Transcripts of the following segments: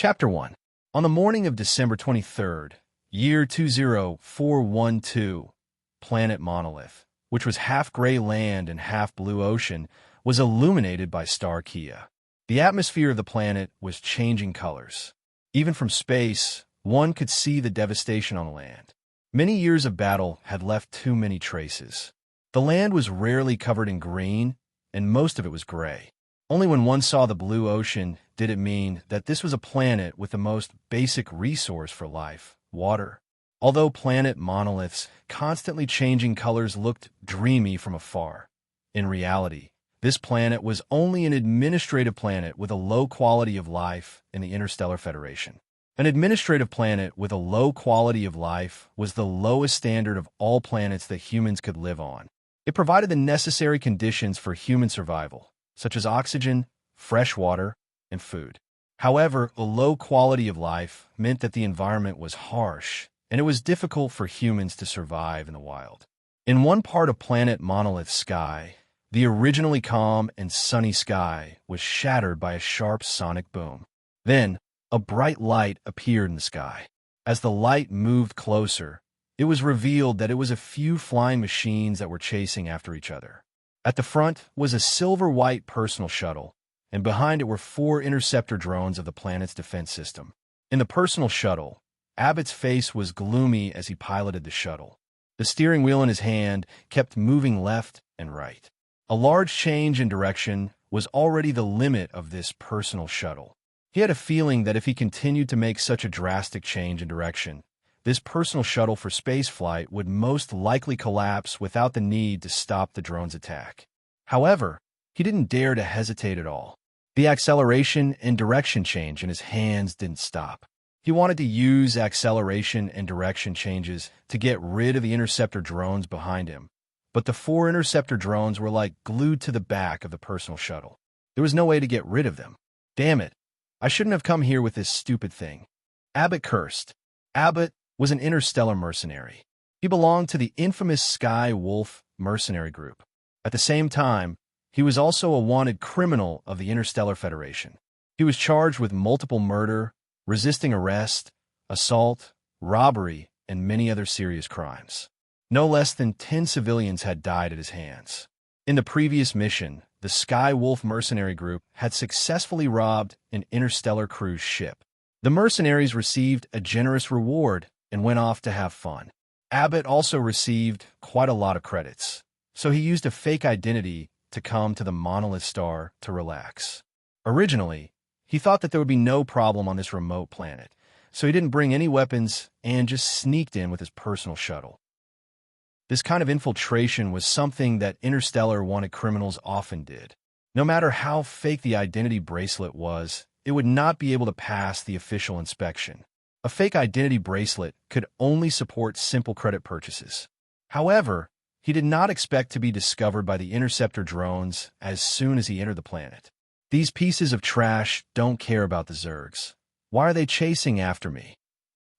Chapter 1. On the morning of December 23rd, year 20412, planet Monolith, which was half gray land and half blue ocean, was illuminated by star Kia. The atmosphere of the planet was changing colors. Even from space, one could see the devastation on the land. Many years of battle had left too many traces. The land was rarely covered in green, and most of it was gray. Only when one saw the blue ocean did it mean that this was a planet with the most basic resource for life, water. Although planet Monolith's constantly changing colors looked dreamy from afar, in reality, this planet was only an administrative planet with a low quality of life in the Interstellar Federation. An administrative planet with a low quality of life was the lowest standard of all planets that humans could live on. It provided the necessary conditions for human survival, such as oxygen, fresh water, and food. However, a low quality of life meant that the environment was harsh, and it was difficult for humans to survive in the wild. In one part of planet Monolith's sky, the originally calm and sunny sky was shattered by a sharp sonic boom. Then, a bright light appeared in the sky. As the light moved closer, it was revealed that it was a few flying machines that were chasing after each other. At the front was a silver-white personal shuttle, and behind it were 4 interceptor drones of the planet's defense system. In the personal shuttle, Abbott's face was gloomy as he piloted the shuttle. The steering wheel in his hand kept moving left and right. A large change in direction was already the limit of this personal shuttle. He had a feeling that if he continued to make such a drastic change in direction, this personal shuttle for spaceflight would most likely collapse without the need to stop the drone's attack. However, he didn't dare to hesitate at all. The acceleration and direction change in his hands didn't stop. He wanted to use acceleration and direction changes to get rid of the interceptor drones behind him, but the 4 interceptor drones were like glued to the back of the personal shuttle. There was no way to get rid of them. Damn it, I shouldn't have come here with this stupid thing. Abbott cursed. Abbott was an interstellar mercenary. He belonged to the infamous Sky Wolf mercenary group. At the same time, he was also a wanted criminal of the Interstellar Federation. He was charged with multiple murder, resisting arrest, assault, robbery, and many other serious crimes. No less than 10 civilians had died at his hands. In the previous mission, the Sky Wolf mercenary group had successfully robbed an interstellar cruise ship. The mercenaries received a generous reward and went off to have fun. Abbott also received quite a lot of credits, so he used a fake identity to come to the Monolith Star to relax. Originally, he thought that there would be no problem on this remote planet, so he didn't bring any weapons and just sneaked in with his personal shuttle. This kind of infiltration was something that interstellar wanted criminals often did. No matter how fake the identity bracelet was, it would not be able to pass the official inspection. A fake identity bracelet could only support simple credit purchases. However, he did not expect to be discovered by the interceptor drones as soon as he entered the planet. These pieces of trash don't care about the Zergs. Why are they chasing after me?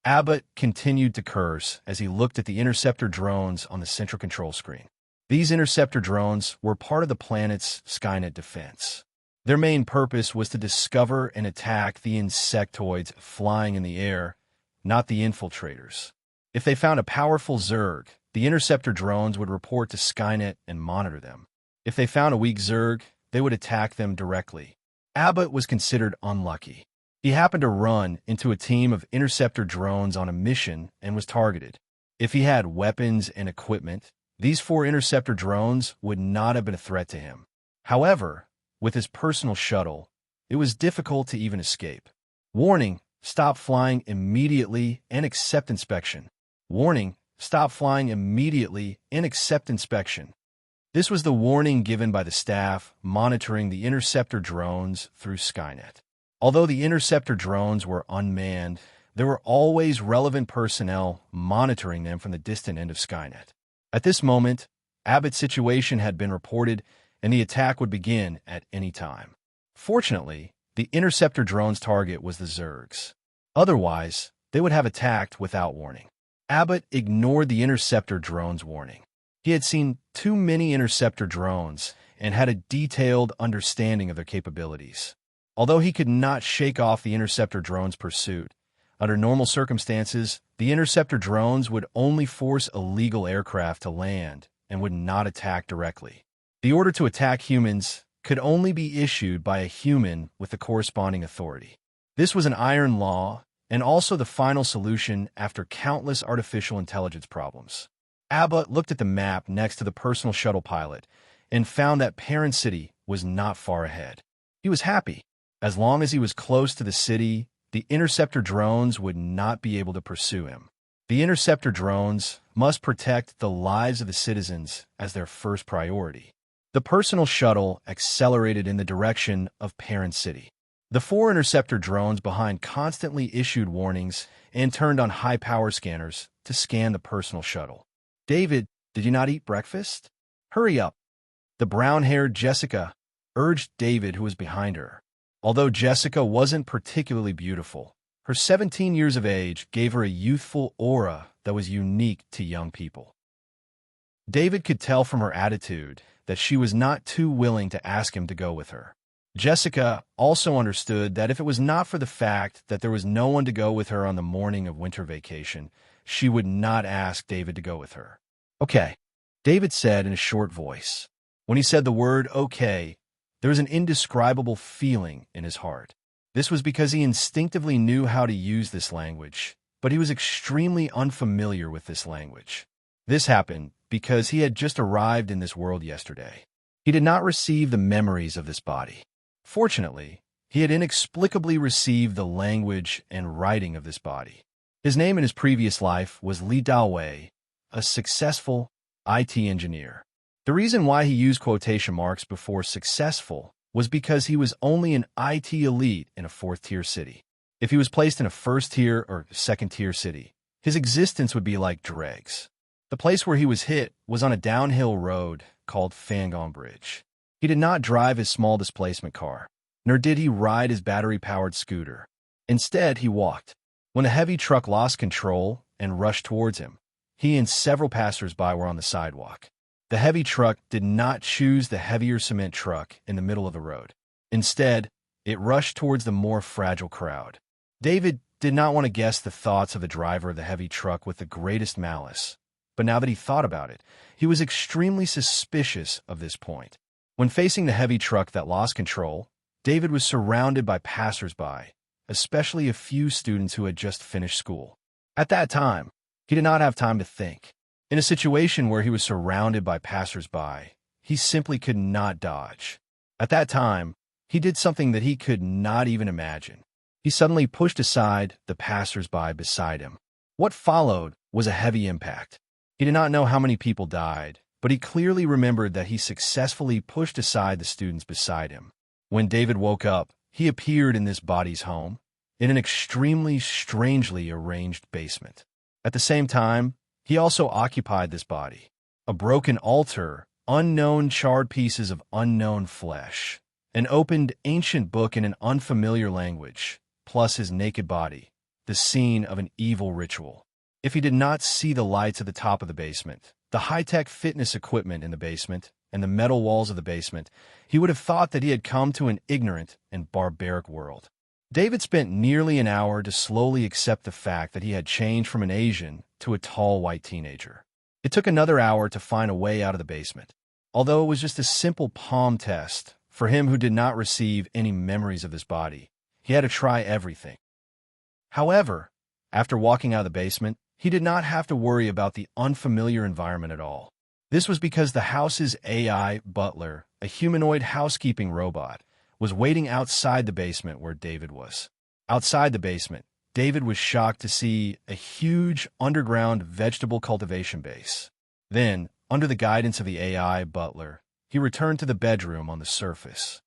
Abbott continued to curse as he looked at the interceptor drones on the central control screen. These interceptor drones were part of the planet's Skynet defense. Their main purpose was to discover and attack the insectoids flying in the air, not the infiltrators. If they found a powerful Zerg, the interceptor drones would report to Skynet and monitor them. If they found a weak Zerg, they would attack them directly. Abbott was considered unlucky. He happened to run into a team of interceptor drones on a mission and was targeted. If he had weapons and equipment, these 4 interceptor drones would not have been a threat to him. However, with his personal shuttle, it was difficult to even escape. Warning, stop flying immediately and accept inspection. Warning, stop flying immediately and accept inspection. This was the warning given by the staff monitoring the interceptor drones through Skynet. Although the interceptor drones were unmanned, there were always relevant personnel monitoring them from the distant end of Skynet. At this moment, Abbott's situation had been reported, and the attack would begin at any time. Fortunately, the interceptor drone's target was the Zergs. Otherwise, they would have attacked without warning. Abbott ignored the interceptor drone's warning. He had seen too many interceptor drones and had a detailed understanding of their capabilities. Although he could not shake off the interceptor drone's pursuit, under normal circumstances, the interceptor drones would only force illegal aircraft to land and would not attack directly. The order to attack humans could only be issued by a human with the corresponding authority. This was an iron law and also the final solution after countless artificial intelligence problems. Abba looked at the map next to the personal shuttle pilot and found that Parent City was not far ahead. He was happy. As long as he was close to the city, the interceptor drones would not be able to pursue him. The interceptor drones must protect the lives of the citizens as their first priority. The personal shuttle accelerated in the direction of Parent City. The 4 interceptor drones behind constantly issued warnings and turned on high-power scanners to scan the personal shuttle. "David, did you not eat breakfast? Hurry up." The brown-haired Jessica urged David, who was behind her. Although Jessica wasn't particularly beautiful, her 17 years of age gave her a youthful aura that was unique to young people. David could tell from her attitude that she was not too willing to ask him to go with her. Jessica also understood that if it was not for the fact that there was no one to go with her on the morning of winter vacation, she would not ask David to go with her. "Okay," David said in a short voice. When he said the word "okay," there was an indescribable feeling in his heart. This was because he instinctively knew how to use this language, but he was extremely unfamiliar with this language. This happened because he had just arrived in this world yesterday. He did not receive the memories of this body. Fortunately, he had inexplicably received the language and writing of this body. His name in his previous life was Li Dawei, a successful IT engineer. The reason why he used quotation marks before successful was because he was only an IT elite in a 4th-tier city. If he was placed in a 1st-tier or 2nd-tier city, his existence would be like dregs. The place where he was hit was on a downhill road called Fangong Bridge. He did not drive his small displacement car, nor did he ride his battery-powered scooter. Instead, he walked. When a heavy truck lost control and rushed towards him, he and several passers-by were on the sidewalk. The heavy truck did not choose the heavier cement truck in the middle of the road. Instead, it rushed towards the more fragile crowd. David did not want to guess the thoughts of the driver of the heavy truck with the greatest malice, but now that he thought about it, he was extremely suspicious of this point. When facing the heavy truck that lost control, David was surrounded by passers-by, especially a few students who had just finished school. At that time, he did not have time to think. In a situation where he was surrounded by passers-by, he simply could not dodge. At that time, he did something that he could not even imagine. He suddenly pushed aside the passers-by beside him. What followed was a heavy impact. He did not know how many people died, but he clearly remembered that he successfully pushed aside the students beside him. When David woke up, he appeared in this body's home, in an extremely strangely arranged basement. At the same time, he also occupied this body. A broken altar, unknown charred pieces of unknown flesh, an opened ancient book in an unfamiliar language, plus his naked body, the scene of an evil ritual. If he did not see the lights at the top of the basement, the high-tech fitness equipment in the basement, and the metal walls of the basement, he would have thought that he had come to an ignorant and barbaric world. David spent nearly an hour to slowly accept the fact that he had changed from an Asian to a tall white teenager. It took another hour to find a way out of the basement. Although it was just a simple palm test, for him who did not receive any memories of this body, he had to try everything. However, after walking out of the basement, he did not have to worry about the unfamiliar environment at all. This was because the house's AI butler, a humanoid housekeeping robot, was waiting outside the basement where David was. Outside the basement, David was shocked to see a huge underground vegetable cultivation base. Then, under the guidance of the AI butler, he returned to the bedroom on the surface.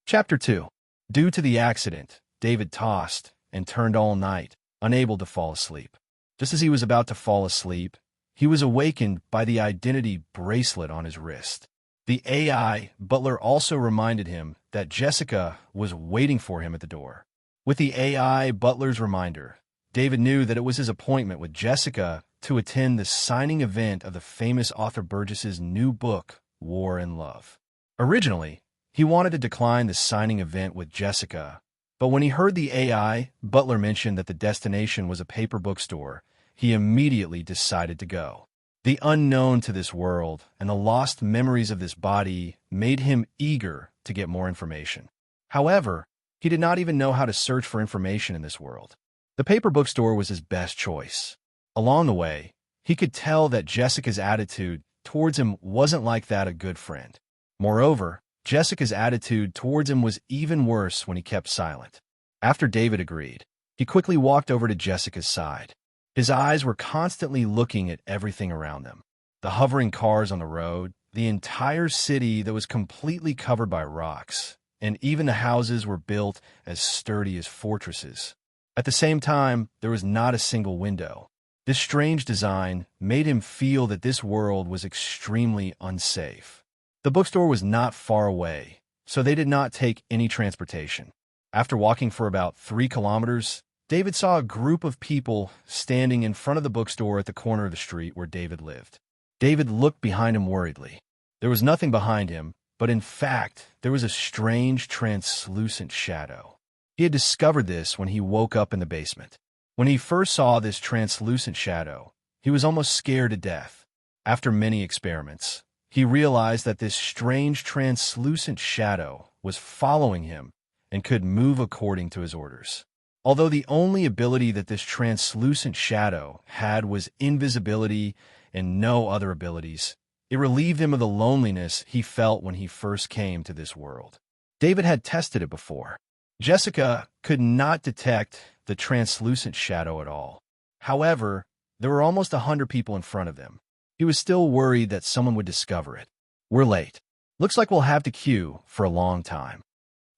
Chapter 2. Due to the accident, David tossed and turned all night, unable to fall asleep. Just as he was about to fall asleep, he was awakened by the identity bracelet on his wrist. The AI butler also reminded him that Jessica was waiting for him at the door. With the AI butler's reminder, David knew that it was his appointment with Jessica to attend the signing event of the famous author Burgess's new book, War and Love. Originally, He wanted to decline the signing event with Jessica, but when he heard the AI butler mention that the destination was a paper bookstore, he immediately decided to go. The unknown to this world and the lost memories of this body made him eager to get more information. However, he did not even know how to search for information in this world. The paper bookstore was his best choice. Along the way, he could tell that Jessica's attitude towards him wasn't like that of a good friend. Moreover, Jessica's attitude towards him was even worse when he kept silent. After David agreed, he quickly walked over to Jessica's side. His eyes were constantly looking at everything around them. The hovering cars on the road, the entire city that was completely covered by rocks, and even the houses were built as sturdy as fortresses. At the same time, there was not a single window. This strange design made him feel that this world was extremely unsafe. The bookstore was not far away, so they did not take any transportation. After walking for about 3 kilometers, David saw a group of people standing in front of the bookstore at the corner of the street where David lived. David looked behind him worriedly. There was nothing behind him, but in fact, there was a strange, translucent shadow. He had discovered this when he woke up in the basement. When he first saw this translucent shadow, he was almost scared to death. After many experiments, he realized that this strange, translucent shadow was following him and could move according to his orders. Although the only ability that this translucent shadow had was invisibility and no other abilities, it relieved him of the loneliness he felt when he first came to this world. David had tested it before. Jessica could not detect the translucent shadow at all. However, there were almost 100 people in front of them. He was still worried that someone would discover it. "We're late. Looks like we'll have to queue for a long time,"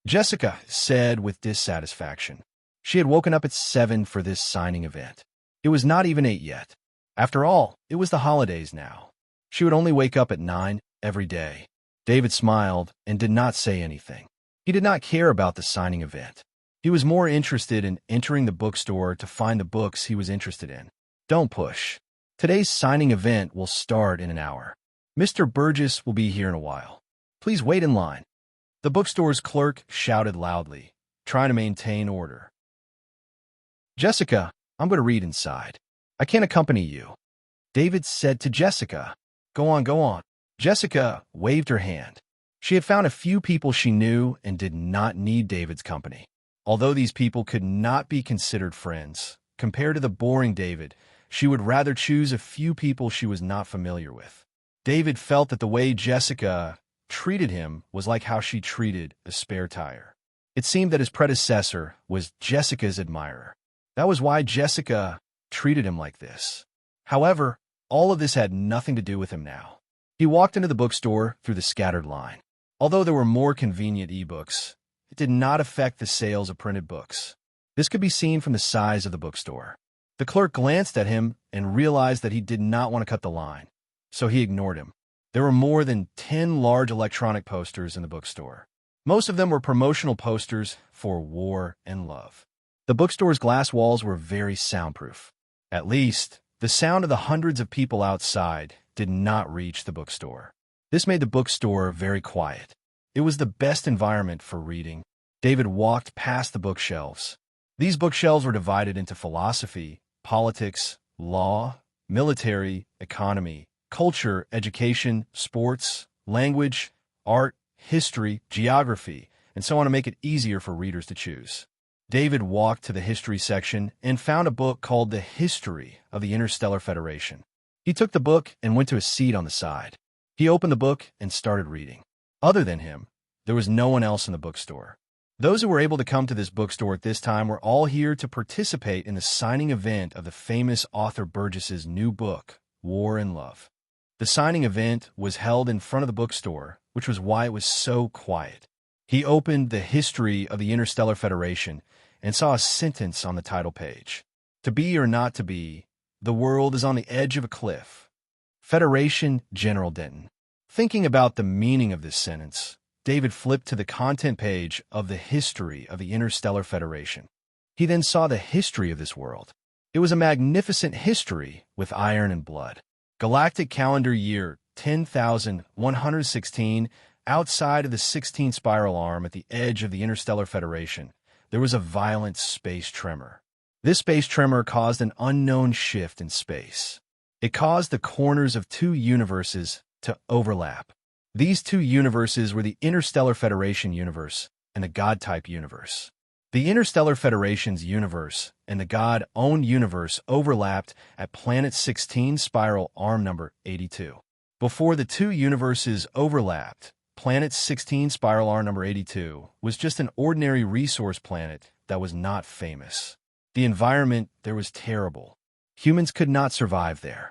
Jessica said with dissatisfaction. She had woken up at 7 for this signing event. It was not even 8 yet. After all, it was the holidays now. She would only wake up at 9 every day. David smiled and did not say anything. He did not care about the signing event. He was more interested in entering the bookstore to find the books he was interested in. "Don't push. Today's signing event will start in an hour. Mr. Burgess will be here in a while. Please wait in line," the bookstore's clerk shouted loudly, trying to maintain order. "Jessica, I'm going to read inside. I can't accompany you," David said to Jessica. Go on, go on." Jessica waved her hand. She had found a few people she knew and did not need David's company. Although these people could not be considered friends, compared to the boring David, she would rather choose a few people she was not familiar with. David felt that the way Jessica treated him was like how she treated a spare tire. It seemed that his predecessor was Jessica's admirer. That was why Jessica treated him like this. However, all of this had nothing to do with him now. He walked into the bookstore through the scattered line. Although there were more convenient ebooks, it did not affect the sales of printed books. This could be seen from the size of the bookstore. The clerk glanced at him and realized that he did not want to cut the line, so he ignored him. There were more than 10 large electronic posters in the bookstore. Most of them were promotional posters for war and love. The bookstore's glass walls were very soundproof. At least, the sound of the hundreds of people outside did not reach the bookstore. This made the bookstore very quiet. It was the best environment for reading. David walked past the bookshelves. These bookshelves were divided into philosophy, politics, law, military, economy, culture, education, sports, language, art, history, geography, and so on to make it easier for readers to choose. David walked to the history section and found a book called The History of the Interstellar Federation. He took the book and went to a seat on the side. He opened the book and started reading. Other than him, there was no one else in the bookstore. Those who were able to come to this bookstore at this time were all here to participate in the signing event of the famous author Burgess's new book, War and Love. The signing event was held in front of the bookstore, which was why it was so quiet. He opened The History of the Interstellar Federation and saw a sentence on the title page. "To be or not to be, the world is on the edge of a cliff. Federation, General Denton." Thinking about the meaning of this sentence, David flipped to the content page of The History of the Interstellar Federation. He then saw the history of this world. It was a magnificent history with iron and blood. Galactic calendar year 10,116, outside of the 16th spiral arm at the edge of the Interstellar Federation, there was a violent space tremor. This space tremor caused an unknown shift in space. It caused the corners of two universes to overlap. These two universes were the Interstellar Federation universe and the God-type universe. The Interstellar Federation's universe and the God-owned universe overlapped at Planet 16 spiral arm number 82. Before the two universes overlapped, Planet 16 spiral arm number 82 was just an ordinary resource planet that was not famous. The environment there was terrible. Humans could not survive there.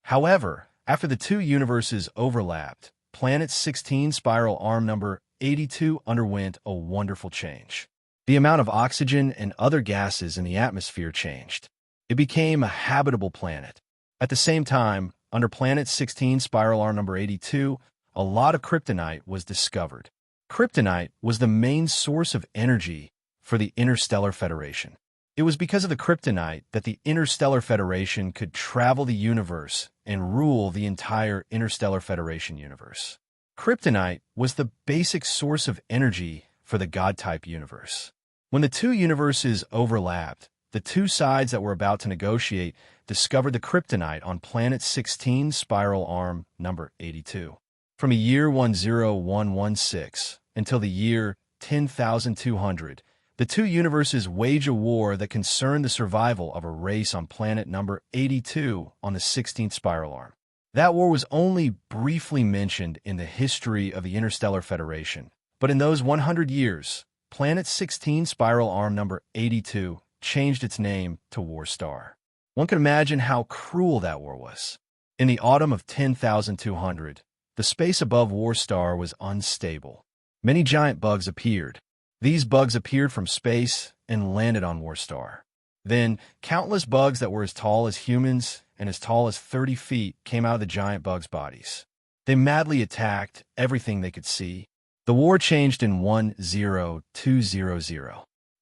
However, after the two universes overlapped, Planet 16 spiral arm number 82 underwent a wonderful change. The amount of oxygen and other gases in the atmosphere changed. It became a habitable planet. At the same time, under Planet 16 spiral arm number 82, a lot of kryptonite was discovered. Kryptonite was the main source of energy for the Interstellar Federation. It was because of the kryptonite that the Interstellar Federation could travel the universe and rule the entire Interstellar Federation universe. Kryptonite was the basic source of energy for the God-type universe. When the two universes overlapped, the two sides that were about to negotiate discovered the kryptonite on Planet 16 spiral arm number 82. From the year 10116 until the year 10,200, the two universes waged a war that concerned the survival of a race on planet number 82 on the 16th spiral arm. That war was only briefly mentioned in the history of the Interstellar Federation, but in those 100 years, Planet 16 spiral arm number 82 changed its name to Warstar. One can imagine how cruel that war was. In the autumn of 10,200, the space above Warstar was unstable. Many giant bugs appeared. These bugs appeared from space and landed on Warstar. Then, countless bugs that were as tall as humans and as tall as 30 feet came out of the giant bugs' bodies. They madly attacked everything they could see. The war changed in 10200.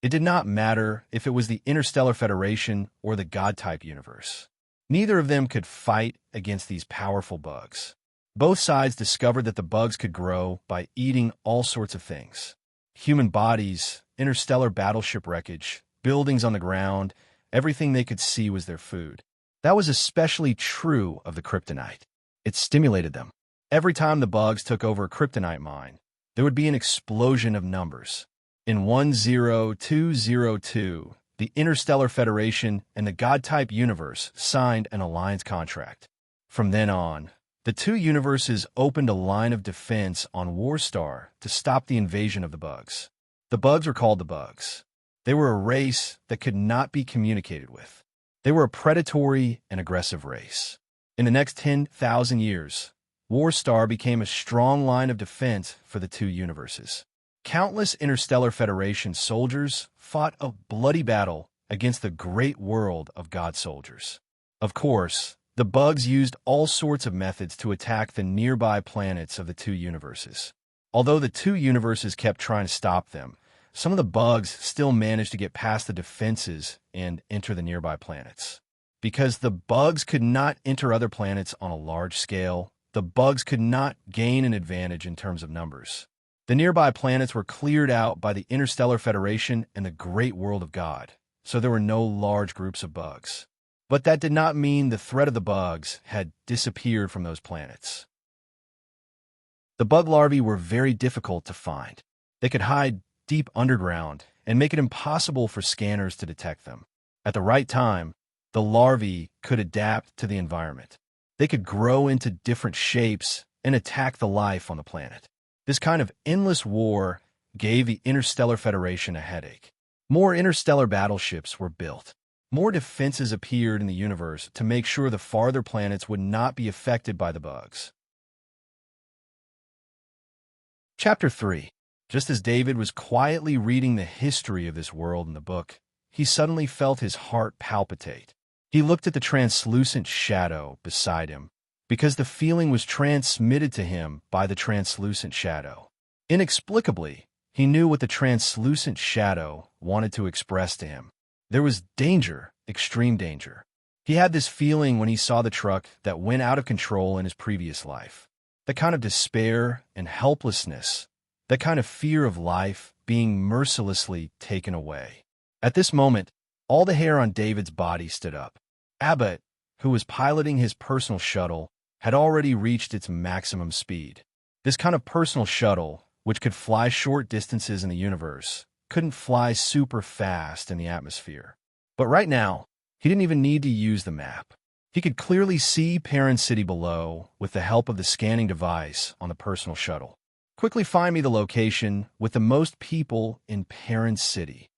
It did not matter if it was the Interstellar Federation or the God-type universe. Neither of them could fight against these powerful bugs. Both sides discovered that the bugs could grow by eating all sorts of things. Human bodies, interstellar battleship wreckage, buildings on the ground, everything they could see was their food. That was especially true of the kryptonite. It stimulated them. Every time the bugs took over a kryptonite mine, there would be an explosion of numbers. In 10202, the Interstellar Federation and the God-type universe signed an alliance contract. From then on, the two universes opened a line of defense on Warstar to stop the invasion of the bugs. The bugs were called the bugs. They were a race that could not be communicated with. They were a predatory and aggressive race. In the next 10,000 years, Warstar became a strong line of defense for the two universes. Countless Interstellar Federation soldiers fought a bloody battle against the great world of God soldiers. Of course, the bugs used all sorts of methods to attack the nearby planets of the two universes. Although the two universes kept trying to stop them, some of the bugs still managed to get past the defenses and enter the nearby planets. Because the bugs could not enter other planets on a large scale, the bugs could not gain an advantage in terms of numbers. The nearby planets were cleared out by the Interstellar Federation and the great world of God, so there were no large groups of bugs. But that did not mean the threat of the bugs had disappeared from those planets. The bug larvae were very difficult to find. They could hide deep underground and make it impossible for scanners to detect them. At the right time, the larvae could adapt to the environment. They could grow into different shapes and attack the life on the planet. This kind of endless war gave the Interstellar Federation a headache. More interstellar battleships were built. More defenses appeared in the universe to make sure the farther planets would not be affected by the bugs. Chapter 3. Just as David was quietly reading the history of this world in the book, he suddenly felt his heart palpitate. He looked at the translucent shadow beside him, because the feeling was transmitted to him by the translucent shadow. Inexplicably, he knew what the translucent shadow wanted to express to him. There was danger, extreme danger. He had this feeling when he saw the truck that went out of control in his previous life. that kind of despair and helplessness, that kind of fear of life being mercilessly taken away. At this moment, all the hair on David's body stood up. Abbott, who was piloting his personal shuttle, had already reached its maximum speed. This kind of personal shuttle, which could fly short distances in the universe, couldn't fly super fast in the atmosphere. But right now, he didn't even need to use the map. He could clearly see Perrin City below with the help of the scanning device on the personal shuttle. Quickly find me the location with the most people in Perrin City,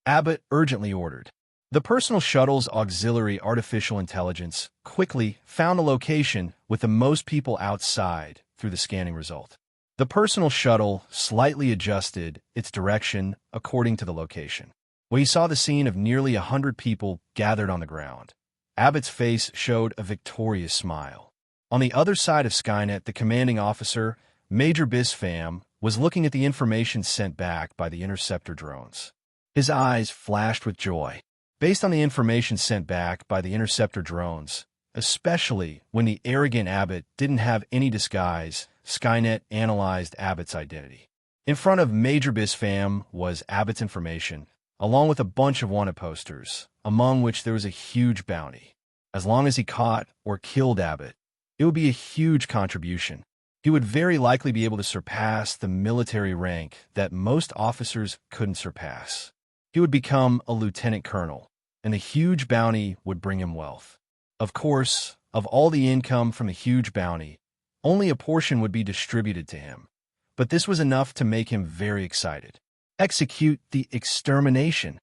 Abbott urgently ordered. The personal shuttle's auxiliary artificial intelligence quickly found a location with the most people outside through the scanning result. The personal shuttle slightly adjusted its direction according to the location. When he saw the scene of nearly 100 people gathered on the ground, Abbott's face showed a victorious smile. On the other side of Skynet, the commanding officer, Major Bispham, was looking at the information sent back by the interceptor drones. His eyes flashed with joy. Based on the information sent back by the interceptor drones, especially when the arrogant Abbott didn't have any disguise, Skynet analyzed Abbott's identity. In front of Major Bispham was Abbott's information, along with a bunch of wanted posters, among which there was a huge bounty. As long as he caught or killed Abbott, it would be a huge contribution. He would very likely be able to surpass the military rank that most officers couldn't surpass. He would become a lieutenant colonel, and the huge bounty would bring him wealth. Of course, of all the income from the huge bounty, only a portion would be distributed to him. But this was enough to make him very excited. Execute the extermination.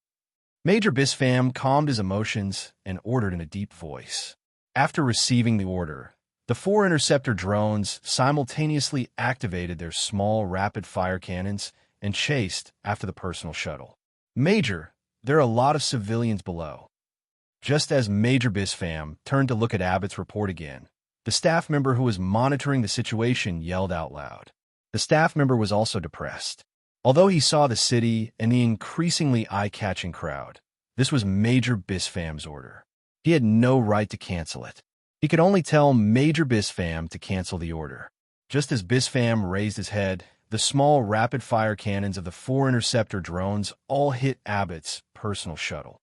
Major Bispham calmed his emotions and ordered in a deep voice. After receiving the order, the 4 interceptor drones simultaneously activated their small rapid-fire cannons and chased after the personal shuttle. Major, there are a lot of civilians below. Just as Major Bispham turned to look at Abbott's report again, the staff member who was monitoring the situation yelled out loud. The staff member was also depressed. Although he saw the city and the increasingly eye-catching crowd, this was Major Bispham's order. He had no right to cancel it. He could only tell Major Bispham to cancel the order. Just as Bispham raised his head, the small rapid-fire cannons of the 4 interceptor drones all hit Abbott's personal shuttle.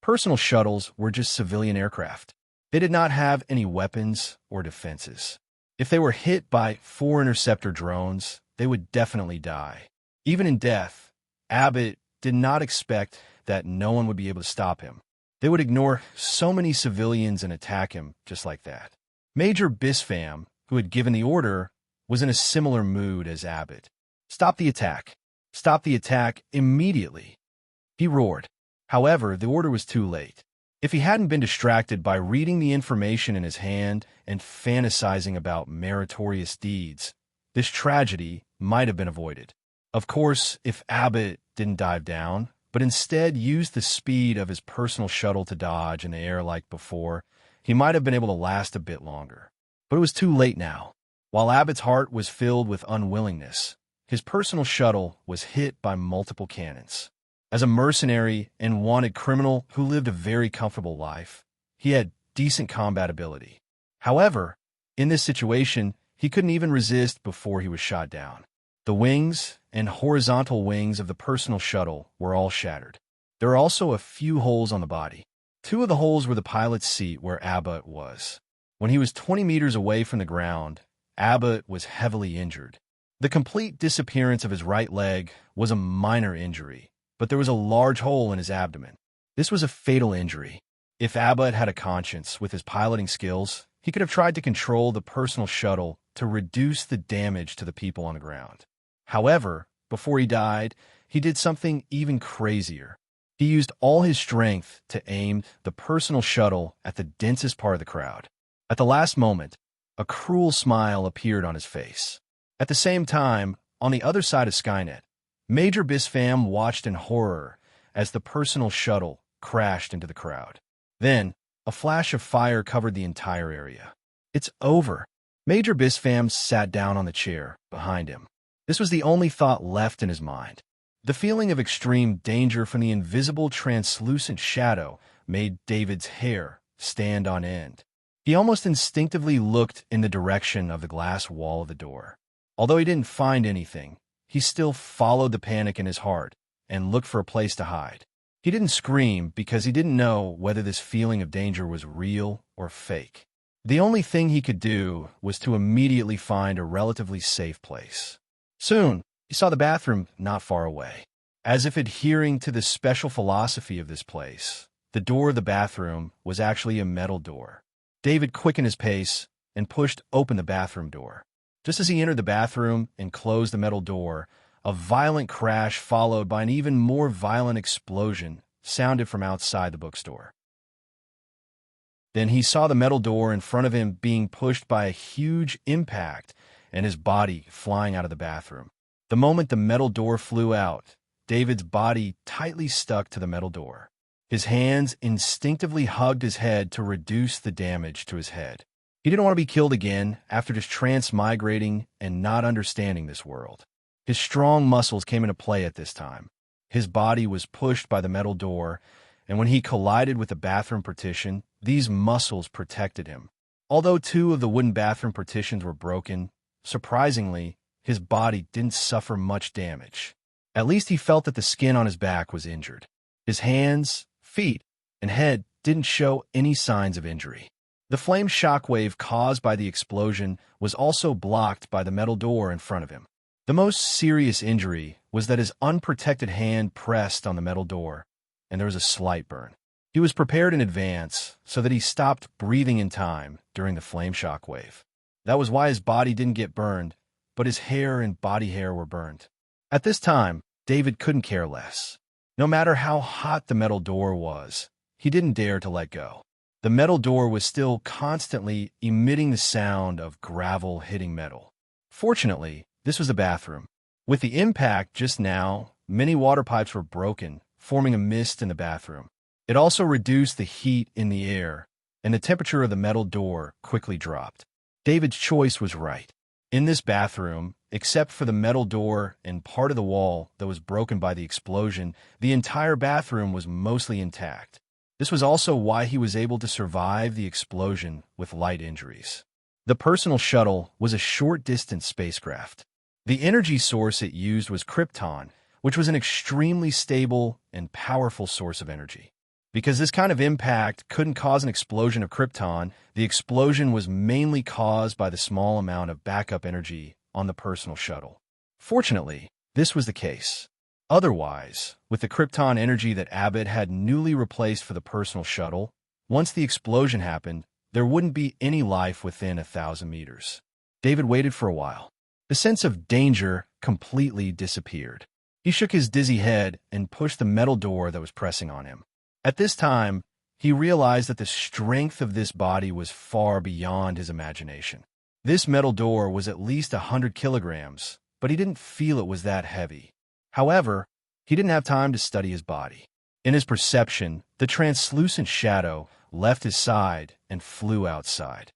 Personal shuttles were just civilian aircraft. They did not have any weapons or defenses. If they were hit by 4 interceptor drones, they would definitely die. Even in death, Abbott did not expect that no one would be able to stop him. They would ignore so many civilians and attack him just like that. Major Bispham, who had given the order, was in a similar mood as Abbott. Stop the attack. Stop the attack immediately, he roared. However, the order was too late. If he hadn't been distracted by reading the information in his hand and fantasizing about meritorious deeds, this tragedy might have been avoided. Of course, if Abbott didn't dive down, but instead used the speed of his personal shuttle to dodge in the air like before, he might have been able to last a bit longer. But it was too late now. While Abbott's heart was filled with unwillingness, his personal shuttle was hit by multiple cannons. As a mercenary and wanted criminal who lived a very comfortable life, he had decent combat ability. However, in this situation, he couldn't even resist before he was shot down. The wings and horizontal wings of the personal shuttle were all shattered. There were also a few holes on the body. 2 of the holes were the pilot's seat where Abbott was. When he was 20 meters away from the ground, Abbott was heavily injured. The complete disappearance of his right leg was a minor injury, but there was a large hole in his abdomen. This was a fatal injury. If Abbott had a conscience with his piloting skills, he could have tried to control the personal shuttle to reduce the damage to the people on the ground. However, before he died, he did something even crazier. He used all his strength to aim the personal shuttle at the densest part of the crowd. At the last moment, a cruel smile appeared on his face. At the same time, on the other side of Skynet, Major Bispham watched in horror as the personal shuttle crashed into the crowd. Then, a flash of fire covered the entire area. It's over. Major Bispham sat down on the chair behind him. This was the only thought left in his mind. The feeling of extreme danger from the invisible translucent shadow made David's hair stand on end. He almost instinctively looked in the direction of the glass wall of the door. Although he didn't find anything, he still followed the panic in his heart and looked for a place to hide. He didn't scream because he didn't know whether this feeling of danger was real or fake. The only thing he could do was to immediately find a relatively safe place. Soon, he saw the bathroom not far away. As if adhering to the special philosophy of this place, the door of the bathroom was actually a metal door. David quickened his pace and pushed open the bathroom door. Just as he entered the bathroom and closed the metal door, a violent crash followed by an even more violent explosion sounded from outside the bookstore. Then he saw the metal door in front of him being pushed by a huge impact and his body flying out of the bathroom. The moment the metal door flew out, David's body tightly stuck to the metal door. His hands instinctively hugged his head to reduce the damage to his head. He didn't want to be killed again after just transmigrating and not understanding this world. His strong muscles came into play at this time. His body was pushed by the metal door, and when he collided with the bathroom partition, these muscles protected him. Although 2 of the wooden bathroom partitions were broken, surprisingly, his body didn't suffer much damage. At least he felt that the skin on his back was injured. His hands, feet, and head didn't show any signs of injury. The flame shockwave caused by the explosion was also blocked by the metal door in front of him. The most serious injury was that his unprotected hand pressed on the metal door, and there was a slight burn. He was prepared in advance so that he stopped breathing in time during the flame shockwave. That was why his body didn't get burned, but his hair and body hair were burned. At this time, David couldn't care less. No matter how hot the metal door was, he didn't dare to let go. The metal door was still constantly emitting the sound of gravel hitting metal. Fortunately, this was the bathroom. With the impact just now, many water pipes were broken, forming a mist in the bathroom. It also reduced the heat in the air, and the temperature of the metal door quickly dropped. David's choice was right. In this bathroom, except for the metal door and part of the wall that was broken by the explosion, the entire bathroom was mostly intact. This was also why he was able to survive the explosion with light injuries. The personal shuttle was a short-distance spacecraft. The energy source it used was krypton, which was an extremely stable and powerful source of energy. Because this kind of impact couldn't cause an explosion of krypton, the explosion was mainly caused by the small amount of backup energy on the personal shuttle. Fortunately, this was the case. Otherwise, with the krypton energy that Abbott had newly replaced for the personal shuttle, once the explosion happened, there wouldn't be any life within 1,000 meters. David waited for a while. The sense of danger completely disappeared. He shook his dizzy head and pushed the metal door that was pressing on him. At this time, he realized that the strength of this body was far beyond his imagination. This metal door was at least 100 kilograms, but he didn't feel it was that heavy. However, he didn't have time to study his body. In his perception, the translucent shadow left his side and flew outside.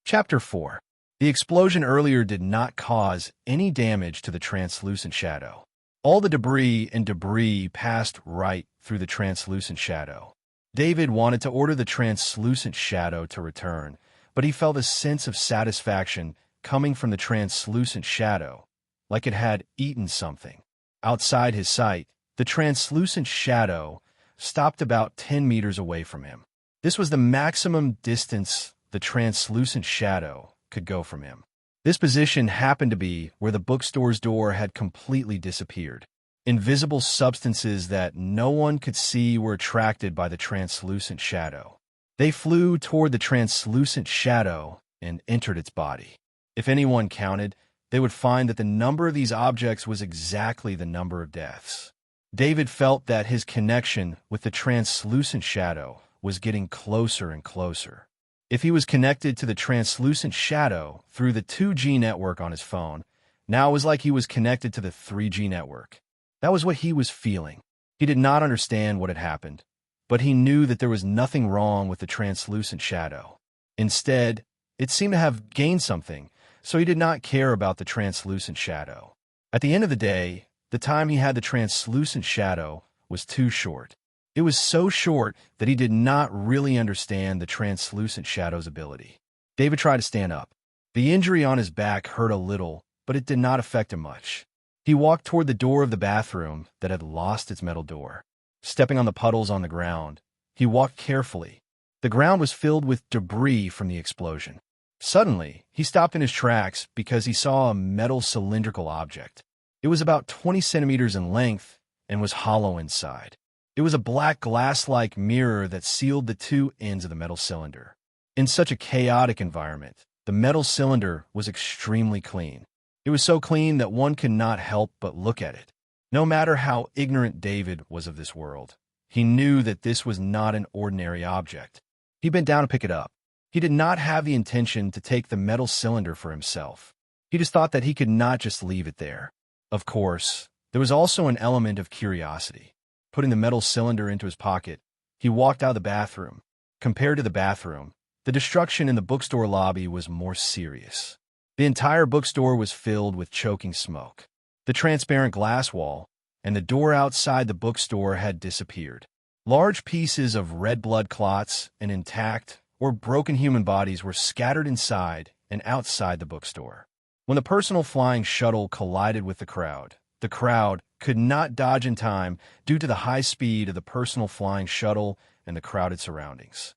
Chapter 4. The explosion earlier did not cause any damage to the translucent shadow. All the debris passed right through the translucent shadow. David wanted to order the translucent shadow to return, but he felt a sense of satisfaction coming from the translucent shadow, like it had eaten something. Outside his sight, the translucent shadow stopped about 10 meters away from him. This was the maximum distance the translucent shadow could go from him. This position happened to be where the bookstore's door had completely disappeared. Invisible substances that no one could see were attracted by the translucent shadow. They flew toward the translucent shadow and entered its body. If anyone counted, they would find that the number of these objects was exactly the number of deaths. David felt that his connection with the translucent shadow was getting closer and closer. If he was connected to the translucent shadow through the 2G network on his phone, now it was like he was connected to the 3G network. That was what he was feeling. He did not understand what had happened, but he knew that there was nothing wrong with the translucent shadow. Instead, it seemed to have gained something, so he did not care about the translucent shadow. At the end of the day, the time he had the translucent shadow was too short. It was so short that he did not really understand the translucent shadow's ability. David tried to stand up. The injury on his back hurt a little, but it did not affect him much. He walked toward the door of the bathroom that had lost its metal door. Stepping on the puddles on the ground, he walked carefully. The ground was filled with debris from the explosion. Suddenly, he stopped in his tracks because he saw a metal cylindrical object. It was about 20 centimeters in length and was hollow inside. It was a black glass-like mirror that sealed the two ends of the metal cylinder. In such a chaotic environment, the metal cylinder was extremely clean. It was so clean that one could not help but look at it. No matter how ignorant David was of this world, he knew that this was not an ordinary object. He bent down to pick it up. He did not have the intention to take the metal cylinder for himself. He just thought that he could not just leave it there. Of course, there was also an element of curiosity. Putting the metal cylinder into his pocket, he walked out of the bathroom. Compared to the bathroom, the destruction in the bookstore lobby was more serious. The entire bookstore was filled with choking smoke. The transparent glass wall and the door outside the bookstore had disappeared. Large pieces of red blood clots and intact or broken human bodies were scattered inside and outside the bookstore. When the personal flying shuttle collided with the crowd could not dodge in time due to the high speed of the personal flying shuttle and the crowded surroundings.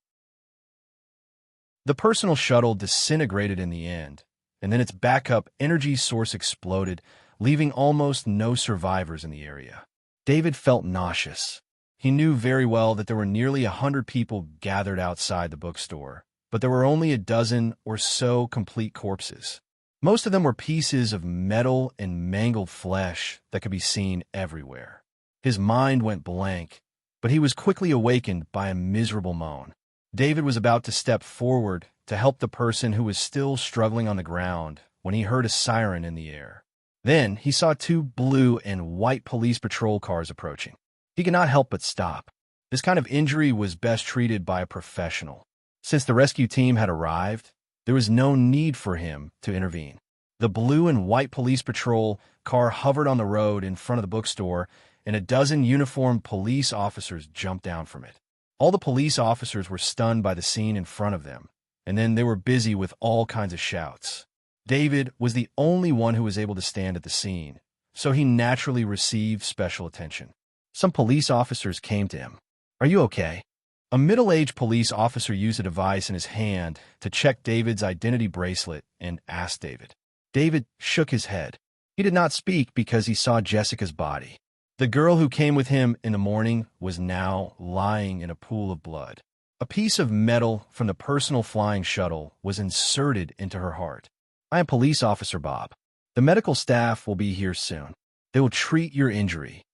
The personal shuttle disintegrated in the end, and then its backup energy source exploded, leaving almost no survivors in the area. David felt nauseous. He knew very well that there were nearly 100 people gathered outside the bookstore, but there were only a dozen or so complete corpses. Most of them were pieces of metal and mangled flesh that could be seen everywhere. His mind went blank, but he was quickly awakened by a miserable moan. David was about to step forward to help the person who was still struggling on the ground when he heard a siren in the air. Then he saw two blue and white police patrol cars approaching. He could not help but stop. This kind of injury was best treated by a professional. Since the rescue team had arrived, there was no need for him to intervene. The blue and white police patrol car hovered on the road in front of the bookstore, and a dozen uniformed police officers jumped down from it. All the police officers were stunned by the scene in front of them, and then they were busy with all kinds of shouts. David was the only one who was able to stand at the scene, so he naturally received special attention. Some police officers came to him. "Are you okay?" A middle-aged police officer used a device in his hand to check David's identity bracelet and asked David. David shook his head. He did not speak because he saw Jessica's body. The girl who came with him in the morning was now lying in a pool of blood. A piece of metal from the personal flying shuttle was inserted into her heart. "I am Police Officer Bob. The medical staff will be here soon. They will treat your injury."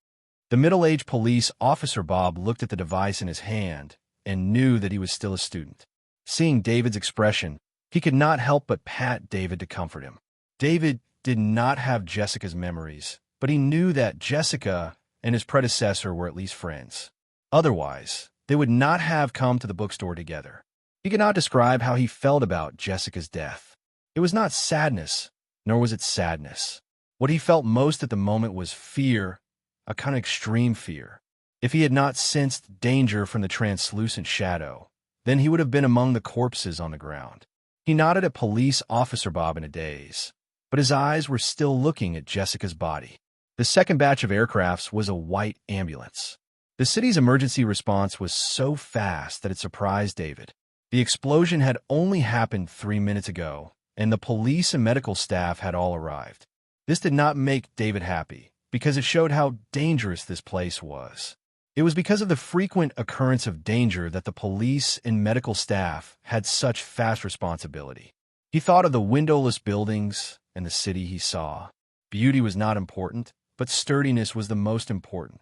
The middle-aged police officer Bob looked at the device in his hand and knew that he was still a student. Seeing David's expression, he could not help but pat David to comfort him. David did not have Jessica's memories, but he knew that Jessica and his predecessor were at least friends. Otherwise, they would not have come to the bookstore together. He could not describe how he felt about Jessica's death. It was not sadness, nor was it sadness. What he felt most at the moment was fear, a kind of extreme fear. If he had not sensed danger from the translucent shadow, then he would have been among the corpses on the ground. He nodded at Police Officer Bob in a daze, but his eyes were still looking at Jessica's body. The second batch of aircrafts was a white ambulance. The city's emergency response was so fast that it surprised David. The explosion had only happened 3 minutes ago, and the police and medical staff had all arrived. This did not make David happy, because it showed how dangerous this place was. It was because of the frequent occurrence of danger that the police and medical staff had such fast responsibility. He thought of the windowless buildings and the city he saw. Beauty was not important, but sturdiness was the most important.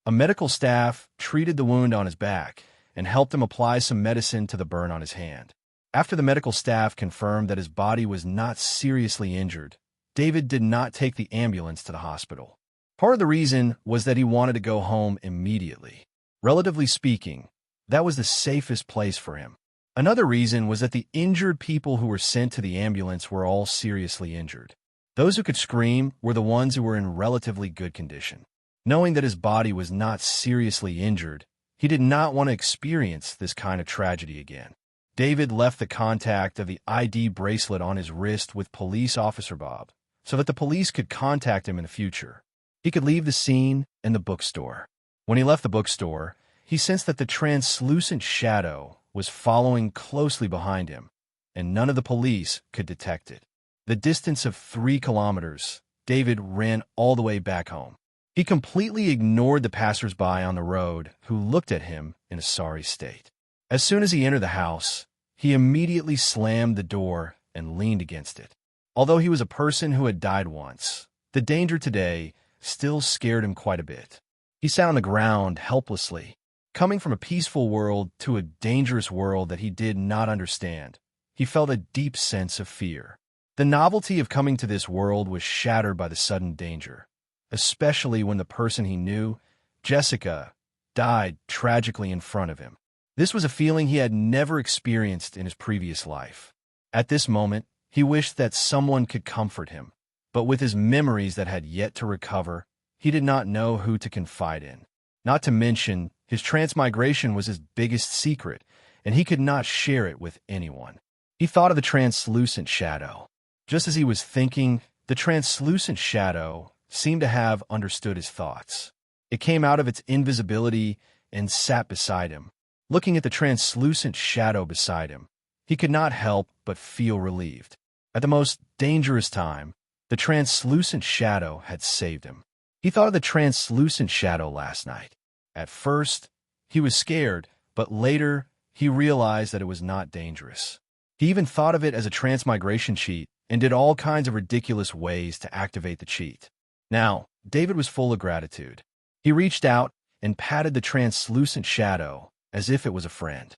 A medical staff treated the wound on his back and helped him apply some medicine to the burn on his hand. After the medical staff confirmed that his body was not seriously injured, David did not take the ambulance to the hospital. Part of the reason was that he wanted to go home immediately. Relatively speaking, that was the safest place for him. Another reason was that the injured people who were sent to the ambulance were all seriously injured. Those who could scream were the ones who were in relatively good condition. Knowing that his body was not seriously injured, he did not want to experience this kind of tragedy again. David left the contact of the ID bracelet on his wrist with Police Officer Bob, so that the police could contact him in the future. He could leave the scene and the bookstore. When he left the bookstore, he sensed that the translucent shadow was following closely behind him, and none of the police could detect it. The distance of 3 kilometers, David ran all the way back home. He completely ignored the passersby on the road who looked at him in a sorry state. As soon as he entered the house, he immediately slammed the door and leaned against it. Although he was a person who had died once, the danger today still scared him quite a bit. He sat on the ground helplessly, coming from a peaceful world to a dangerous world that he did not understand. He felt a deep sense of fear. The novelty of coming to this world was shattered by the sudden danger, especially when the person he knew, Jessica, died tragically in front of him. This was a feeling he had never experienced in his previous life. At this moment, he wished that someone could comfort him, but with his memories that had yet to recover, he did not know who to confide in. Not to mention, his transmigration was his biggest secret, and he could not share it with anyone. He thought of the translucent shadow. Just as he was thinking, the translucent shadow seemed to have understood his thoughts. It came out of its invisibility and sat beside him. Looking at the translucent shadow beside him, he could not help but feel relieved. At the most dangerous time, the translucent shadow had saved him. He thought of the translucent shadow last night. At first, he was scared, but later he realized that it was not dangerous. He even thought of it as a transmigration cheat and did all kinds of ridiculous ways to activate the cheat. Now, David was full of gratitude. He reached out and patted the translucent shadow as if it was a friend.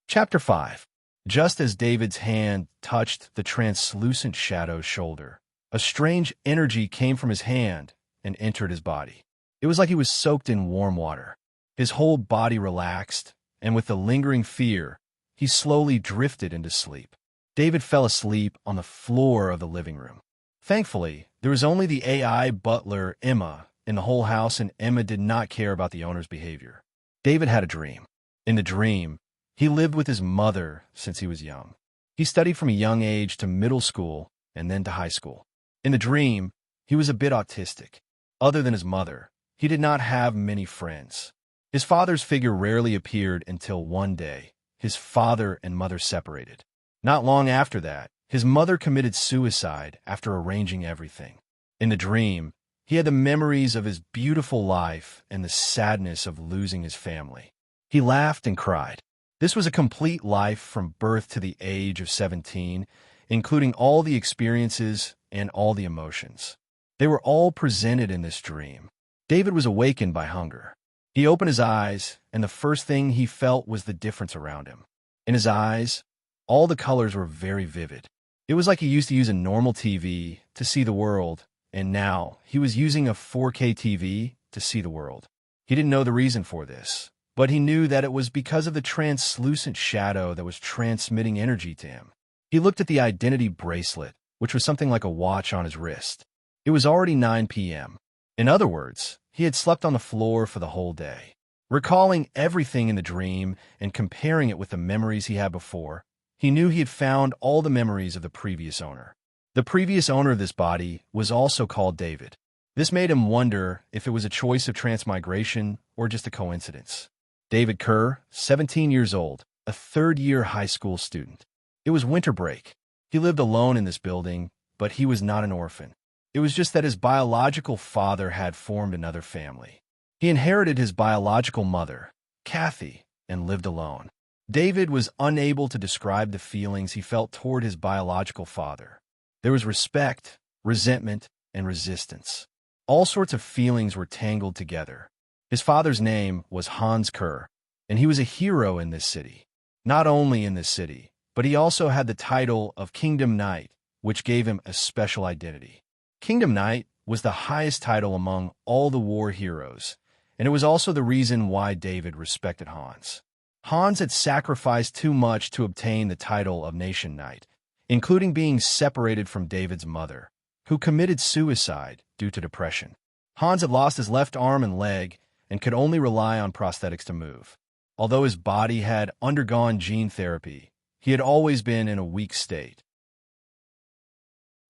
Chapter 5. Just as David's hand touched the translucent shadow's shoulder, a strange energy came from his hand and entered his body. It was like he was soaked in warm water. His whole body relaxed, and with the lingering fear, he slowly drifted into sleep. David fell asleep on the floor of the living room. Thankfully, there was only the AI butler, Emma, in the whole house, and Emma did not care about the owner's behavior. David had a dream. In the dream, he lived with his mother since he was young. He studied from a young age to middle school and then to high school. In the dream, he was a bit autistic. Other than his mother, he did not have many friends. His father's figure rarely appeared until one day, his father and mother separated. Not long after that, his mother committed suicide after arranging everything. In the dream, he had the memories of his beautiful life and the sadness of losing his family. He laughed and cried. This was a complete life from birth to the age of 17, including all the experiences and all the emotions. They were all presented in this dream. David was awakened by hunger. He opened his eyes, and the first thing he felt was the difference around him. In his eyes, all the colors were very vivid. It was like he used to use a normal TV to see the world, and now he was using a 4K TV to see the world. He didn't know the reason for this, but he knew that it was because of the translucent shadow that was transmitting energy to him. He looked at the identity bracelet, which was something like a watch on his wrist. It was already 9 p.m. In other words, he had slept on the floor for the whole day. Recalling everything in the dream and comparing it with the memories he had before, he knew he had found all the memories of the previous owner. The previous owner of this body was also called David. This made him wonder if it was a choice of transmigration or just a coincidence. David Kerr, 17 years old, a third-year high school student. It was winter break. He lived alone in this building, but he was not an orphan. It was just that his biological father had formed another family. He inherited his biological mother, Kathy, and lived alone. David was unable to describe the feelings he felt toward his biological father. There was respect, resentment, and resistance. All sorts of feelings were tangled together. His father's name was Hans Kerr, and he was a hero in this city. Not only in this city, but he also had the title of Kingdom Knight, which gave him a special identity. Kingdom Knight was the highest title among all the war heroes, and it was also the reason why David respected Hans. Hans had sacrificed too much to obtain the title of Nation Knight, including being separated from David's mother. who committed suicide due to depression. Hans had lost his left arm and leg and could only rely on prosthetics to move. Although his body had undergone gene therapy, he had always been in a weak state.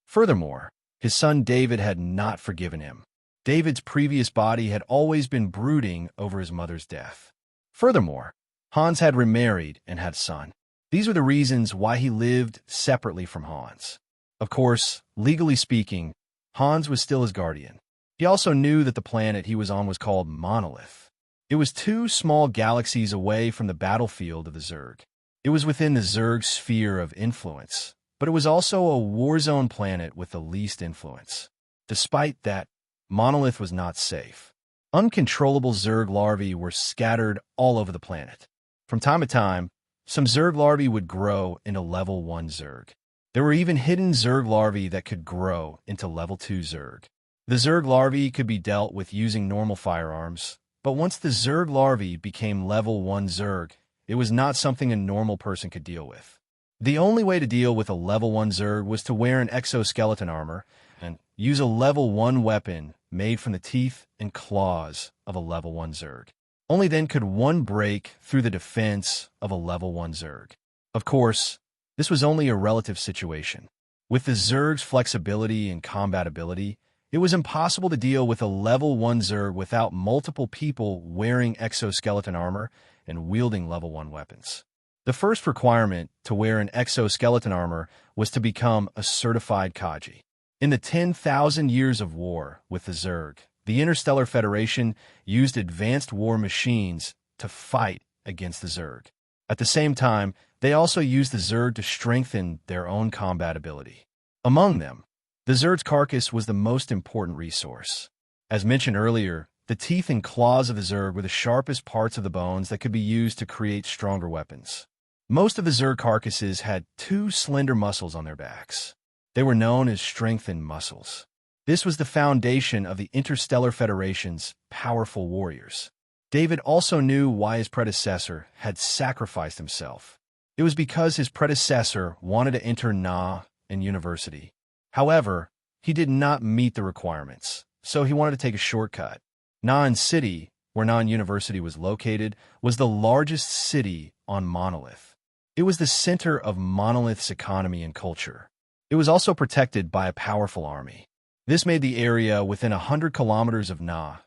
Furthermore, his son David had not forgiven him. David's previous body had always been brooding over his mother's death. Furthermore, Hans had remarried and had a son. These were the reasons why he lived separately from Hans. Of course, legally speaking, Hans was still his guardian. He also knew that the planet he was on was called Monolith. It was 2 small galaxies away from the battlefield of the Zerg. It was within the Zerg sphere of influence, but it was also a war-zone planet with the least influence. Despite that, Monolith was not safe. Uncontrollable Zerg larvae were scattered all over the planet. From time to time, some Zerg larvae would grow into level 1 Zerg. There were even hidden Zerg larvae that could grow into level 2 Zerg. The Zerg larvae could be dealt with using normal firearms, but once the Zerg larvae became level 1 Zerg, it was not something a normal person could deal with. The only way to deal with a level 1 Zerg was to wear an exoskeleton armor and use a level 1 weapon made from the teeth and claws of a level 1 Zerg. Only then could one break through the defense of a level 1 Zerg. Of course, this was only a relative situation. With the Zerg's flexibility and combat ability, it was impossible to deal with a level 1 Zerg without multiple people wearing exoskeleton armor and wielding level 1 weapons. The first requirement to wear an exoskeleton armor was to become a certified Kaji. In the 10,000 years of war with the Zerg, the Interstellar Federation used advanced war machines to fight against the Zerg. At the same time, they also used the Zerg to strengthen their own combat ability. Among them, the Zerg's carcass was the most important resource. As mentioned earlier, the teeth and claws of the Zerg were the sharpest parts of the bones that could be used to create stronger weapons. Most of the Zerg carcasses had 2 slender muscles on their backs. They were known as strengthened muscles. This was the foundation of the Interstellar Federation's powerful warriors. David also knew why his predecessor had sacrificed himself. It was because his predecessor wanted to enter Na and university. However, he did not meet the requirements, so he wanted to take a shortcut. Na'an City, where Na'an University was located, was the largest city on Monolith. It was the center of Monolith's economy and culture. It was also protected by a powerful army. This made the area within 100 kilometers of Na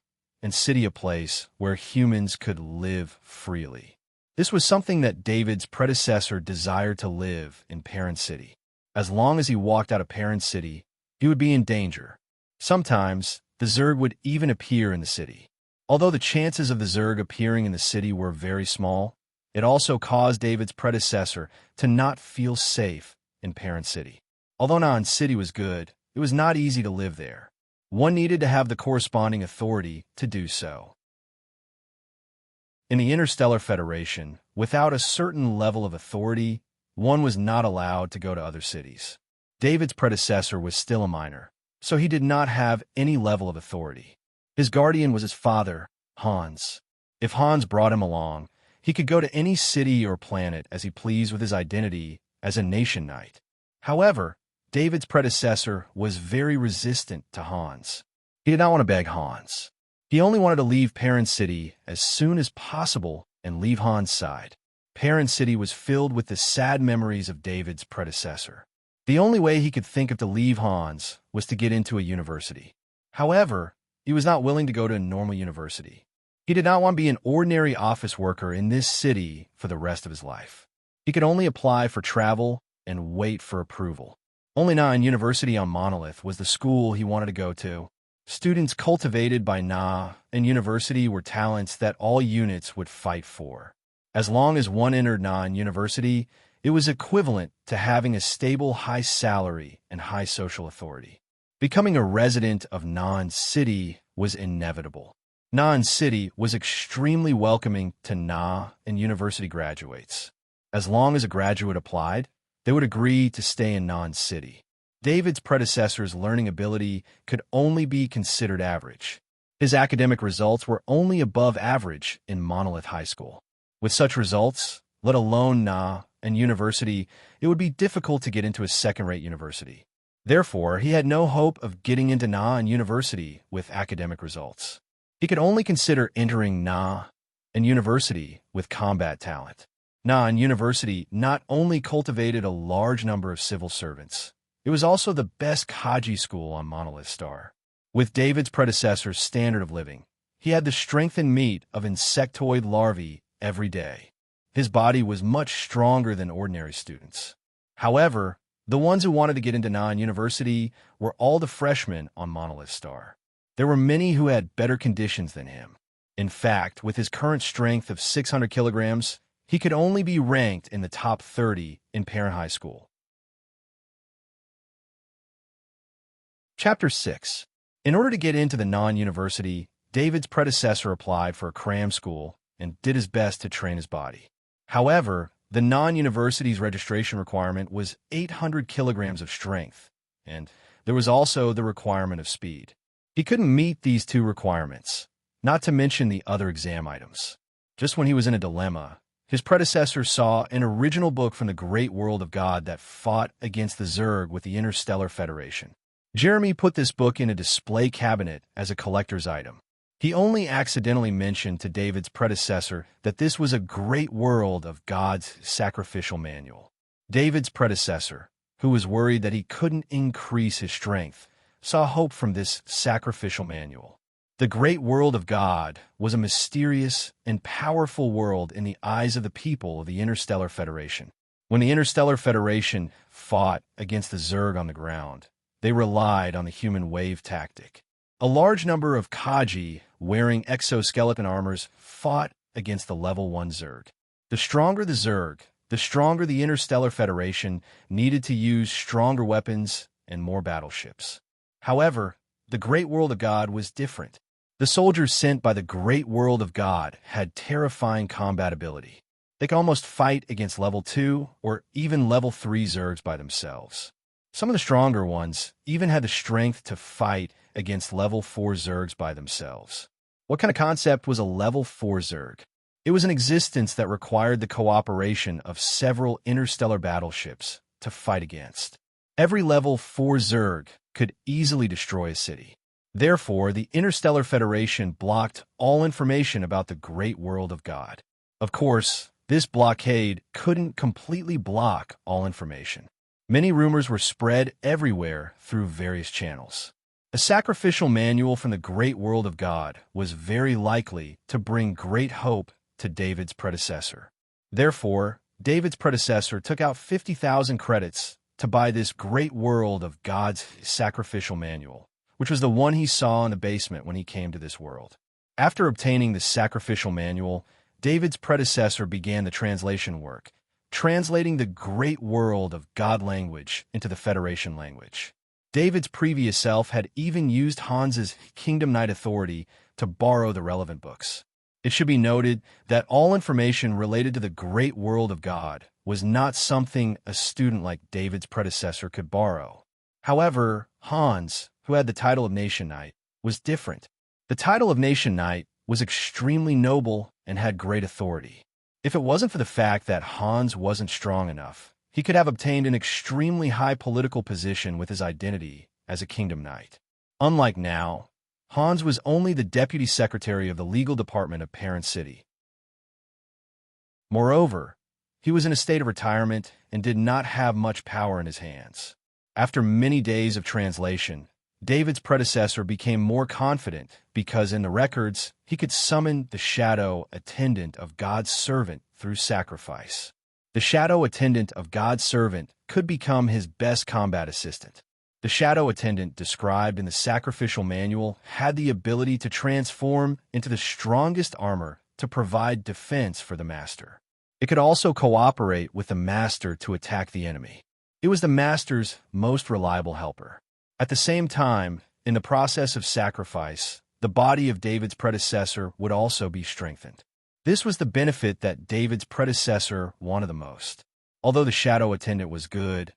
and City a place where humans could live freely. This was something that David's predecessor desired to live in Parent City. As long as he walked out of Parent City, he would be in danger. Sometimes, the Zerg would even appear in the city. Although the chances of the Zerg appearing in the city were very small, it also caused David's predecessor to not feel safe in Parent City. Although Na'an City was good, it was not easy to live there. One needed to have the corresponding authority to do so. In the Interstellar Federation, without a certain level of authority, one was not allowed to go to other cities. David's predecessor was still a minor, so he did not have any level of authority. His guardian was his father, Hans. If Hans brought him along, he could go to any city or planet as he pleased with his identity as a nation knight. However, David's predecessor was very resistant to Hans. He did not want to beg Hans. He only wanted to leave Parent City as soon as possible and leave Hans' side. Parent City was filled with the sad memories of David's predecessor. The only way he could think of to leave Hans was to get into a university. However, he was not willing to go to a normal university. He did not want to be an ordinary office worker in this city for the rest of his life. He could only apply for travel and wait for approval. Only Na'an University on Monolith was the school he wanted to go to. Students cultivated by Na and University were talents that all units would fight for. As long as one entered Na'an University, it was equivalent to having a stable high salary and high social authority. Becoming a resident of Na'an City was inevitable. Na'an City was extremely welcoming to Na and University graduates. As long as a graduate applied, they would agree to stay in Na'an City. David's predecessor's learning ability could only be considered average. His academic results were only above average in Monolith High School. With such results, let alone Na and University, it would be difficult to get into a second-rate university. Therefore, he had no hope of getting into Na and university with academic results. He could only consider entering Na and university with combat talent. Na and university not only cultivated a large number of civil servants, it was also the best Kaji school on Monolith Star. With David's predecessor's standard of living, he had the strength and meat of insectoid larvae every day. His body was much stronger than ordinary students. However, the ones who wanted to get into Na university were all the freshmen on Monolith Star. There were many who had better conditions than him. In fact, with his current strength of 600 kilograms, he could only be ranked in the top 30 in Parent High School. Chapter 6. In order to get into the non-university, David's predecessor applied for a cram school and did his best to train his body. However, the non-university's registration requirement was 800 kilograms of strength, and there was also the requirement of speed. He couldn't meet these two requirements, not to mention the other exam items. Just when he was in a dilemma, his predecessor saw an original book from the great world of God that fought against the Zerg with the Interstellar Federation. Jeremy put this book in a display cabinet as a collector's item. He only accidentally mentioned to David's predecessor that this was a great world of God's sacrificial manual. David's predecessor, who was worried that he couldn't increase his strength, saw hope from this sacrificial manual. The great world of God was a mysterious and powerful world in the eyes of the people of the Interstellar Federation. When the Interstellar Federation fought against the Zerg on the ground, they relied on the human wave tactic. A large number of Kaji wearing exoskeleton armors fought against the level 1 Zerg. The stronger the Zerg, the stronger the Interstellar Federation needed to use stronger weapons and more battleships. However, the great world of God was different. The soldiers sent by the great world of God had terrifying combat ability. They could almost fight against level 2 or even level 3 Zergs by themselves. Some of the stronger ones even had the strength to fight against level 4 Zergs by themselves. What kind of concept was a level 4 Zerg? It was an existence that required the cooperation of several interstellar battleships to fight against. Every level 4 Zerg could easily destroy a city. Therefore, the Interstellar Federation blocked all information about the great world of God. Of course, this blockade couldn't completely block all information. Many rumors were spread everywhere through various channels. A sacrificial manual from the great world of God was very likely to bring great hope to David's predecessor. Therefore, David's predecessor took out 50,000 credits to buy this great world of God's sacrificial manual, which was the one he saw in the basement when he came to this world. After obtaining the sacrificial manual, David's predecessor began the translation work, translating the great world of God language into the Federation language. David's previous self had even used Hans's Kingdom Knight authority to borrow the relevant books. It should be noted that all information related to the great world of God was not something a student like David's predecessor could borrow. However, Hans, who had the title of Nation Knight, was different. The title of Nation Knight was extremely noble and had great authority. If it wasn't for the fact that Hans wasn't strong enough, he could have obtained an extremely high political position with his identity as a Kingdom Knight. Unlike now, Hans was only the deputy secretary of the legal department of Parent City. Moreover, he was in a state of retirement and did not have much power in his hands. After many days of translation, David's predecessor became more confident because in the records, he could summon the shadow attendant of God's servant through sacrifice. The shadow attendant of God's servant could become his best combat assistant. The shadow attendant described in the sacrificial manual had the ability to transform into the strongest armor to provide defense for the master. It could also cooperate with the master to attack the enemy. It was the master's most reliable helper. At the same time, in the process of sacrifice, the body of David's predecessor would also be strengthened. This was the benefit that David's predecessor wanted the most. Although the shadow attendant was good,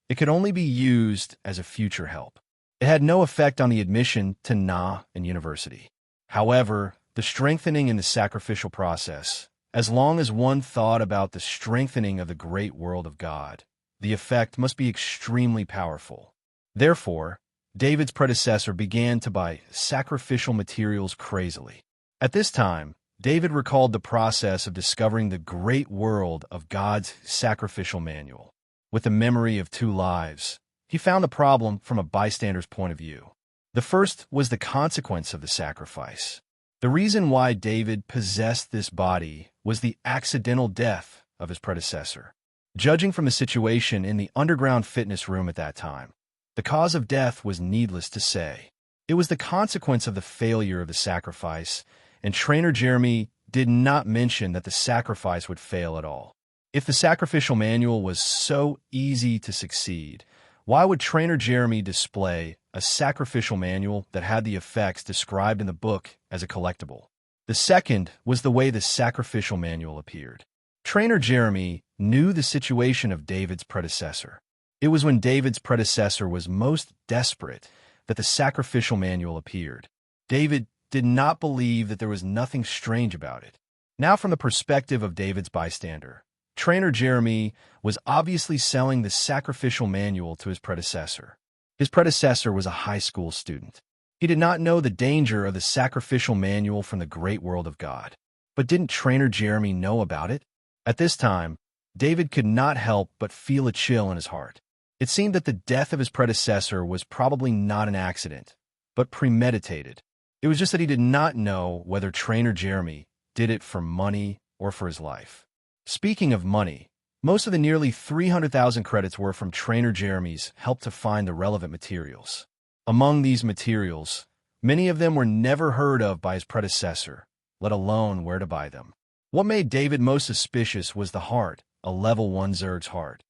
it could only be used as a future help. It had no effect on the admission to Na and university. However, the strengthening in the sacrificial process, as long as one thought about the strengthening of the great world of God, the effect must be extremely powerful. Therefore, David's predecessor began to buy sacrificial materials crazily. At this time, David recalled the process of discovering the great world of God's sacrificial manual. With the memory of two lives, he found the problem from a bystander's point of view. The first was the consequence of the sacrifice. The reason why David possessed this body was the accidental death of his predecessor. Judging from the situation in the underground fitness room at that time, the cause of death was needless to say. It was the consequence of the failure of the sacrifice, and Trainer Jeremy did not mention that the sacrifice would fail at all. If the sacrificial manual was so easy to succeed, why would Trainer Jeremy display a sacrificial manual that had the effects described in the book as a collectible? The second was the way the sacrificial manual appeared. Trainer Jeremy knew the situation of David's predecessor. It was when David's predecessor was most desperate that the sacrificial manual appeared. David did not believe that there was nothing strange about it. Now, from the perspective of David's bystander, Trainer Jeremy was obviously selling the sacrificial manual to his predecessor. His predecessor was a high school student. He did not know the danger of the sacrificial manual from the great world of God. But didn't Trainer Jeremy know about it? At this time, David could not help but feel a chill in his heart. It seemed that the death of his predecessor was probably not an accident, but premeditated. It was just that he did not know whether Trainer Jeremy did it for money or for his life. Speaking of money, most of the nearly 300,000 credits were from Trainer Jeremy's help to find the relevant materials. Among these materials, many of them were never heard of by his predecessor, let alone where to buy them. What made David most suspicious was the heart, a level 1 Zerg's heart.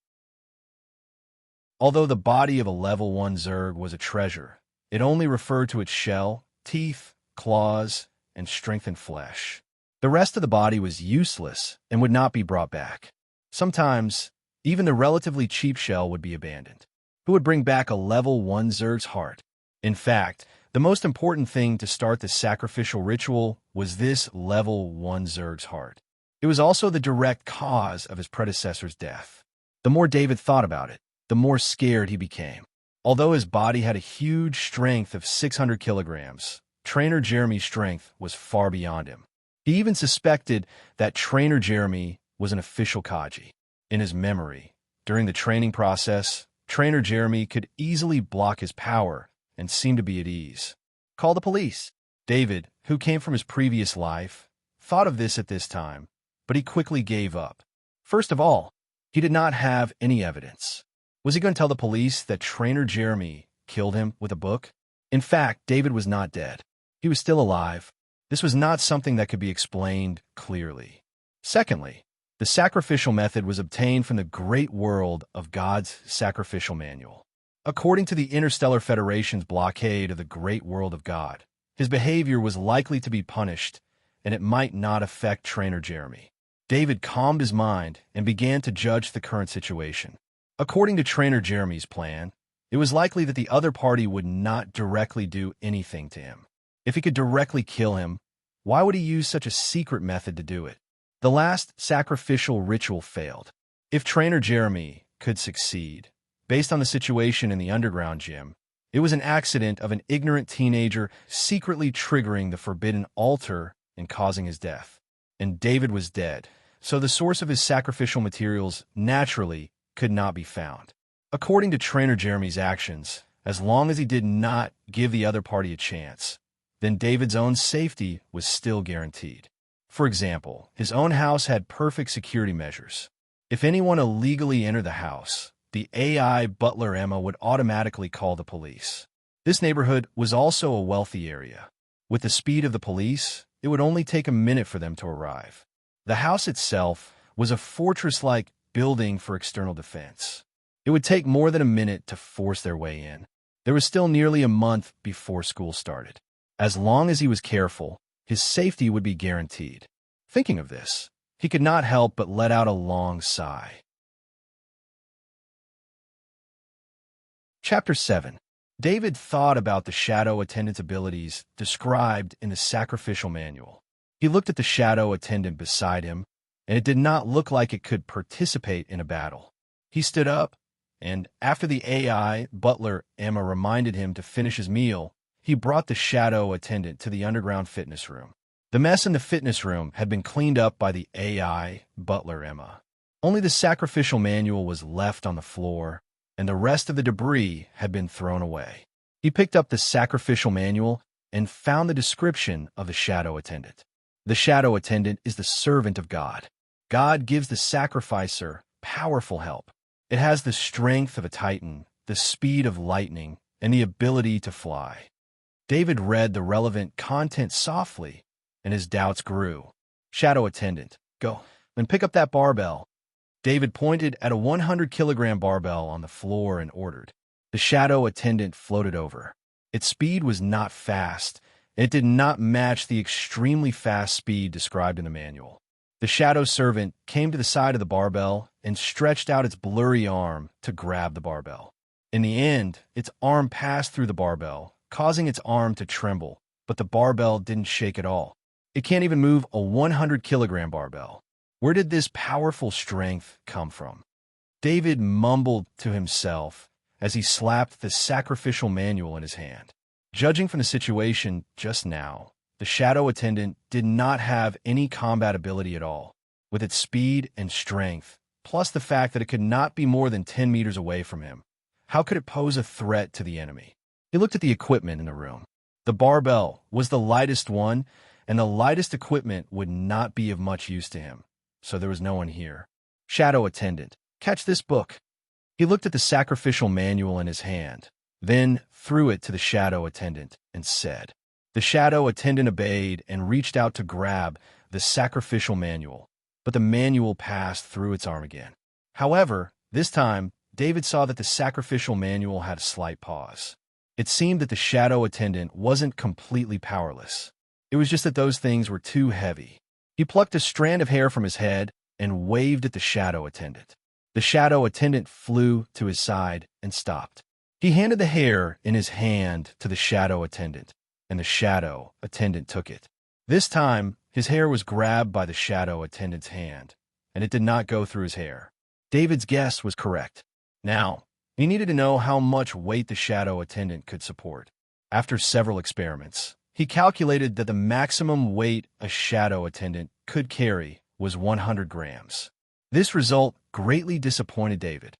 Although the body of a level 1 Zerg was a treasure, it only referred to its shell, teeth, claws, and strengthened flesh. The rest of the body was useless and would not be brought back. Sometimes, even the relatively cheap shell would be abandoned. Who would bring back a level 1 Zerg's heart? In fact, the most important thing to start the sacrificial ritual was this level 1 Zerg's heart. It was also the direct cause of his predecessor's death. The more David thought about it, the more scared he became. Although his body had a huge strength of 600 kilograms, Trainer Jeremy's strength was far beyond him. He even suspected that Trainer Jeremy was an official Kaji. In his memory, during the training process, Trainer Jeremy could easily block his power and seemed to be at ease. Call the police. David, who came from his previous life, thought of this at this time, but he quickly gave up. First of all, he did not have any evidence. Was he going to tell the police that Trainer Jeremy killed him with a book? In fact, David was not dead. He was still alive. This was not something that could be explained clearly. Secondly, the sacrificial method was obtained from the great world of God's sacrificial manual. According to the Interstellar Federation's blockade of the great world of God, his behavior was likely to be punished, and it might not affect Trainer Jeremy. David calmed his mind and began to judge the current situation. According to Trainer Jeremy's plan, it was likely that the other party would not directly do anything to him. If he could directly kill him, why would he use such a secret method to do it? The last sacrificial ritual failed. If Trainer Jeremy could succeed, based on the situation in the underground gym, it was an accident of an ignorant teenager secretly triggering the forbidden altar and causing his death. And David was dead, so the source of his sacrificial materials naturally could not be found. According to Trainer Jeremy's actions, as long as he did not give the other party a chance, then David's own safety was still guaranteed. For example, his own house had perfect security measures. If anyone illegally entered the house, the AI butler Emma would automatically call the police. This neighborhood was also a wealthy area. With the speed of the police, it would only take a minute for them to arrive. The house itself was a fortress-like building for external defense. It would take more than a minute to force their way in. There was still nearly a month before school started. As long as he was careful, his safety would be guaranteed. Thinking of this, he could not help but let out a long sigh. Chapter 7. David thought about the shadow attendant's abilities described in the sacrificial manual. He looked at the shadow attendant beside him, and it did not look like it could participate in a battle. He stood up and after the AI butler Emma reminded him to finish his meal, he brought the shadow attendant to the underground fitness room. The mess in the fitness room had been cleaned up by the AI butler Emma. Only the sacrificial manual was left on the floor, and the rest of the debris had been thrown away. He picked up the sacrificial manual and found the description of the shadow attendant. The shadow attendant is the servant of God. God gives the sacrificer powerful help. It has the strength of a titan, the speed of lightning, and the ability to fly. David read the relevant content softly, and his doubts grew. Shadow attendant, go and pick up that barbell. David pointed at a 100-kilogram barbell on the floor and ordered. The shadow attendant floated over. Its speed was not fast, and it did not match the extremely fast speed described in the manual. The shadow servant came to the side of the barbell and stretched out its blurry arm to grab the barbell. In the end, its arm passed through the barbell, causing its arm to tremble, but the barbell didn't shake at all. It can't even move a 100-kilogram barbell. Where did this powerful strength come from? David mumbled to himself as he slapped the sacrificial manual in his hand. Judging from the situation just now, the shadow attendant did not have any combat ability at all. With its speed and strength, plus the fact that it could not be more than 10 meters away from him, how could it pose a threat to the enemy? He looked at the equipment in the room. The barbell was the lightest one, and the lightest equipment would not be of much use to him, so there was no one here. Shadow attendant, catch this book. He looked at the sacrificial manual in his hand, then threw it to the shadow attendant and said. The shadow attendant obeyed and reached out to grab the sacrificial manual, but the manual passed through its arm again. However, this time, David saw that the sacrificial manual had a slight pause. It seemed that the shadow attendant wasn't completely powerless. It was just that those things were too heavy. He plucked a strand of hair from his head and waved at the shadow attendant. The shadow attendant flew to his side and stopped. He handed the hair in his hand to the shadow attendant, and the shadow attendant took it. This time, his hair was grabbed by the shadow attendant's hand, and it did not go through his hair. David's guess was correct. Now, he needed to know how much weight the shadow attendant could support. After several experiments, he calculated that the maximum weight a shadow attendant could carry was 100 grams. This result greatly disappointed David.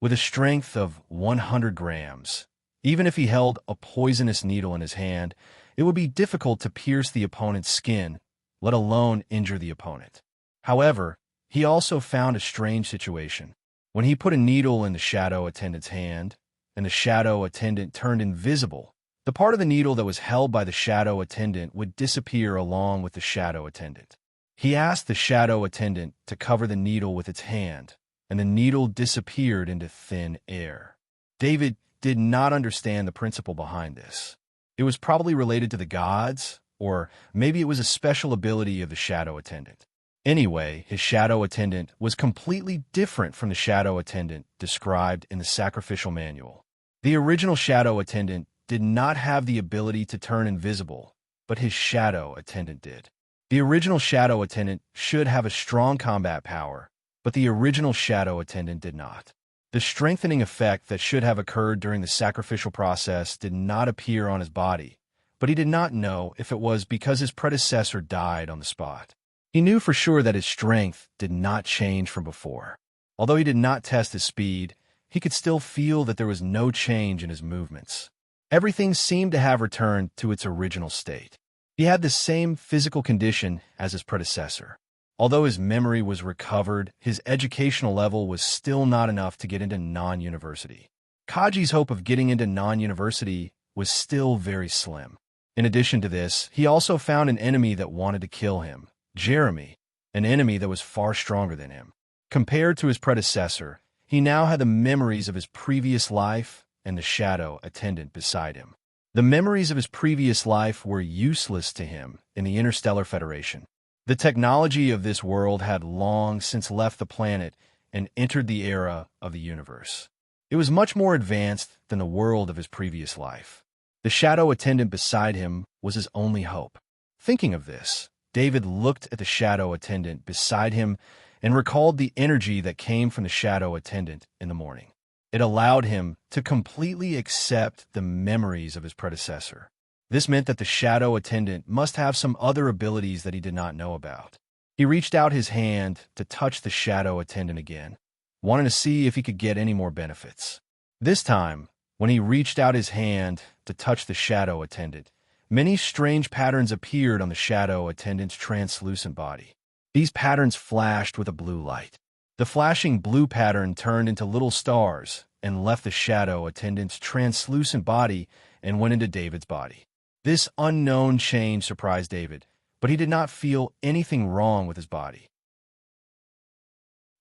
With a strength of 100 grams, even if he held a poisonous needle in his hand, it would be difficult to pierce the opponent's skin, let alone injure the opponent. However, he also found a strange situation. When he put a needle in the shadow attendant's hand, and the shadow attendant turned invisible, the part of the needle that was held by the shadow attendant would disappear along with the shadow attendant. He asked the shadow attendant to cover the needle with its hand, and the needle disappeared into thin air. David did not understand the principle behind this. It was probably related to the gods, or maybe it was a special ability of the shadow attendant. Anyway, his shadow attendant was completely different from the shadow attendant described in the sacrificial manual. The original shadow attendant did not have the ability to turn invisible, but his shadow attendant did. The original shadow attendant should have a strong combat power, but the original shadow attendant did not. The strengthening effect that should have occurred during the sacrificial process did not appear on his body, but he did not know if it was because his predecessor died on the spot. He knew for sure that his strength did not change from before. Although he did not test his speed, he could still feel that there was no change in his movements. Everything seemed to have returned to its original state. He had the same physical condition as his predecessor. Although his memory was recovered, his educational level was still not enough to get into non-university. Kaji's hope of getting into non-university was still very slim. In addition to this, he also found an enemy that wanted to kill him, Jeremy, an enemy that was far stronger than him. Compared to his predecessor, he now had the memories of his previous life and the shadow attendant beside him. The memories of his previous life were useless to him in the Interstellar Federation. The technology of this world had long since left the planet and entered the era of the universe. It was much more advanced than the world of his previous life. The shadow attendant beside him was his only hope. Thinking of this, David looked at the shadow attendant beside him and recalled the energy that came from the shadow attendant in the morning. It allowed him to completely accept the memories of his predecessor. This meant that the shadow attendant must have some other abilities that he did not know about. He reached out his hand to touch the shadow attendant again, wanting to see if he could get any more benefits. This time, when he reached out his hand to touch the shadow attendant, many strange patterns appeared on the shadow attendant's translucent body. These patterns flashed with a blue light. The flashing blue pattern turned into little stars and left the shadow attendant's translucent body and went into David's body. This unknown change surprised David, but he did not feel anything wrong with his body.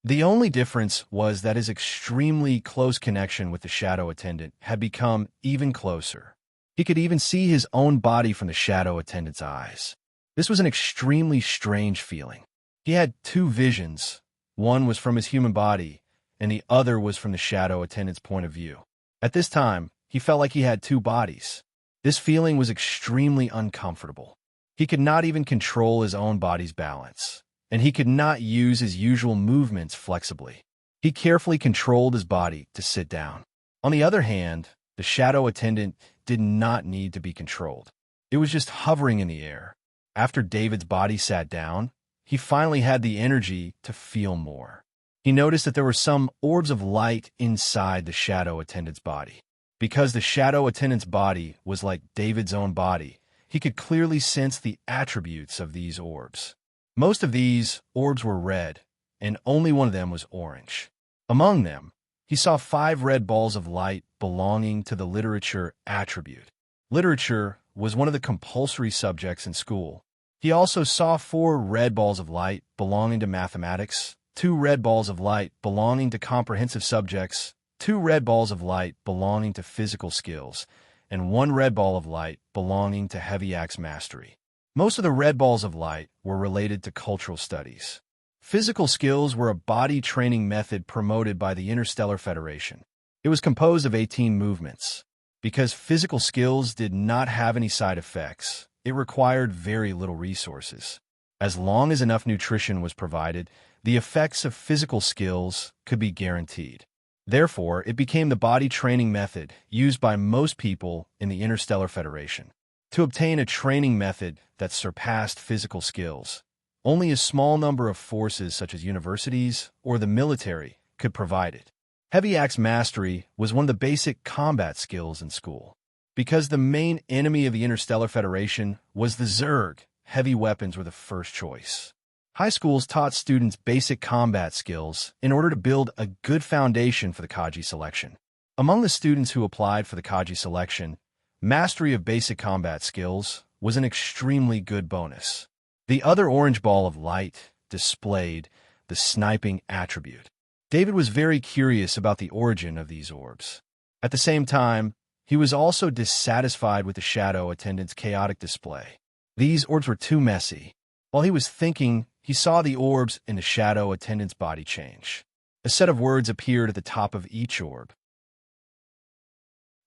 The only difference was that his extremely close connection with the shadow attendant had become even closer. He could even see his own body from the shadow attendant's eyes. This was an extremely strange feeling. He had two visions. One was from his human body, and the other was from the shadow attendant's point of view. At this time, he felt like he had two bodies. This feeling was extremely uncomfortable. He could not even control his own body's balance, and he could not use his usual movements flexibly. He carefully controlled his body to sit down. On the other hand, the shadow attendant did not need to be controlled. It was just hovering in the air. After David's body sat down, he finally had the energy to feel more. He noticed that there were some orbs of light inside the shadow attendant's body. Because the shadow attendant's body was like David's own body, he could clearly sense the attributes of these orbs. Most of these orbs were red, and only one of them was orange. Among them, he saw 5 red balls of light belonging to the literature attribute. Literature was one of the compulsory subjects in school. He also saw 4 red balls of light belonging to mathematics, 2 red balls of light belonging to comprehensive subjects, 2 red balls of light belonging to physical skills, and 1 red ball of light belonging to heavy axe mastery. Most of the red balls of light were related to cultural studies. Physical skills were a body training method promoted by the Interstellar Federation. It was composed of 18 movements. Because physical skills did not have any side effects, it required very little resources. As long as enough nutrition was provided, the effects of physical skills could be guaranteed. Therefore, it became the body training method used by most people in the Interstellar Federation. To obtain a training method that surpassed physical skills, only a small number of forces such as universities or the military could provide it. Heavy axe mastery was one of the basic combat skills in school. Because the main enemy of the Interstellar Federation was the Zerg, heavy weapons were the first choice. High schools taught students basic combat skills in order to build a good foundation for the Kaji selection. Among the students who applied for the Kaji selection, mastery of basic combat skills was an extremely good bonus. The other orange ball of light displayed the sniping attribute. David was very curious about the origin of these orbs. At the same time, he was also dissatisfied with the shadow attendant's chaotic display. These orbs were too messy. While he was thinking, he saw the orbs in the shadow attendant's body change. A set of words appeared at the top of each orb.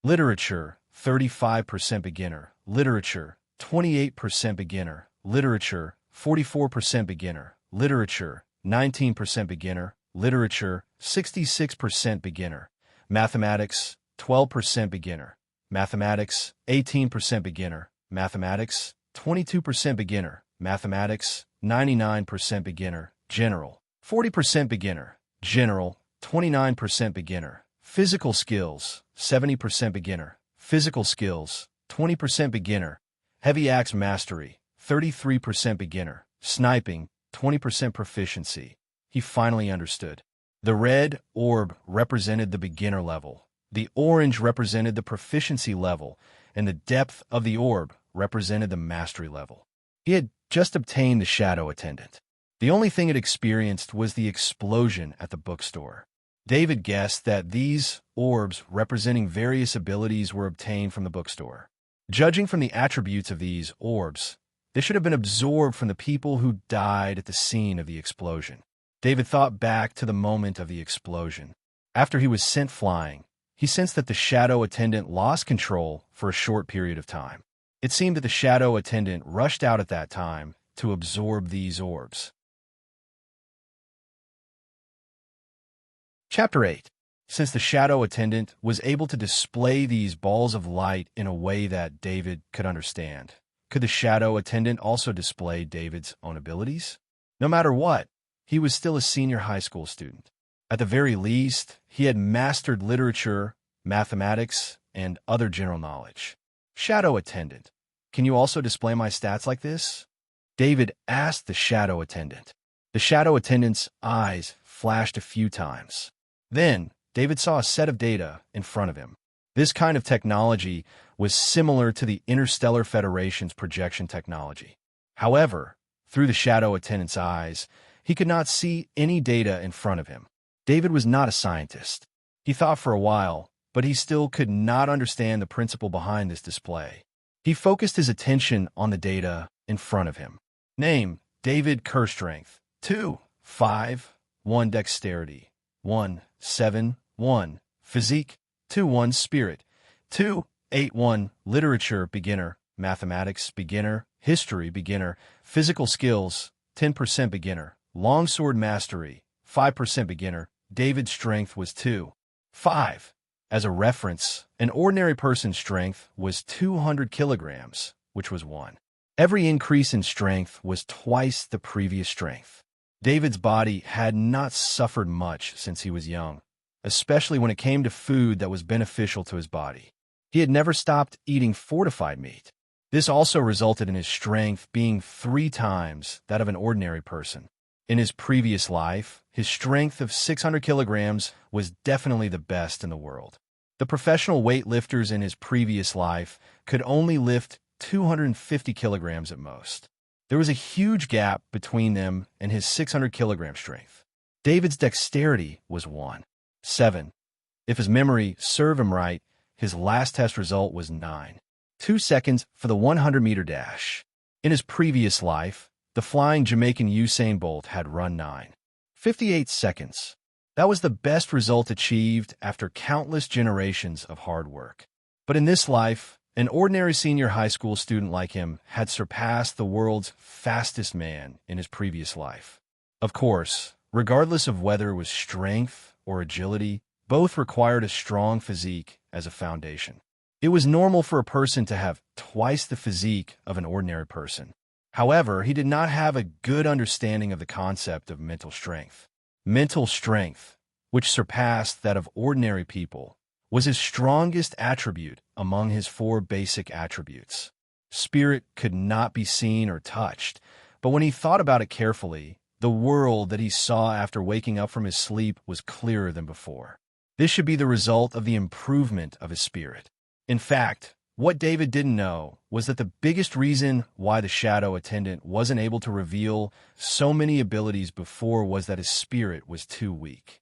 Literature, 35% beginner. Literature, 28% beginner. Literature, 44% beginner. Literature, 19% beginner. Literature, 66% beginner. Mathematics, 12% beginner. Mathematics, 18% beginner. Mathematics, 22% beginner. Mathematics, 99% beginner. General, 40% beginner. General, 29% beginner. Physical skills, 70% beginner. Physical skills, 20% beginner. Heavy axe mastery, 33% beginner. Sniping, 20% proficiency. He finally understood. The red orb represented the beginner level. The orange represented the proficiency level, and the depth of the orb represented the mastery level. He had just obtained the shadow attendant. The only thing it experienced was the explosion at the bookstore. David guessed that these orbs representing various abilities were obtained from the bookstore. Judging from the attributes of these orbs, they should have been absorbed from the people who died at the scene of the explosion. David thought back to the moment of the explosion. After he was sent flying, he sensed that the shadow attendant lost control for a short period of time. It seemed that the shadow attendant rushed out at that time to absorb these orbs. Chapter 8. Since the shadow attendant was able to display these balls of light in a way that David could understand, could the shadow attendant also display David's own abilities? No matter what, he was still a senior high school student. At the very least, he had mastered literature, mathematics, and other general knowledge. Shadow attendant, can you also display my stats like this? David asked the shadow attendant. The shadow attendant's eyes flashed a few times. Then, David saw a set of data in front of him. This kind of technology was similar to the Interstellar Federation's projection technology. However, through the shadow attendant's eyes, he could not see any data in front of him. David was not a scientist. He thought for a while, but he still could not understand the principle behind this display. He focused his attention on the data in front of him. Name: David Kerr Strength 2, 5, 1 Dexterity 1, 7, 1 Physique 2, 1 Spirit 2, 8, 1 Literature Beginner, Mathematics Beginner, History Beginner, Physical Skills 10% Beginner, Longsword Mastery 5% Beginner. David's strength was 2, 5. As a reference, an ordinary person's strength was 200 kilograms, which was 1. Every increase in strength was twice the previous strength. David's body had not suffered much since he was young, especially when it came to food that was beneficial to his body. He had never stopped eating fortified meat. This also resulted in his strength being 3 times that of an ordinary person. In his previous life, his strength of 600 kilograms was definitely the best in the world. The professional weightlifters in his previous life could only lift 250 kilograms at most. There was a huge gap between them and his 600 kilogram strength. David's dexterity was 1, 7. If his memory served him right, his last test result was 9, 2 seconds for the 100-meter dash. In his previous life, the flying Jamaican Usain Bolt had run 9, 58 seconds. That was the best result achieved after countless generations of hard work. But in this life, an ordinary senior high school student like him had surpassed the world's fastest man in his previous life. Of course, regardless of whether it was strength or agility, both required a strong physique as a foundation. It was normal for a person to have twice the physique of an ordinary person. However, he did not have a good understanding of the concept of mental strength. Mental strength, which surpassed that of ordinary people, was his strongest attribute among his 4 basic attributes. Spirit could not be seen or touched, but when he thought about it carefully, the world that he saw after waking up from his sleep was clearer than before. This should be the result of the improvement of his spirit. In fact, what David didn't know was that the biggest reason why the shadow attendant wasn't able to reveal so many abilities before was that his spirit was too weak.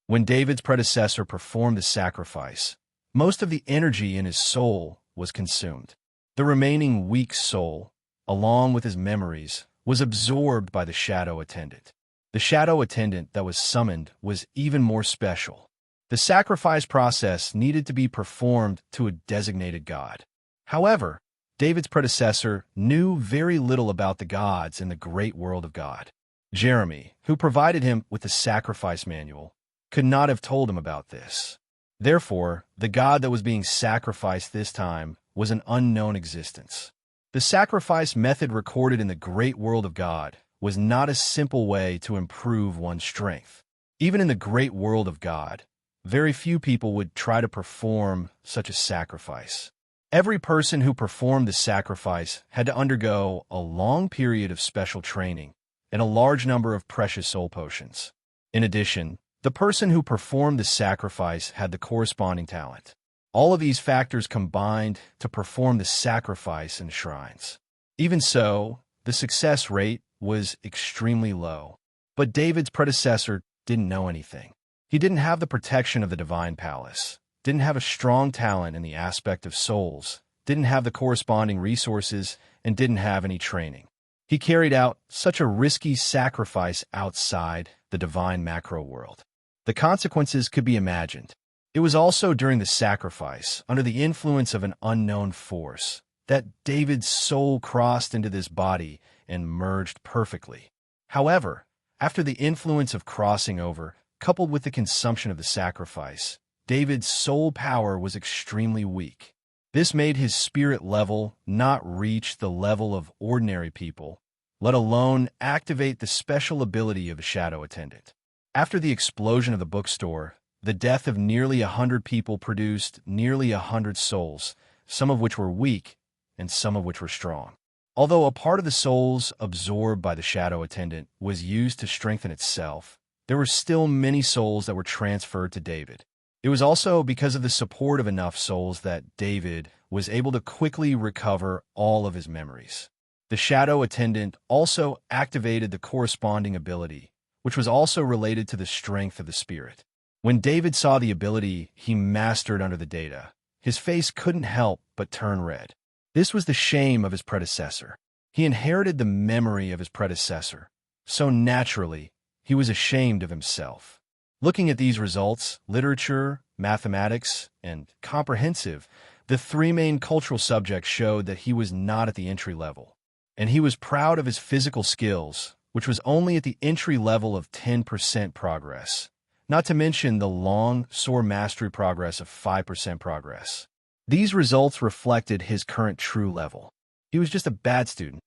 When David's predecessor performed the sacrifice, most of the energy in his soul was consumed. The remaining weak soul, along with his memories, was absorbed by the shadow attendant. The shadow attendant that was summoned was even more special. The sacrifice process needed to be performed to a designated god. However, David's predecessor knew very little about the gods in the great world of God. Jeremy, who provided him with the sacrifice manual, could not have told him about this. Therefore, the god that was being sacrificed this time was an unknown existence. The sacrifice method recorded in the great world of God was not a simple way to improve one's strength. Even in the great world of God, very few people would try to perform such a sacrifice. Every person who performed the sacrifice had to undergo a long period of special training and a large number of precious soul potions. In addition, the person who performed the sacrifice had the corresponding talent. All of these factors combined to perform the sacrifice in shrines. Even so, the success rate was extremely low. But David's predecessor didn't know anything. He didn't have the protection of the divine palace, didn't have a strong talent in the aspect of souls, didn't have the corresponding resources, and didn't have any training. He carried out such a risky sacrifice outside the divine macro world. The consequences could be imagined. It was also during the sacrifice, under the influence of an unknown force, that David's soul crossed into this body and merged perfectly. However, After the influence of crossing over, coupled with the consumption of the sacrifice, David's soul power was extremely weak. This made his spirit level not reach the level of ordinary people, let alone activate the special ability of a shadow attendant. After the explosion of the bookstore, the death of nearly 100 people produced nearly 100 souls, some of which were weak and some of which were strong. Although a part of the souls absorbed by the shadow attendant was used to strengthen itself, there were still many souls that were transferred to David. It was also because of the support of enough souls that David was able to quickly recover all of his memories. The shadow attendant also activated the corresponding ability, which was also related to the strength of the spirit. When David saw the ability he mastered under the data, his face couldn't help but turn red. This was the shame of his predecessor. He inherited the memory of his predecessor, so naturally, he was ashamed of himself. Looking at these results, literature, mathematics, and comprehensive, the three main cultural subjects showed that he was not at the entry level. And he was proud of his physical skills, which was only at the entry level of 10% progress, not to mention the long, sore mastery progress of 5% progress. These results reflected his current true level. He was just a bad student.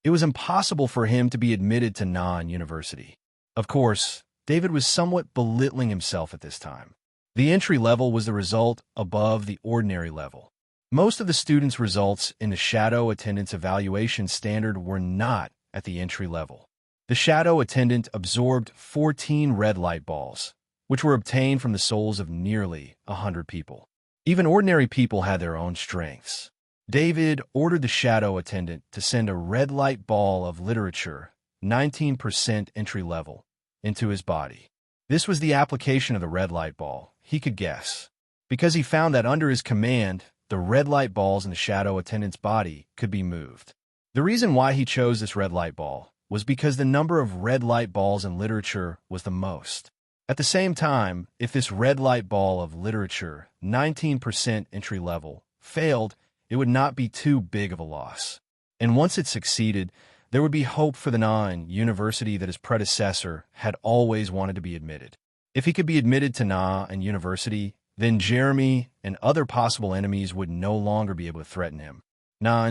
It was impossible for him to be admitted to non-university. Of course, David was somewhat belittling himself at this time. The entry level was the result above the ordinary level. Most of the students' results in the shadow attendant's evaluation standard were not at the entry level. The shadow attendant absorbed 14 red light balls, which were obtained from the souls of nearly 100 people. Even ordinary people had their own strengths. David ordered the shadow attendant to send a red light ball of literature, 19% entry level, into his body. This was the application of the red light ball, he could guess, because he found that under his command, the red light balls in the shadow attendant's body could be moved. The reason why he chose this red light ball was because the number of red light balls in literature was the most. At the same time, if this red light ball of literature, 19% entry level, failed, it would not be too big of a loss. And once it succeeded, there would be hope for the non-university that his predecessor had always wanted to be admitted. If he could be admitted to and university, then Jeremy and other possible enemies would no longer be able to threaten him.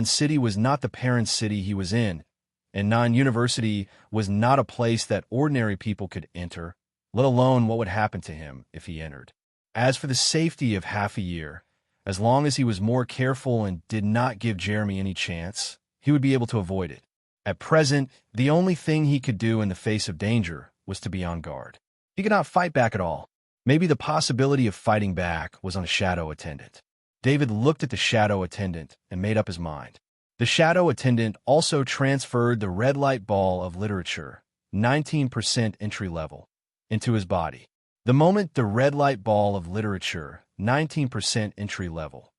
City was not the parent city he was in, and non-university was not a place that ordinary people could enter, let alone what would happen to him if he entered. As for the safety of half a year, as long as he was more careful and did not give Jeremy any chance, he would be able to avoid it. At present, the only thing he could do in the face of danger was to be on guard. He could not fight back at all. Maybe the possibility of fighting back was on a shadow attendant. David looked at the shadow attendant and made up his mind. The shadow attendant also transferred the red light ball of literature, 19% entry level, into his body. The moment the red light ball of literature, 19% entry level,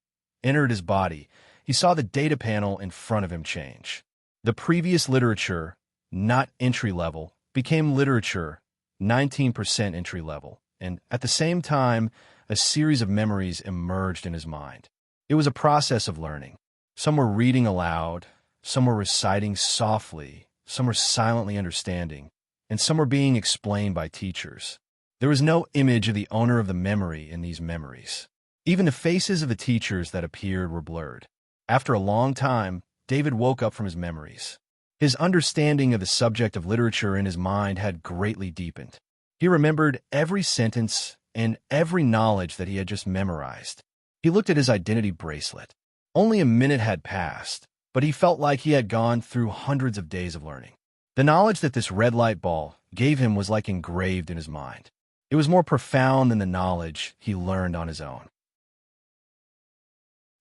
entered his body, he saw the data panel in front of him change. The previous literature, not entry level, became literature, 19% entry level, and at the same time, a series of memories emerged in his mind. It was a process of learning. Some were reading aloud, some were reciting softly, some were silently understanding, and some were being explained by teachers. There was no image of the owner of the memory in these memories. Even the faces of the teachers that appeared were blurred. After a long time, David woke up from his memories. His understanding of the subject of literature in his mind had greatly deepened. He remembered every sentence and every knowledge that he had just memorized. He looked at his identity bracelet. Only a minute had passed, but he felt like he had gone through hundreds of days of learning. The knowledge that this red light ball gave him was like engraved in his mind. It was more profound than the knowledge he learned on his own.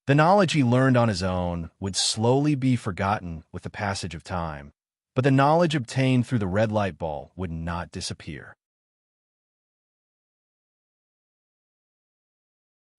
The knowledge he learned on his own would slowly be forgotten with the passage of time, but the knowledge obtained through the red light ball would not disappear.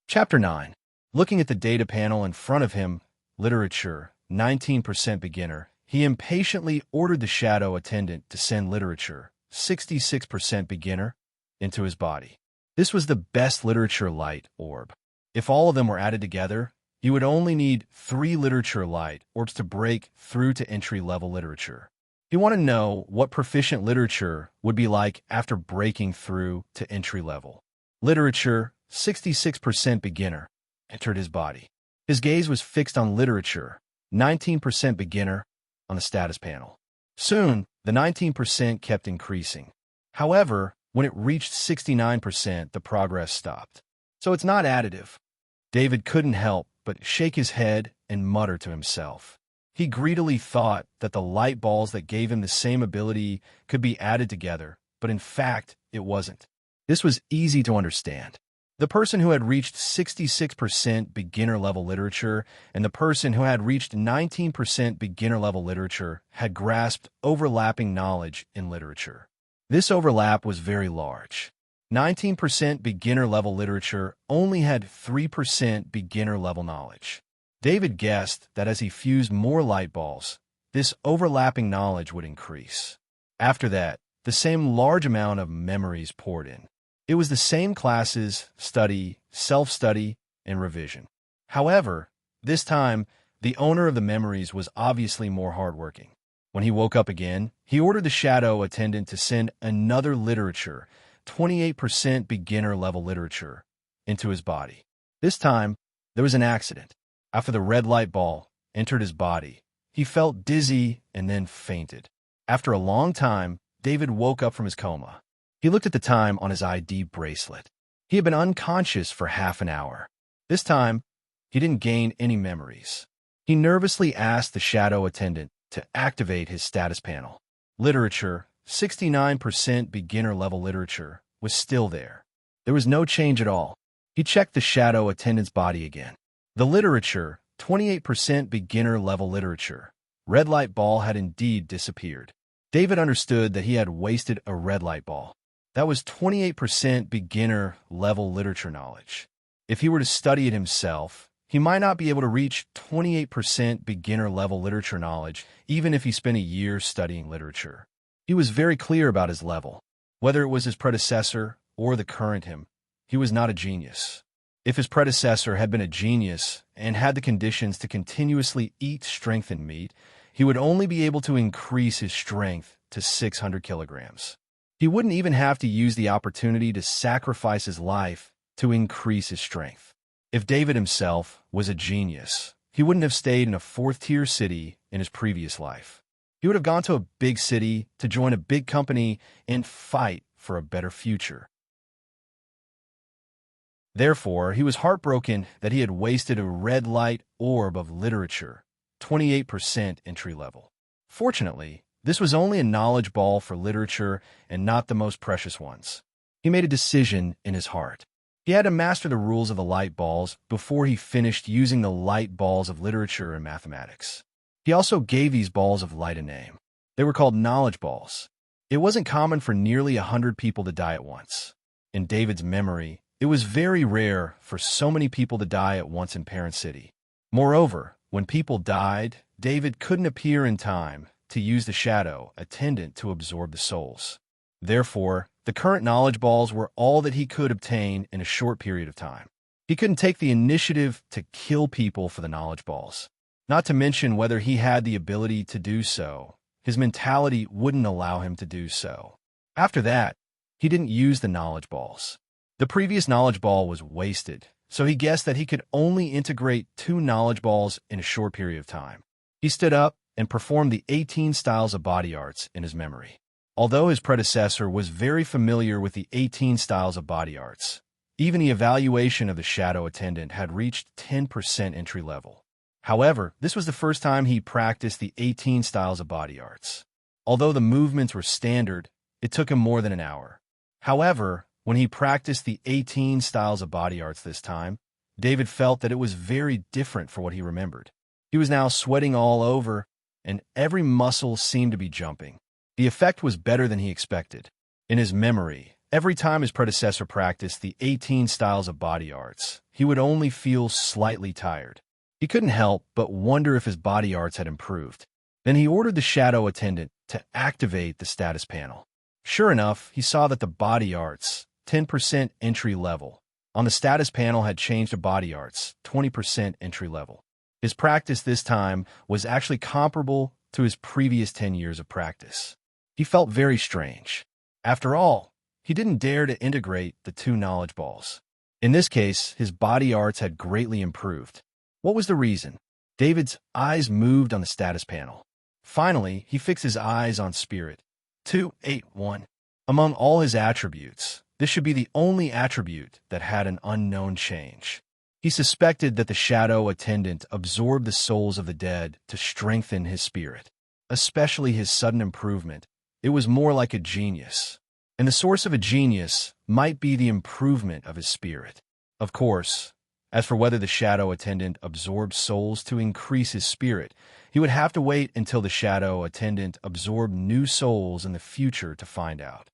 Chapter 9. Looking at the data panel in front of him, literature, 19% beginner, he impatiently ordered the shadow attendant to send literature, 66% beginner, into his body. This was the best literature light orb. If all of them were added together, he would only need 3 literature light orbs to break through to entry-level literature. He He wanted to know what proficient literature would be like after breaking through to entry level. Literature, 66% beginner, entered his body. His gaze was fixed on literature, 19% beginner, on the status panel. Soon, the 19% kept increasing. However, when it reached 69%, the progress stopped. So it's not additive. David couldn't help but shake his head and mutter to himself. He greedily thought that the light balls that gave him the same ability could be added together, but in fact, it wasn't. This was easy to understand. The person who had reached 66% beginner-level literature and the person who had reached 19% beginner-level literature had grasped overlapping knowledge in literature. This overlap was very large. 19% beginner-level literature only had 3% beginner-level knowledge. David guessed that as he fused more light balls, this overlapping knowledge would increase. After that, the same large amount of memories poured in. It was the same classes, study, self-study, and revision. However, this time, the owner of the memories was obviously more hardworking. When he woke up again, he ordered the shadow attendant to send another literature, 28% beginner-level literature, into his body. This time, there was an accident. After the red light ball entered his body, he felt dizzy and then fainted. After a long time, David woke up from his coma. He looked at the time on his ID bracelet. He had been unconscious for half an hour. This time, he didn't gain any memories. He nervously asked the shadow attendant to activate his status panel. Literature, 69% beginner-level literature, was still there. There was no change at all. He checked the shadow attendant's body again. The literature, 28% beginner-level literature, red light ball had indeed disappeared. David understood that he had wasted a red light ball. That was 28% beginner-level literature knowledge. If he were to study it himself, he might not be able to reach 28% beginner-level literature knowledge even if he spent a year studying literature. He was very clear about his level. Whether it was his predecessor or the current him, he was not a genius. If his predecessor had been a genius and had the conditions to continuously eat strengthened meat, he would only be able to increase his strength to 600 kilograms. He wouldn't even have to use the opportunity to sacrifice his life to increase his strength. If David himself was a genius, he wouldn't have stayed in a fourth-tier city in his previous life. He would have gone to a big city to join a big company and fight for a better future. Therefore, he was heartbroken that he had wasted a red light orb of literature, 28% entry level. Fortunately, this was only a knowledge ball for literature and not the most precious ones. He made a decision in his heart. He had to master the rules of the light balls before he finished using the light balls of literature and mathematics. He also gave these balls of light a name. They were called knowledge balls. It wasn't common for nearly 100 people to die at once. In David's memory, it was very rare for so many people to die at once in Parent City. Moreover, when people died, David couldn't appear in time to use the shadow attendant to absorb the souls. Therefore, the current knowledge balls were all that he could obtain in a short period of time. He couldn't take the initiative to kill people for the knowledge balls. Not to mention whether he had the ability to do so. His mentality wouldn't allow him to do so. After that, he didn't use the knowledge balls. The previous knowledge ball was wasted, so he guessed that he could only integrate 2 knowledge balls in a short period of time. He stood up and performed the 18 styles of body arts in his memory. Although his predecessor was very familiar with the 18 styles of body arts, even the evaluation of the shadow attendant had reached 10% entry level. However, this was the first time he practiced the 18 styles of body arts. Although the movements were standard, it took him more than an hour. However, when he practiced the 18 styles of body arts this time, David felt that it was very different from what he remembered. He was now sweating all over, and every muscle seemed to be jumping. The effect was better than he expected. In his memory, every time his predecessor practiced the 18 styles of body arts, he would only feel slightly tired. He couldn't help but wonder if his body arts had improved. Then he ordered the shadow attendant to activate the status panel. Sure enough, he saw that the body arts, 10% entry level, on the status panel had changed to body arts, 20% entry level. His practice this time was actually comparable to his previous 10 years of practice. He felt very strange. After all, he didn't dare to integrate the two knowledge balls. In this case, his body arts had greatly improved. What was the reason? David's eyes moved on the status panel. Finally, he fixed his eyes on Spirit. 281. Among all his attributes, this should be the only attribute that had an unknown change. He suspected that the shadow attendant absorbed the souls of the dead to strengthen his spirit. Especially his sudden improvement. It was more like a genius. And the source of a genius might be the improvement of his spirit. Of course, as for whether the shadow attendant absorbed souls to increase his spirit, he would have to wait until the shadow attendant absorbed new souls in the future to find out.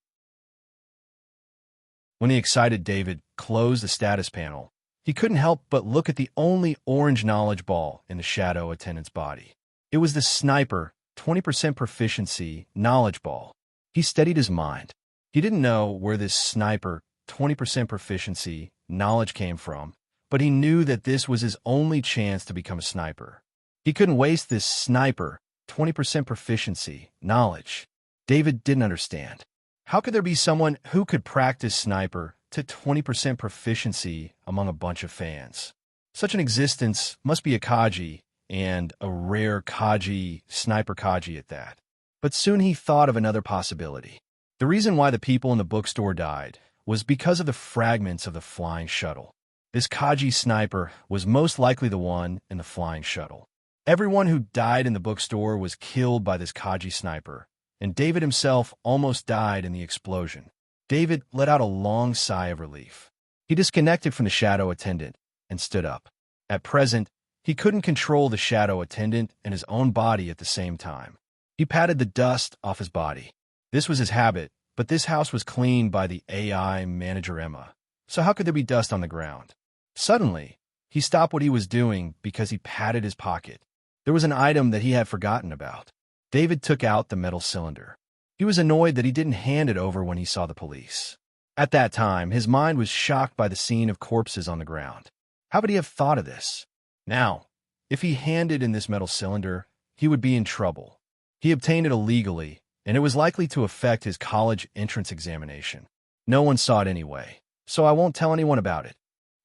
When the excited David closed the status panel, he couldn't help but look at the only orange knowledge ball in the shadow attendant's body. It was the sniper, 20% proficiency, knowledge ball. He steadied his mind. He didn't know where this sniper, 20% proficiency, knowledge came from, but he knew that this was his only chance to become a sniper. He couldn't waste this sniper, 20% proficiency, knowledge. David didn't understand. How could there be someone who could practice sniper to 20% proficiency among a bunch of fans? Such an existence must be a Kaji, and a rare Kaji, sniper Kaji at that. But soon he thought of another possibility. The reason why the people in the bookstore died was because of the fragments of the flying shuttle. This Kaji sniper was most likely the one in the flying shuttle. Everyone who died in the bookstore was killed by this Kaji sniper, and David himself almost died in the explosion. David let out a long sigh of relief. He disconnected from the shadow attendant and stood up. At present, he couldn't control the shadow attendant and his own body at the same time. He patted the dust off his body. This was his habit, but this house was cleaned by the AI manager Emma, so how could there be dust on the ground? Suddenly, he stopped what he was doing because he patted his pocket. There was an item that he had forgotten about. David took out the metal cylinder. He was annoyed that he didn't hand it over when he saw the police. At that time, his mind was shocked by the scene of corpses on the ground. How would he have thought of this? Now, if he handed in this metal cylinder, he would be in trouble. He obtained it illegally, and it was likely to affect his college entrance examination. No one saw it anyway, so I won't tell anyone about it.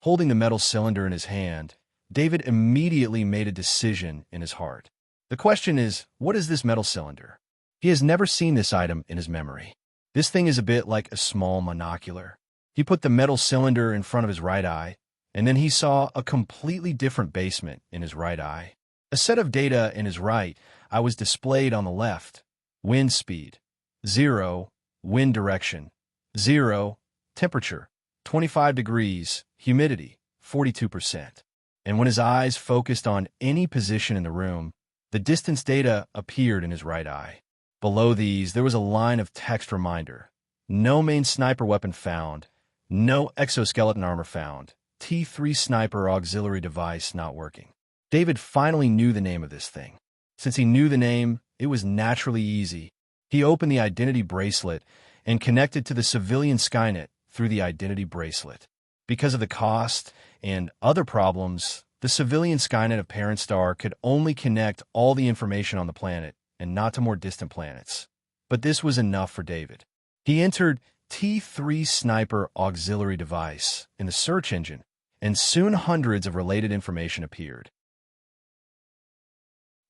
Holding the metal cylinder in his hand, David immediately made a decision in his heart. The question is, what is this metal cylinder? He has never seen this item in his memory. This thing is a bit like a small monocular. He put the metal cylinder in front of his right eye, and then he saw a completely different basement in his right eye. A set of data in his right eye was displayed on the left. Wind speed, 0. Wind direction, 0. Temperature, 25 degrees. Humidity, 42%. And when his eyes focused on any position in the room, the distance data appeared in his right eye. Below these, there was a line of text reminder. No main sniper weapon found. No exoskeleton armor found. T3 sniper auxiliary device not working. David finally knew the name of this thing. Since he knew the name, it was naturally easy. He opened the identity bracelet and connected to the civilian Skynet through the identity bracelet. Because of the cost and other problems, the civilian Skynet of Parent Star could only connect all the information on the planet and not to more distant planets. But this was enough for David. He entered T3 Sniper Auxiliary Device in the search engine, and soon hundreds of related information appeared.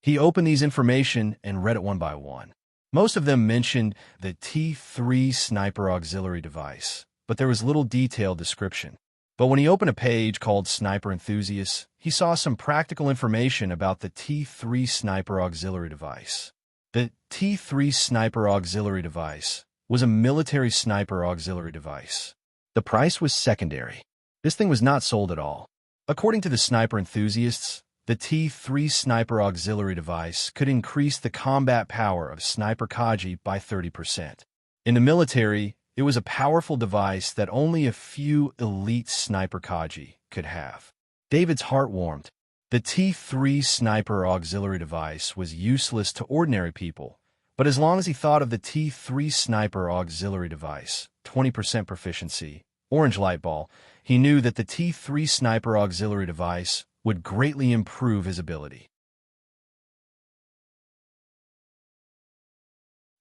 He opened these information and read it one by one. Most of them mentioned the T3 Sniper Auxiliary Device, but there was little detailed description. But when he opened a page called Sniper Enthusiasts, he saw some practical information about the T3 Sniper Auxiliary Device. The T3 Sniper Auxiliary Device was a military sniper auxiliary device. The price was secondary. This thing was not sold at all. According to the Sniper Enthusiasts, the T3 Sniper Auxiliary Device could increase the combat power of Sniper Kaji by 30%. In the military, it was a powerful device that only a few elite Sniper Kaji could have. David's heart warmed. The T3 Sniper Auxiliary Device was useless to ordinary people, but as long as he thought of the T3 Sniper Auxiliary Device, 20% proficiency, orange light ball, he knew that the T3 Sniper Auxiliary Device would greatly improve his ability.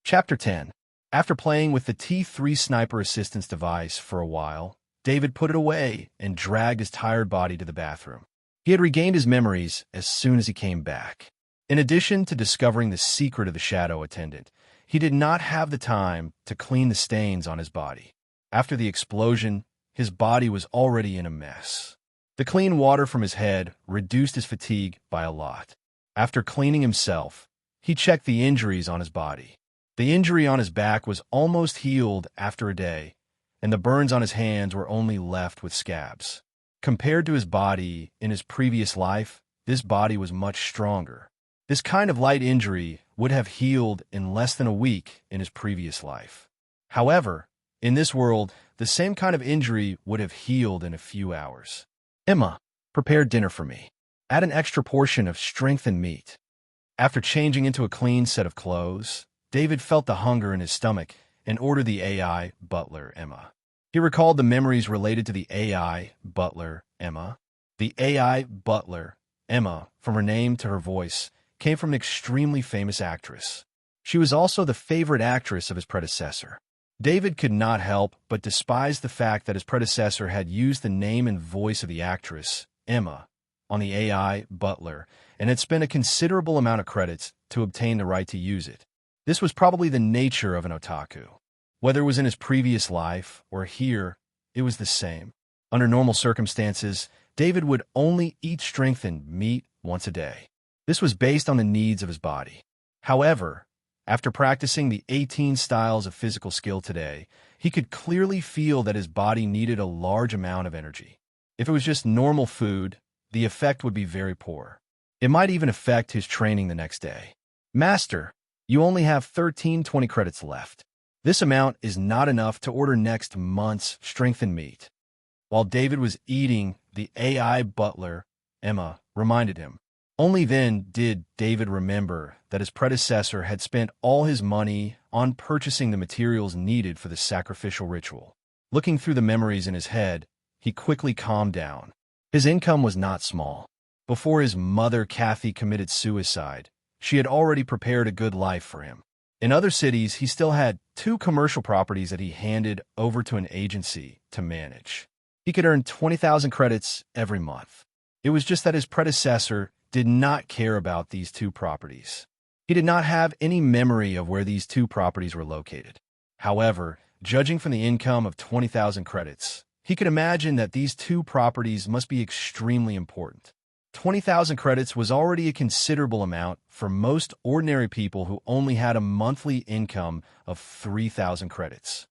Chapter 10. After playing with the T3 sniper assistance device for a while, David put it away and dragged his tired body to the bathroom. He had regained his memories as soon as he came back. In addition to discovering the secret of the shadow attendant, he did not have the time to clean the stains on his body. After the explosion, his body was already in a mess. The clean water from his head reduced his fatigue by a lot. After cleaning himself, he checked the injuries on his body. The injury on his back was almost healed after a day, and the burns on his hands were only left with scabs. Compared to his body in his previous life, this body was much stronger. This kind of light injury would have healed in less than a week in his previous life. However, in this world, the same kind of injury would have healed in a few hours. Emma, prepare dinner for me. Add an extra portion of strengthened meat. After changing into a clean set of clothes, David felt the hunger in his stomach and ordered the AI butler, Emma. He recalled the memories related to the AI butler, Emma. The AI butler, Emma, from her name to her voice, came from an extremely famous actress. She was also the favorite actress of his predecessor. David could not help but despise the fact that his predecessor had used the name and voice of the actress, Emma, on the AI butler, and had spent a considerable amount of credits to obtain the right to use it. This was probably the nature of an otaku. Whether it was in his previous life or here, it was the same. Under normal circumstances, David would only eat strengthened meat once a day. This was based on the needs of his body. However, after practicing the 18 styles of physical skill today, he could clearly feel that his body needed a large amount of energy. If it was just normal food, the effect would be very poor. It might even affect his training the next day. Master, you only have 20 credits left. This amount is not enough to order next month's strengthened meat. While David was eating, the AI butler, Emma, reminded him. Only then did David remember that his predecessor had spent all his money on purchasing the materials needed for the sacrificial ritual. Looking through the memories in his head, he quickly calmed down. His income was not small. Before his mother, Kathy, committed suicide, she had already prepared a good life for him. In other cities, he still had 2 commercial properties that he handed over to an agency to manage. He could earn 20,000 credits every month. It was just that his predecessor did not care about these 2 properties. He did not have any memory of where these 2 properties were located. However, judging from the income of 20,000 credits, he could imagine that these 2 properties must be extremely important. 20,000 credits was already a considerable amount for most ordinary people who only had a monthly income of 3,000 credits.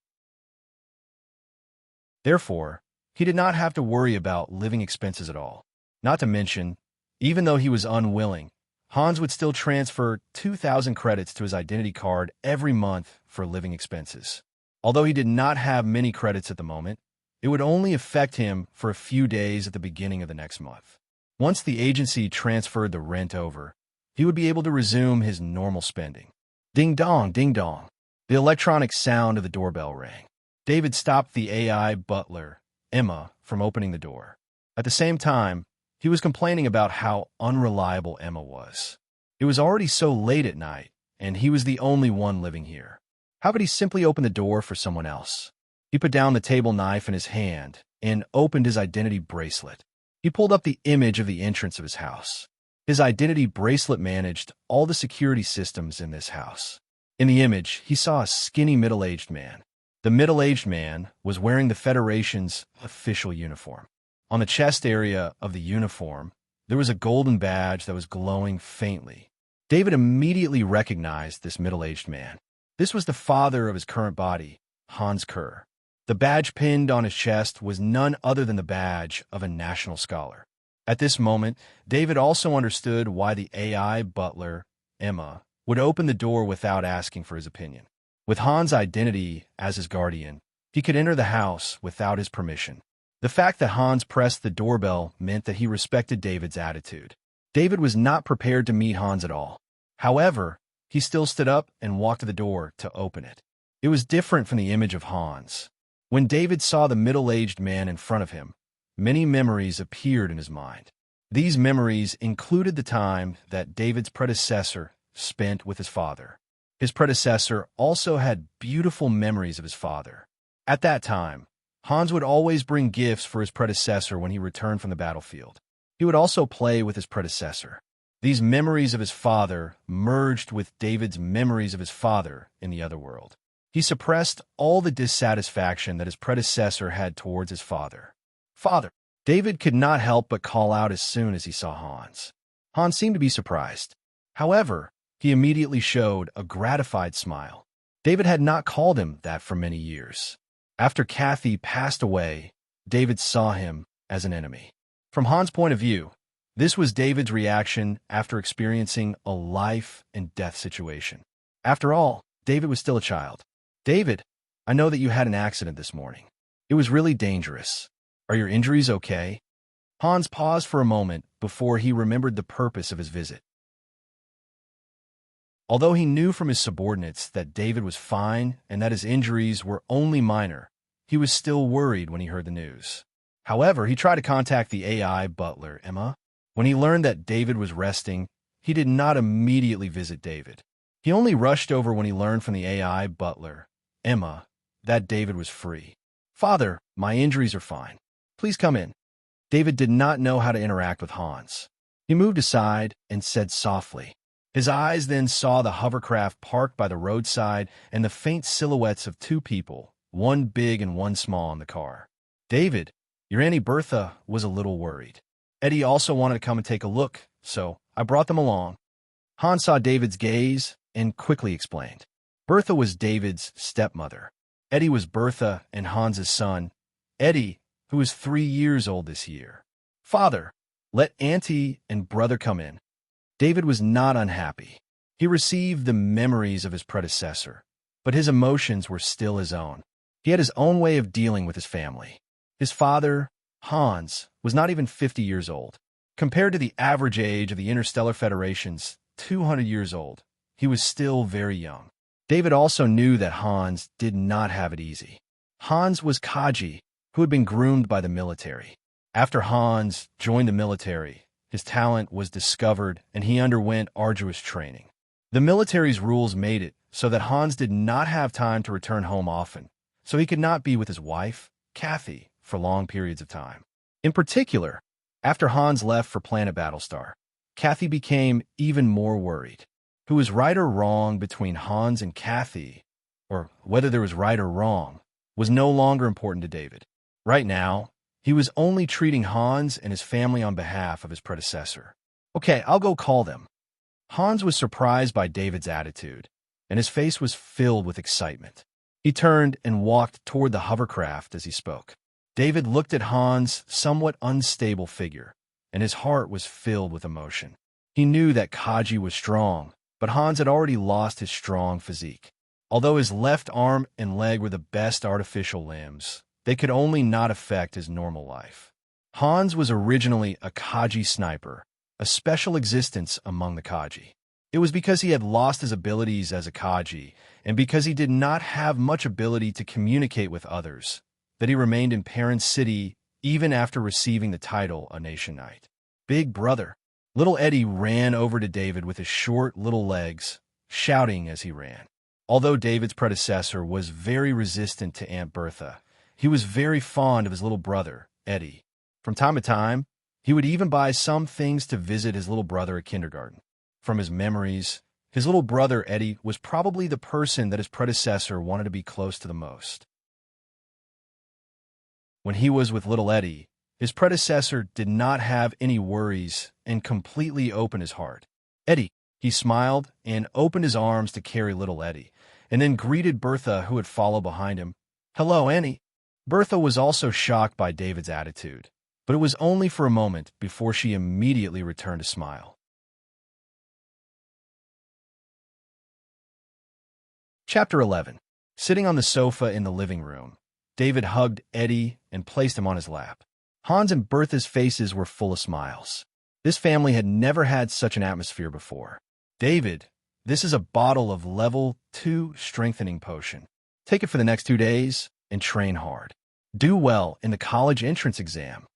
Therefore, he did not have to worry about living expenses at all. Not to mention, even though he was unwilling, Hans would still transfer 2,000 credits to his identity card every month for living expenses. Although he did not have many credits at the moment, it would only affect him for a few days at the beginning of the next month. Once the agency transferred the rent over, he would be able to resume his normal spending. Ding dong, ding dong. The electronic sound of the doorbell rang. David stopped the AI butler, Emma, from opening the door. At the same time, he was complaining about how unreliable Emma was. It was already so late at night, and he was the only one living here. How could he simply open the door for someone else? He put down the table knife in his hand and opened his identity bracelet. He pulled up the image of the entrance of his house. His identity bracelet managed all the security systems in this house. In the image, he saw a skinny middle-aged man. The middle-aged man was wearing the Federation's official uniform. On the chest area of the uniform, there was a golden badge that was glowing faintly. David immediately recognized this middle-aged man. This was the father of his current body, Hans Kerr. The badge pinned on his chest was none other than the badge of a national scholar. At this moment, David also understood why the AI butler, Emma, would open the door without asking for his opinion. With Hans' identity as his guardian, he could enter the house without his permission. The fact that Hans pressed the doorbell meant that he respected David's attitude. David was not prepared to meet Hans at all. However, he still stood up and walked to the door to open it. It was different from the image of Hans. When David saw the middle-aged man in front of him, many memories appeared in his mind. These memories included the time that David's predecessor spent with his father. His predecessor also had beautiful memories of his father. At that time, Hans would always bring gifts for his predecessor when he returned from the battlefield. He would also play with his predecessor. These memories of his father merged with David's memories of his father in the other world. He suppressed all the dissatisfaction that his predecessor had towards his father. Father! David could not help but call out as soon as he saw Hans. Hans seemed to be surprised. However, he immediately showed a gratified smile. David had not called him that for many years. After Kathy passed away, David saw him as an enemy. From Hans' point of view, this was David's reaction after experiencing a life and death situation. After all, David was still a child. David, I know that you had an accident this morning. It was really dangerous. Are your injuries okay? Hans paused for a moment before he remembered the purpose of his visit. Although he knew from his subordinates that David was fine and that his injuries were only minor, he was still worried when he heard the news. However, he tried to contact the AI butler, Emma. When he learned that David was resting, he did not immediately visit David. He only rushed over when he learned from the AI butler, Emma, that David was free. Father, my injuries are fine. Please come in. David did not know how to interact with Hans. He moved aside and said softly. His eyes then saw the hovercraft parked by the roadside and the faint silhouettes of two people, one big and one small, in the car. David, your Auntie Bertha was a little worried. Eddie also wanted to come and take a look, so I brought them along. Hans saw David's gaze and quickly explained. Bertha was David's stepmother. Eddie was Bertha and Hans's son, Eddie, who is 3 years old this year. Father, let Auntie and brother come in. David was not unhappy. He received the memories of his predecessor, but his emotions were still his own. He had his own way of dealing with his family. His father, Hans, was not even 50 years old. Compared to the average age of the Interstellar Federation's 200 years old, he was still very young. David also knew that Hans did not have it easy. Hans was Kaji, who had been groomed by the military. After Hans joined the military, his talent was discovered and he underwent arduous training. The military's rules made it so that Hans did not have time to return home often, so he could not be with his wife, Kathy, for long periods of time. In particular, after Hans left for Planet Battlestar, Kathy became even more worried. Who was right or wrong between Hans and Kathy, or whether there was right or wrong, was no longer important to David. Right now, he was only treating Hans and his family on behalf of his predecessor. Okay, I'll go call them. Hans was surprised by David's attitude, and his face was filled with excitement. He turned and walked toward the hovercraft as he spoke. David looked at Hans' somewhat unstable figure, and his heart was filled with emotion. He knew that Kaji was strong, but Hans had already lost his strong physique. Although his left arm and leg were the best artificial limbs, they could only not affect his normal life. Hans was originally a Kaji sniper, a special existence among the Kaji. It was because he had lost his abilities as a Kaji, and because he did not have much ability to communicate with others, that he remained in Perrin City even after receiving the title a Nation Knight. Big brother. Little Eddie ran over to David with his short little legs, shouting as he ran. Although David's predecessor was very resistant to Aunt Bertha, he was very fond of his little brother, Eddie. From time to time, he would even buy some things to visit his little brother at kindergarten. From his memories, his little brother, Eddie, was probably the person that his predecessor wanted to be close to the most. When he was with little Eddie, his predecessor did not have any worries and completely opened his heart. Eddie, he smiled and opened his arms to carry little Eddie, and then greeted Bertha, who had followed behind him. Hello, Annie. Bertha was also shocked by David's attitude, but it was only for a moment before she immediately returned a smile. Chapter 11. Sitting on the sofa in the living room, David hugged Eddie and placed him on his lap. Hans and Bertha's faces were full of smiles. This family had never had such an atmosphere before. David, this is a bottle of level 2 strengthening potion. Take it for the next 2 days and train hard. Do well in the college entrance exam.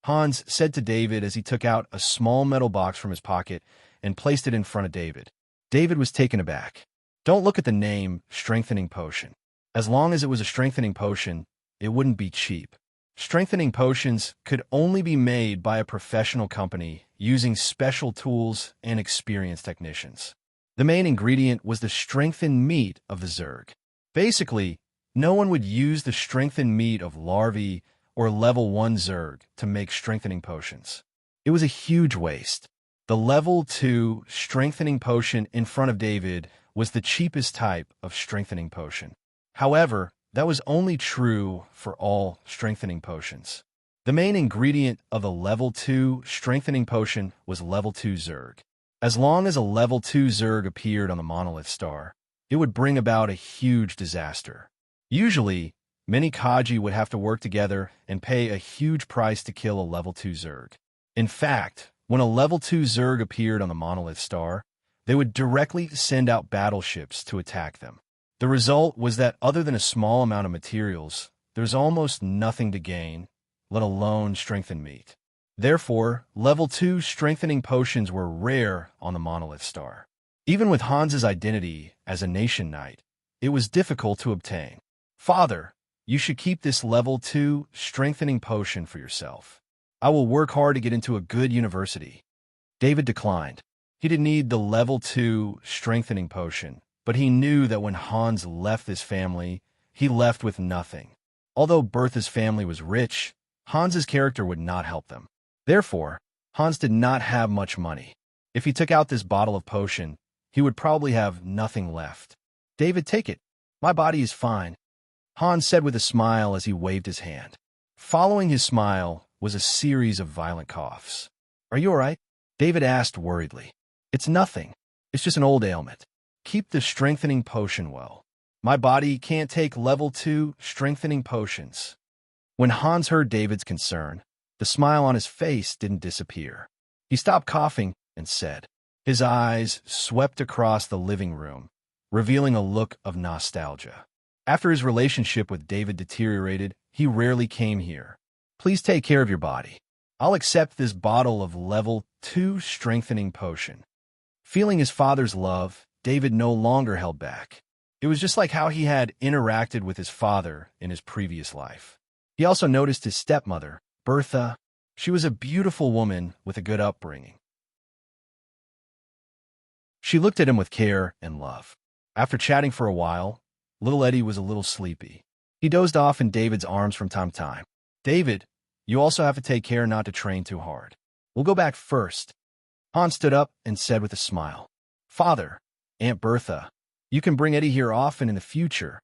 Hans said to David as he took out a small metal box from his pocket and placed it in front of David. David was taken aback. Don't look at the name strengthening potion. As long as it was a strengthening potion, it wouldn't be cheap. Strengthening potions could only be made by a professional company using special tools and experienced technicians. The main ingredient was the strengthened meat of the Zerg. Basically, no one would use the strengthened meat of larvae or level 1 Zerg to make strengthening potions. It was a huge waste. The level 2 strengthening potion in front of David was the cheapest type of strengthening potion. However, that was only true for all strengthening potions. The main ingredient of the level 2 strengthening potion was level 2 Zerg. As long as a level 2 Zerg appeared on the monolith star, it would bring about a huge disaster. Usually, many Kaji would have to work together and pay a huge price to kill a level 2 Zerg. In fact, when a level 2 Zerg appeared on the monolith star, they would directly send out battleships to attack them. The result was that other than a small amount of materials, there's almost nothing to gain, let alone strengthen meat. Therefore, level 2 strengthening potions were rare on the monolith star. Even with Hans's identity as a nation knight, it was difficult to obtain. Father, you should keep this level 2 strengthening potion for yourself. I will work hard to get into a good university. David declined. He didn't need the level 2 strengthening potion, but he knew that when Hans left this family, he left with nothing. Although Bertha's family was rich, Hans's character would not help them. Therefore, Hans did not have much money. If he took out this bottle of potion, he would probably have nothing left. David, take it. My body is fine, Hans said with a smile as he waved his hand. Following his smile was a series of violent coughs. Are you all right? David asked worriedly. It's nothing. It's just an old ailment. Keep the strengthening potion well. My body can't take level 2 strengthening potions. When Hans heard David's concern, the smile on his face didn't disappear. He stopped coughing and said. His eyes swept across the living room, revealing a look of nostalgia. After his relationship with David deteriorated, he rarely came here. Please take care of your body. I'll accept this bottle of level 2 strengthening potion. Feeling his father's love, David no longer held back. It was just like how he had interacted with his father in his previous life. He also noticed his stepmother, Bertha. She was a beautiful woman with a good upbringing. She looked at him with care and love. After chatting for a while, little Eddie was a little sleepy. He dozed off in David's arms from time to time. David, you also have to take care not to train too hard. We'll go back first. Hans stood up and said with a smile, Father, Aunt Bertha, you can bring Eddie here often in the future.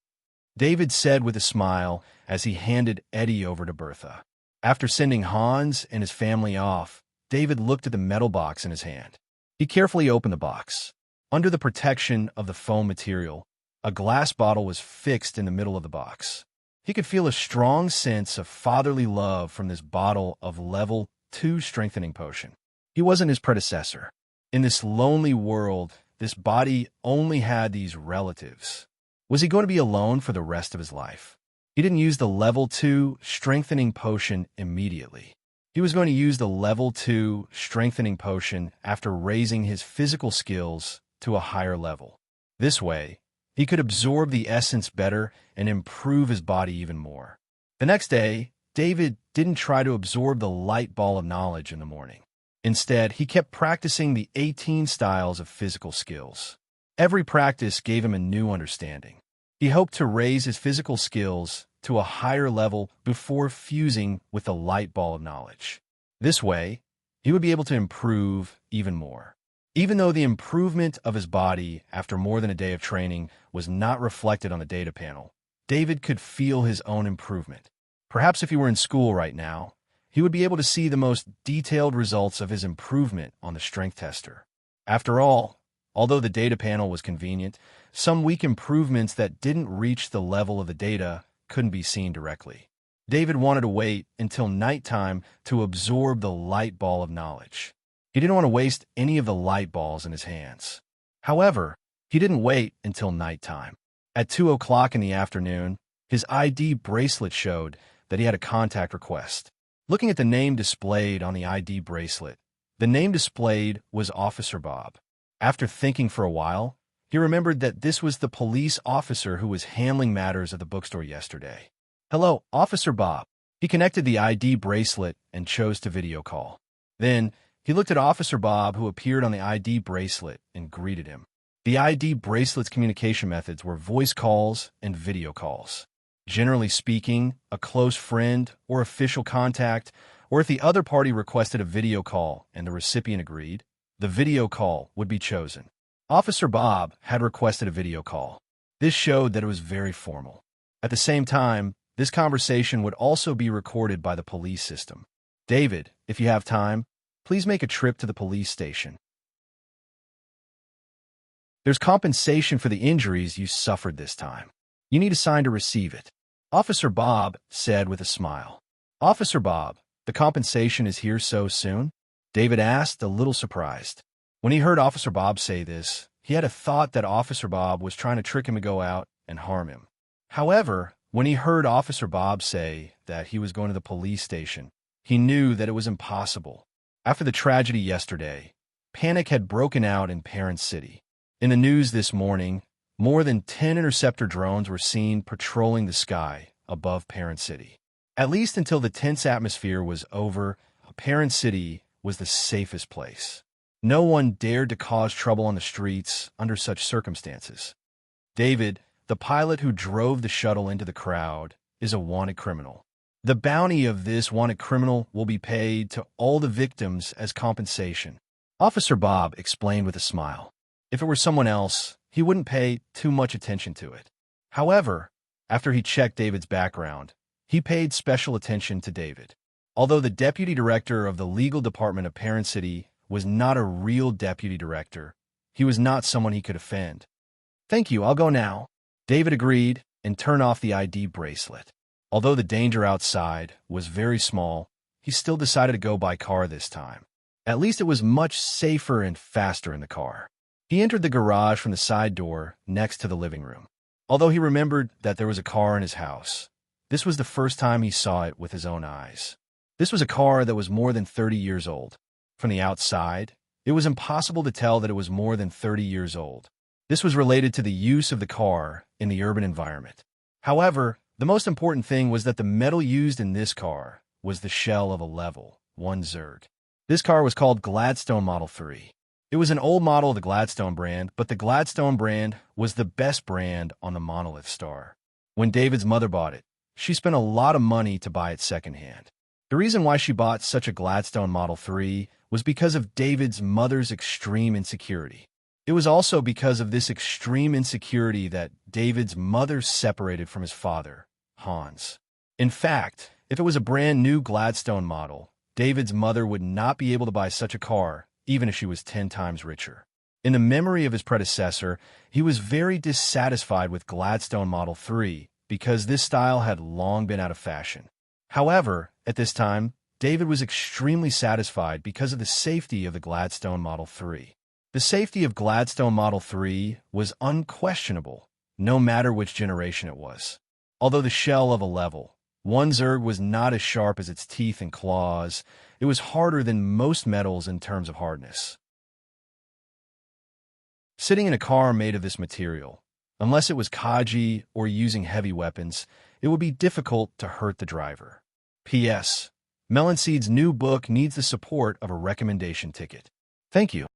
David said with a smile as he handed Eddie over to Bertha. After sending Hans and his family off, David looked at the metal box in his hand. He carefully opened the box. Under the protection of the foam material, a glass bottle was fixed in the middle of the box. He could feel a strong sense of fatherly love from this bottle of level 2 strengthening potion. He wasn't his predecessor. In this lonely world, this body only had these relatives. Was he going to be alone for the rest of his life? He didn't use the level 2 strengthening potion immediately. He was going to use the level 2 strengthening potion after raising his physical skills to a higher level. This way, he could absorb the essence better and improve his body even more. The next day, David didn't try to absorb the light ball of knowledge in the morning. Instead, he kept practicing the 18 styles of physical skills. Every practice gave him a new understanding. He hoped to raise his physical skills to a higher level before fusing with the light ball of knowledge. This way, he would be able to improve even more. Even though the improvement of his body after more than a day of training was not reflected on the data panel, David could feel his own improvement. Perhaps if he were in school right now, he would be able to see the most detailed results of his improvement on the strength tester. After all, although the data panel was convenient, some weak improvements that didn't reach the level of the data couldn't be seen directly. David wanted to wait until nighttime to absorb the light ball of knowledge. He didn't want to waste any of the light balls in his hands. However, he didn't wait until nighttime. At 2 o'clock in the afternoon, his ID bracelet showed that he had a contact request. Looking at the name displayed on the ID bracelet, the name displayed was Officer Bob. After thinking for a while, He remembered that this was the police officer who was handling matters at the bookstore yesterday. "Hello, Officer Bob." He connected the ID bracelet and chose to video call. Then, he looked at Officer Bob, who appeared on the ID bracelet, and greeted him. The ID bracelet's communication methods were voice calls and video calls. Generally speaking, a close friend or official contact, or if the other party requested a video call and the recipient agreed, the video call would be chosen. Officer Bob had requested a video call. This showed that it was very formal. At the same time, this conversation would also be recorded by the police system. "David, if you have time, please make a trip to the police station. There's compensation for the injuries you suffered this time. You need a sign to receive it," Officer Bob said with a smile. "Officer Bob, the compensation is here so soon?" David asked, a little surprised. When he heard Officer Bob say this, he had a thought that Officer Bob was trying to trick him to go out and harm him. However, when he heard Officer Bob say that he was going to the police station, he knew that it was impossible. After the tragedy yesterday, panic had broken out in Parent City. In the news this morning, more than 10 interceptor drones were seen patrolling the sky above Parent City. At least until the tense atmosphere was over, Parent City was the safest place. No one dared to cause trouble on the streets under such circumstances. David, the pilot who drove the shuttle into the crowd, is a wanted criminal. The bounty of this wanted criminal will be paid to all the victims as compensation, Officer Bob explained with a smile. If it were someone else, he wouldn't pay too much attention to it. However, after he checked David's background, he paid special attention to David. Although the deputy director of the legal department of Parent City was not a real deputy director, he was not someone he could offend. "Thank you, I'll go now," David agreed and turned off the ID bracelet. Although the danger outside was very small, he still decided to go by car this time. At least it was much safer and faster in the car. He entered the garage from the side door next to the living room. Although he remembered that there was a car in his house, this was the first time he saw it with his own eyes. This was a car that was more than 30 years old. From the outside, it was impossible to tell that it was more than 30 years old. This was related to the use of the car in the urban environment. However, the most important thing was that the metal used in this car was the shell of a level 1 Zerg. This car was called Gladstone Model 3. It was an old model of the Gladstone brand, but the Gladstone brand was the best brand on the Monolith Star. When David's mother bought it, she spent a lot of money to buy it secondhand. The reason why she bought such a Gladstone Model 3 was because of David's mother's extreme insecurity. It was also because of this extreme insecurity that David's mother separated from his father, Hans. In fact, if it was a brand new Gladstone model, David's mother would not be able to buy such a car, even if she was 10 times richer. In the memory of his predecessor, he was very dissatisfied with Gladstone Model 3 because this style had long been out of fashion. However, at this time, David was extremely satisfied because of the safety of the Gladstone Model 3. The safety of Gladstone Model 3 was unquestionable, no matter which generation it was. Although the shell of a level 1 Zerg was not as sharp as its teeth and claws, it was harder than most metals in terms of hardness. Sitting in a car made of this material, unless it was Kaji or using heavy weapons, it would be difficult to hurt the driver. P.S. Melonseed's new book needs the support of a recommendation ticket. Thank you.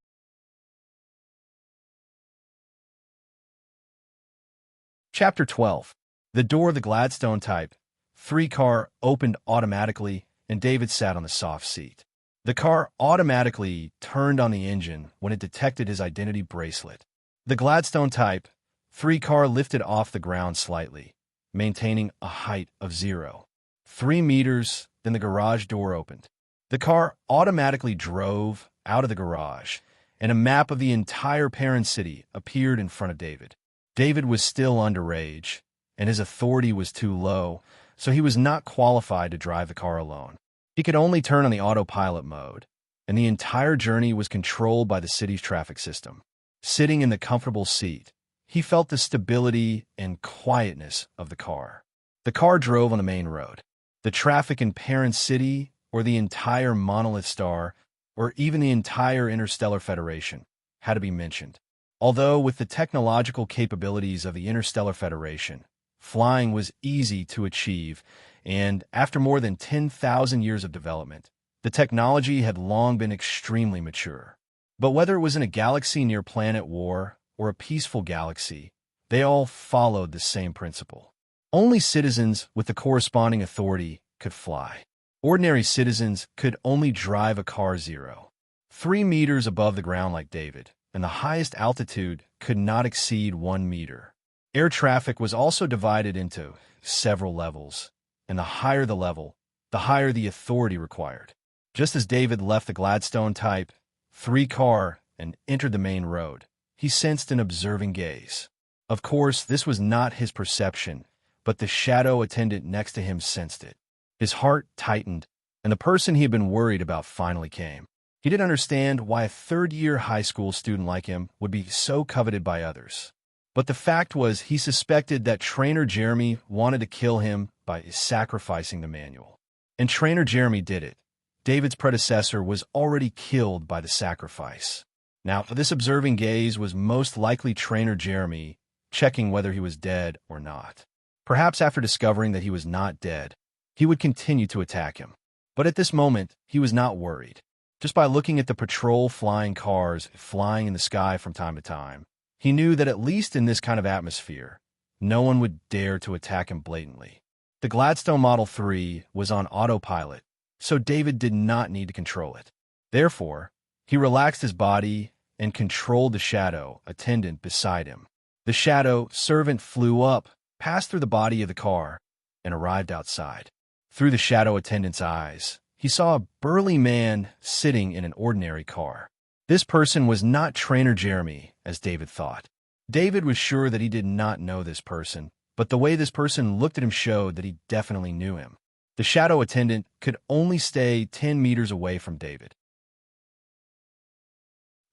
Chapter 12. The door of the Gladstone Type 3 car opened automatically, and David sat on the soft seat. The car automatically turned on the engine when it detected his identity bracelet. The Gladstone Type 3 car lifted off the ground slightly, maintaining a height of 0.3 meters, then the garage door opened. The car automatically drove out of the garage, and a map of the entire Parent City appeared in front of David. David was still underage, and his authority was too low, so he was not qualified to drive the car alone. He could only turn on the autopilot mode, and the entire journey was controlled by the city's traffic system. Sitting in the comfortable seat, he felt the stability and quietness of the car. The car drove on the main road. The traffic in Parent City, or the entire Monolith Star, or even the entire Interstellar Federation, had to be mentioned. Although with the technological capabilities of the Interstellar Federation, flying was easy to achieve, and after more than 10,000 years of development, the technology had long been extremely mature. But whether it was in a galaxy near planet war or a peaceful galaxy, they all followed the same principle. Only citizens with the corresponding authority could fly. Ordinary citizens could only drive a car 3 meters above the ground like David, and the highest altitude could not exceed 1 meter. Air traffic was also divided into several levels, and the higher the level, the higher the authority required. Just as David left the Gladstone Type 3 car and entered the main road, he sensed an observing gaze. Of course, this was not his perception, but the shadow attendant next to him sensed it. His heart tightened, and the person he had been worried about finally came. He didn't understand why a third-year high school student like him would be so coveted by others. But the fact was he suspected that Trainer Jeremy wanted to kill him by sacrificing the manual. And Trainer Jeremy did it. David's predecessor was already killed by the sacrifice. Now, this observing gaze was most likely Trainer Jeremy checking whether he was dead or not. Perhaps after discovering that he was not dead, he would continue to attack him. But at this moment, he was not worried. Just by looking at the patrol flying cars flying in the sky from time to time, he knew that at least in this kind of atmosphere, no one would dare to attack him blatantly. The Gladstone Model 3 was on autopilot, so David did not need to control it. Therefore, he relaxed his body and controlled the shadow attendant beside him. The shadow servant flew up, passed through the body of the car, and arrived outside. Through the shadow attendant's eyes, he saw a burly man sitting in an ordinary car. This person was not Trainer Jeremy, as David thought. David was sure that he did not know this person, but the way this person looked at him showed that he definitely knew him. The shadow attendant could only stay 10 meters away from David.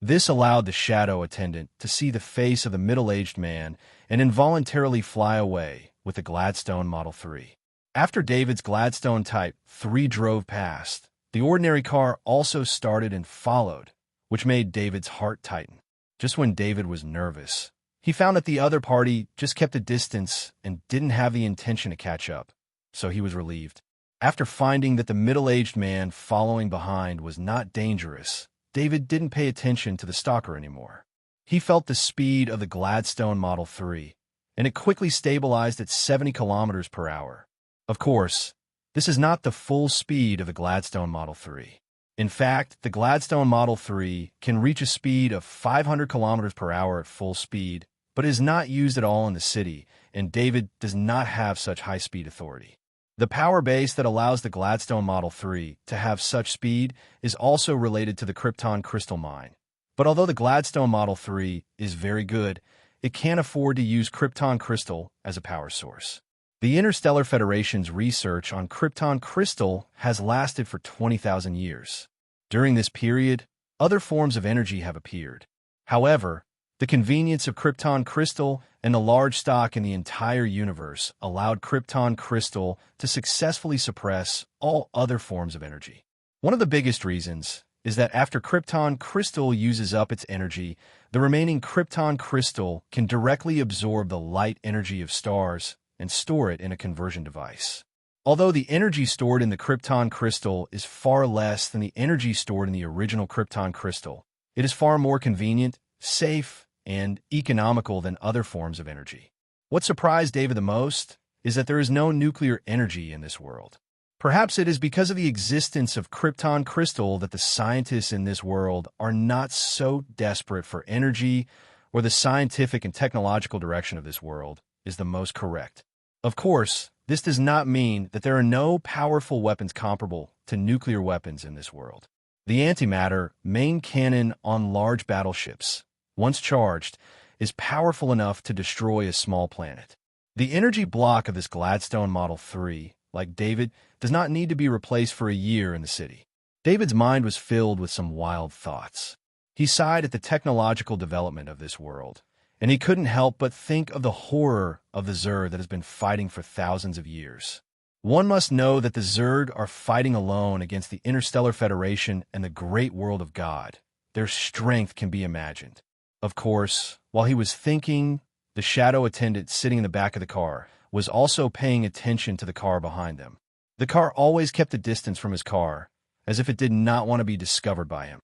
This allowed the shadow attendant to see the face of the middle-aged man and involuntarily fly away with the Gladstone Model 3. After David's Gladstone Type 3 drove past, the ordinary car also started and followed, which made David's heart tighten. Just when David was nervous, he found that the other party just kept a distance and didn't have the intention to catch up, so he was relieved. After finding that the middle-aged man following behind was not dangerous, David didn't pay attention to the stalker anymore. He felt the speed of the Gladstone Model 3, and it quickly stabilized at 70 kilometers per hour. Of course, this is not the full speed of the Gladstone Model 3. In fact, the Gladstone Model 3 can reach a speed of 500 kilometers per hour at full speed, but is not used at all in the city, and David does not have such high-speed authority. The power base that allows the Gladstone Model 3 to have such speed is also related to the Krypton crystal mine. But although the Gladstone Model 3 is very good, it can't afford to use Krypton crystal as a power source. The Interstellar Federation's research on Krypton crystal has lasted for 20,000 years. During this period, other forms of energy have appeared. However, the convenience of Krypton crystal and the large stock in the entire universe allowed Krypton crystal to successfully suppress all other forms of energy. One of the biggest reasons is that after Krypton crystal uses up its energy, the remaining Krypton crystal can directly absorb the light energy of stars and store it in a conversion device. Although the energy stored in the Krypton crystal is far less than the energy stored in the original Krypton crystal, it is far more convenient, safe, and economical than other forms of energy. What surprised David the most is that there is no nuclear energy in this world. Perhaps it is because of the existence of Krypton crystal that the scientists in this world are not so desperate for energy, or the scientific and technological direction of this world is the most correct. Of course, this does not mean that there are no powerful weapons comparable to nuclear weapons in this world. The antimatter main cannon on large battleships, once charged, is powerful enough to destroy a small planet. The energy block of this Gladstone Model 3, like David, does not need to be replaced for a year in the city. David's mind was filled with some wild thoughts. He sighed at the technological development of this world, and he couldn't help but think of the horror of the Zerg that has been fighting for thousands of years. One must know that the Zerg are fighting alone against the Interstellar Federation and the great world of God. Their strength can be imagined. Of course, while he was thinking, the shadow attendant sitting in the back of the car was also paying attention to the car behind them. The car always kept a distance from his car, as if it did not want to be discovered by him.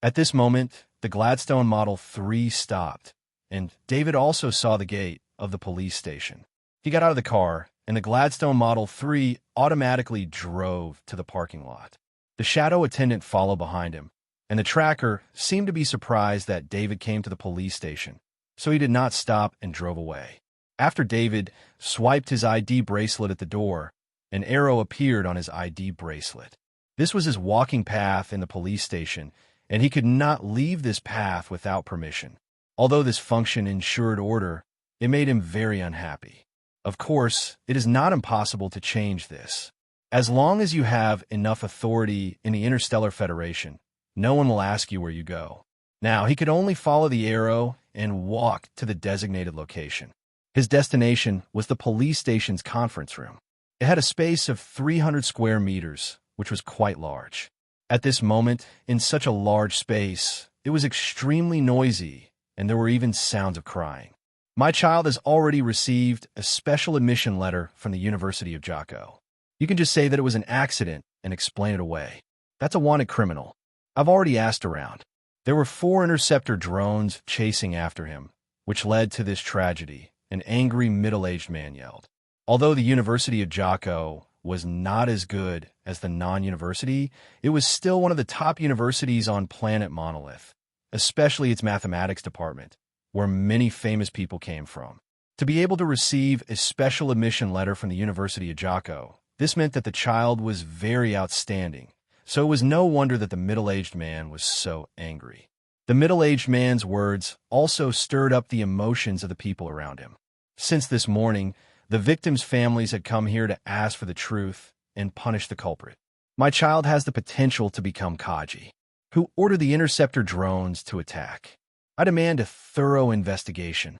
At this moment, the Gladstone Model 3 stopped, and David also saw the gate of the police station. He got out of the car, and the Gladstone Model 3 automatically drove to the parking lot. The shadow attendant followed behind him, and the tracker seemed to be surprised that David came to the police station, so he did not stop and drove away. After David swiped his ID bracelet at the door, an arrow appeared on his ID bracelet. This was his walking path in the police station, and he could not leave this path without permission. Although this function ensured order, it made him very unhappy. Of course, it is not impossible to change this. As long as you have enough authority in the Interstellar Federation, no one will ask you where you go. Now, he could only follow the arrow and walk to the designated location. His destination was the police station's conference room. It had a space of 300 square meters, which was quite large. At this moment, in such a large space, it was extremely noisy, and there were even sounds of crying. My child has already received a special admission letter from the University of Jocko. You can just say that it was an accident and explain it away. That's a wanted criminal. I've already asked around. There were 4 interceptor drones chasing after him, which led to this tragedy, an angry middle-aged man yelled. Although the University of Jocko was not as good as the non-university, it was still one of the top universities on planet Monolith, especially its mathematics department, where many famous people came from. To be able to receive a special admission letter from the University of Jocko, this meant that the child was very outstanding, so it was no wonder that the middle-aged man was so angry. The middle-aged man's words also stirred up the emotions of the people around him. Since this morning, the victims' families had come here to ask for the truth and punish the culprit. My child has the potential to become Kaji, who ordered the interceptor drones to attack. I demand a thorough investigation.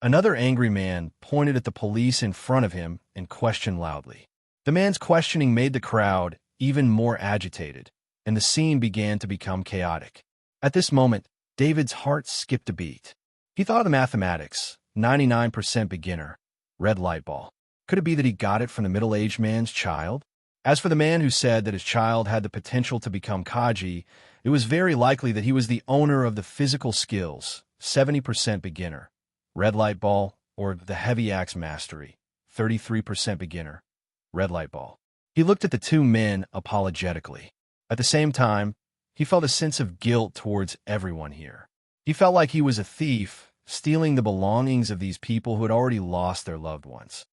Another angry man pointed at the police in front of him and questioned loudly. The man's questioning made the crowd even more agitated, and the scene began to become chaotic. At this moment, David's heart skipped a beat. He thought of the mathematics, 99% beginner, red light ball. Could it be that he got it from the middle-aged man's child? As for the man who said that his child had the potential to become Kaji, it was very likely that he was the owner of the physical skills, 70% beginner, red light ball, or the heavy axe mastery, 33% beginner, red light ball. He looked at the 2 men apologetically. At the same time, he felt a sense of guilt towards everyone here. He felt like he was a thief, stealing the belongings of these people who had already lost their loved ones.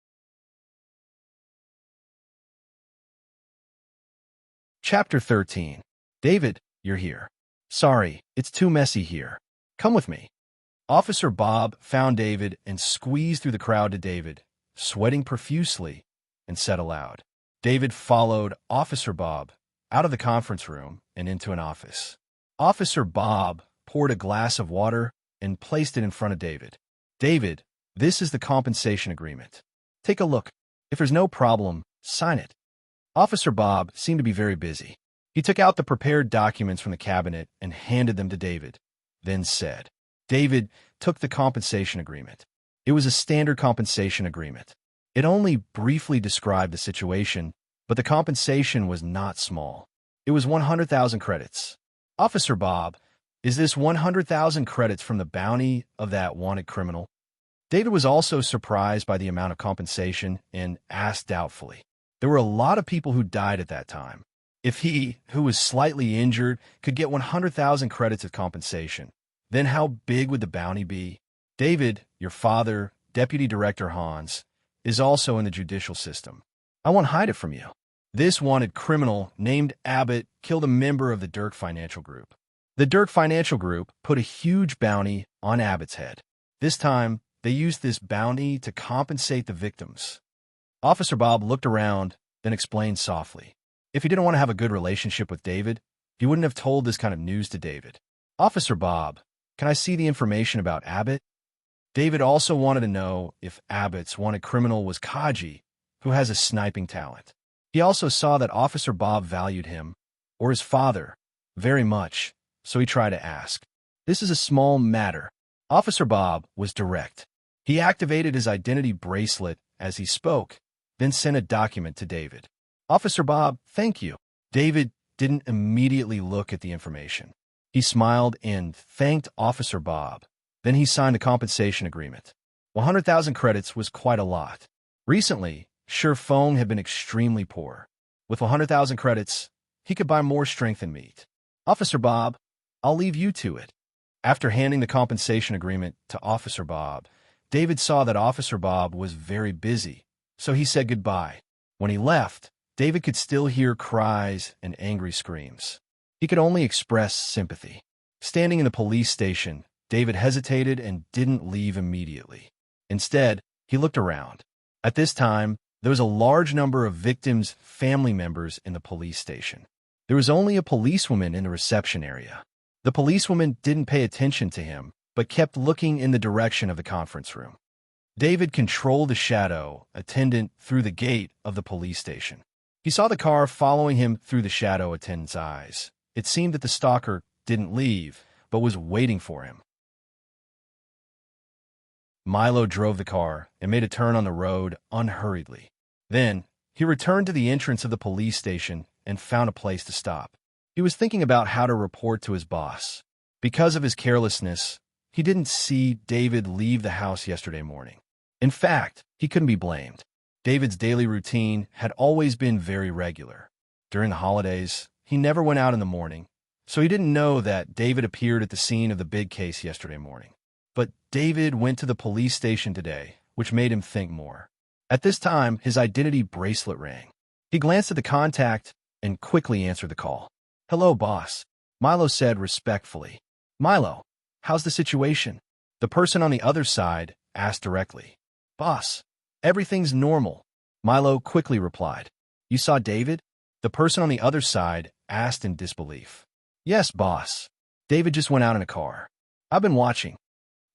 Chapter 13. David, you're here. Sorry, it's too messy here. Come with me. Officer Bob found David and squeezed through the crowd to David, sweating profusely, and said aloud. David followed Officer Bob out of the conference room and into an office. Officer Bob poured a glass of water and placed it in front of David. David, this is the compensation agreement. Take a look. If there's no problem, sign it. Officer Bob seemed to be very busy. He took out the prepared documents from the cabinet and handed them to David, then said. David took the compensation agreement. It was a standard compensation agreement. It only briefly described the situation, but the compensation was not small. It was 100,000 credits. Officer Bob, is this 100,000 credits from the bounty of that wanted criminal? David was also surprised by the amount of compensation and asked doubtfully. There were a lot of people who died at that time. If he, who was slightly injured, could get 100,000 credits of compensation, then how big would the bounty be? David, your father, Deputy Director Hans, is also in the judicial system. I won't hide it from you. This wanted criminal named Abbott killed a member of the Dirk Financial Group. The Dirk Financial Group put a huge bounty on Abbott's head. This time, they used this bounty to compensate the victims. Officer Bob looked around, then explained softly. If he didn't want to have a good relationship with David, he wouldn't have told this kind of news to David. Officer Bob, can I see the information about Abbott? David also wanted to know if Abbott's wanted criminal was Kaji, who has a sniping talent. He also saw that Officer Bob valued him, or his father, very much, so he tried to ask. "This is a small matter." Officer Bob was direct. He activated his identity bracelet as he spoke, then sent a document to David. "Officer Bob, thank you." David didn't immediately look at the information. He smiled and thanked Officer Bob. Then he signed a compensation agreement. 100,000 credits was quite a lot. Recently, Feng had been extremely poor. With 100,000 credits, he could buy more strength and meat. "Officer Bob, I'll leave you to it." After handing the compensation agreement to Officer Bob, David saw that Officer Bob was very busy, so he said goodbye. When he left, David could still hear cries and angry screams. He could only express sympathy. Standing in the police station, David hesitated and didn't leave immediately. Instead, he looked around. At this time, there was a large number of victims' family members in the police station. There was only a policewoman in the reception area. The policewoman didn't pay attention to him, but kept looking in the direction of the conference room. David controlled the shadow attendant through the gate of the police station. He saw the car following him through the shadow attendant's eyes. It seemed that the stalker didn't leave, but was waiting for him. Milo drove the car and made a turn on the road unhurriedly. Then, he returned to the entrance of the police station and found a place to stop. He was thinking about how to report to his boss. Because of his carelessness, he didn't see David leave the house yesterday morning. In fact, he couldn't be blamed. David's daily routine had always been very regular. During the holidays, he never went out in the morning, so he didn't know that David appeared at the scene of the big case yesterday morning. But David went to the police station today, which made him think more. At this time, his identity bracelet rang. He glanced at the contact and quickly answered the call. "Hello, boss," Milo said respectfully. "Milo, how's the situation?" The person on the other side asked directly. "Boss, everything's normal," Milo quickly replied. "You saw David?" The person on the other side asked in disbelief. "Yes, boss. David just went out in a car. I've been watching."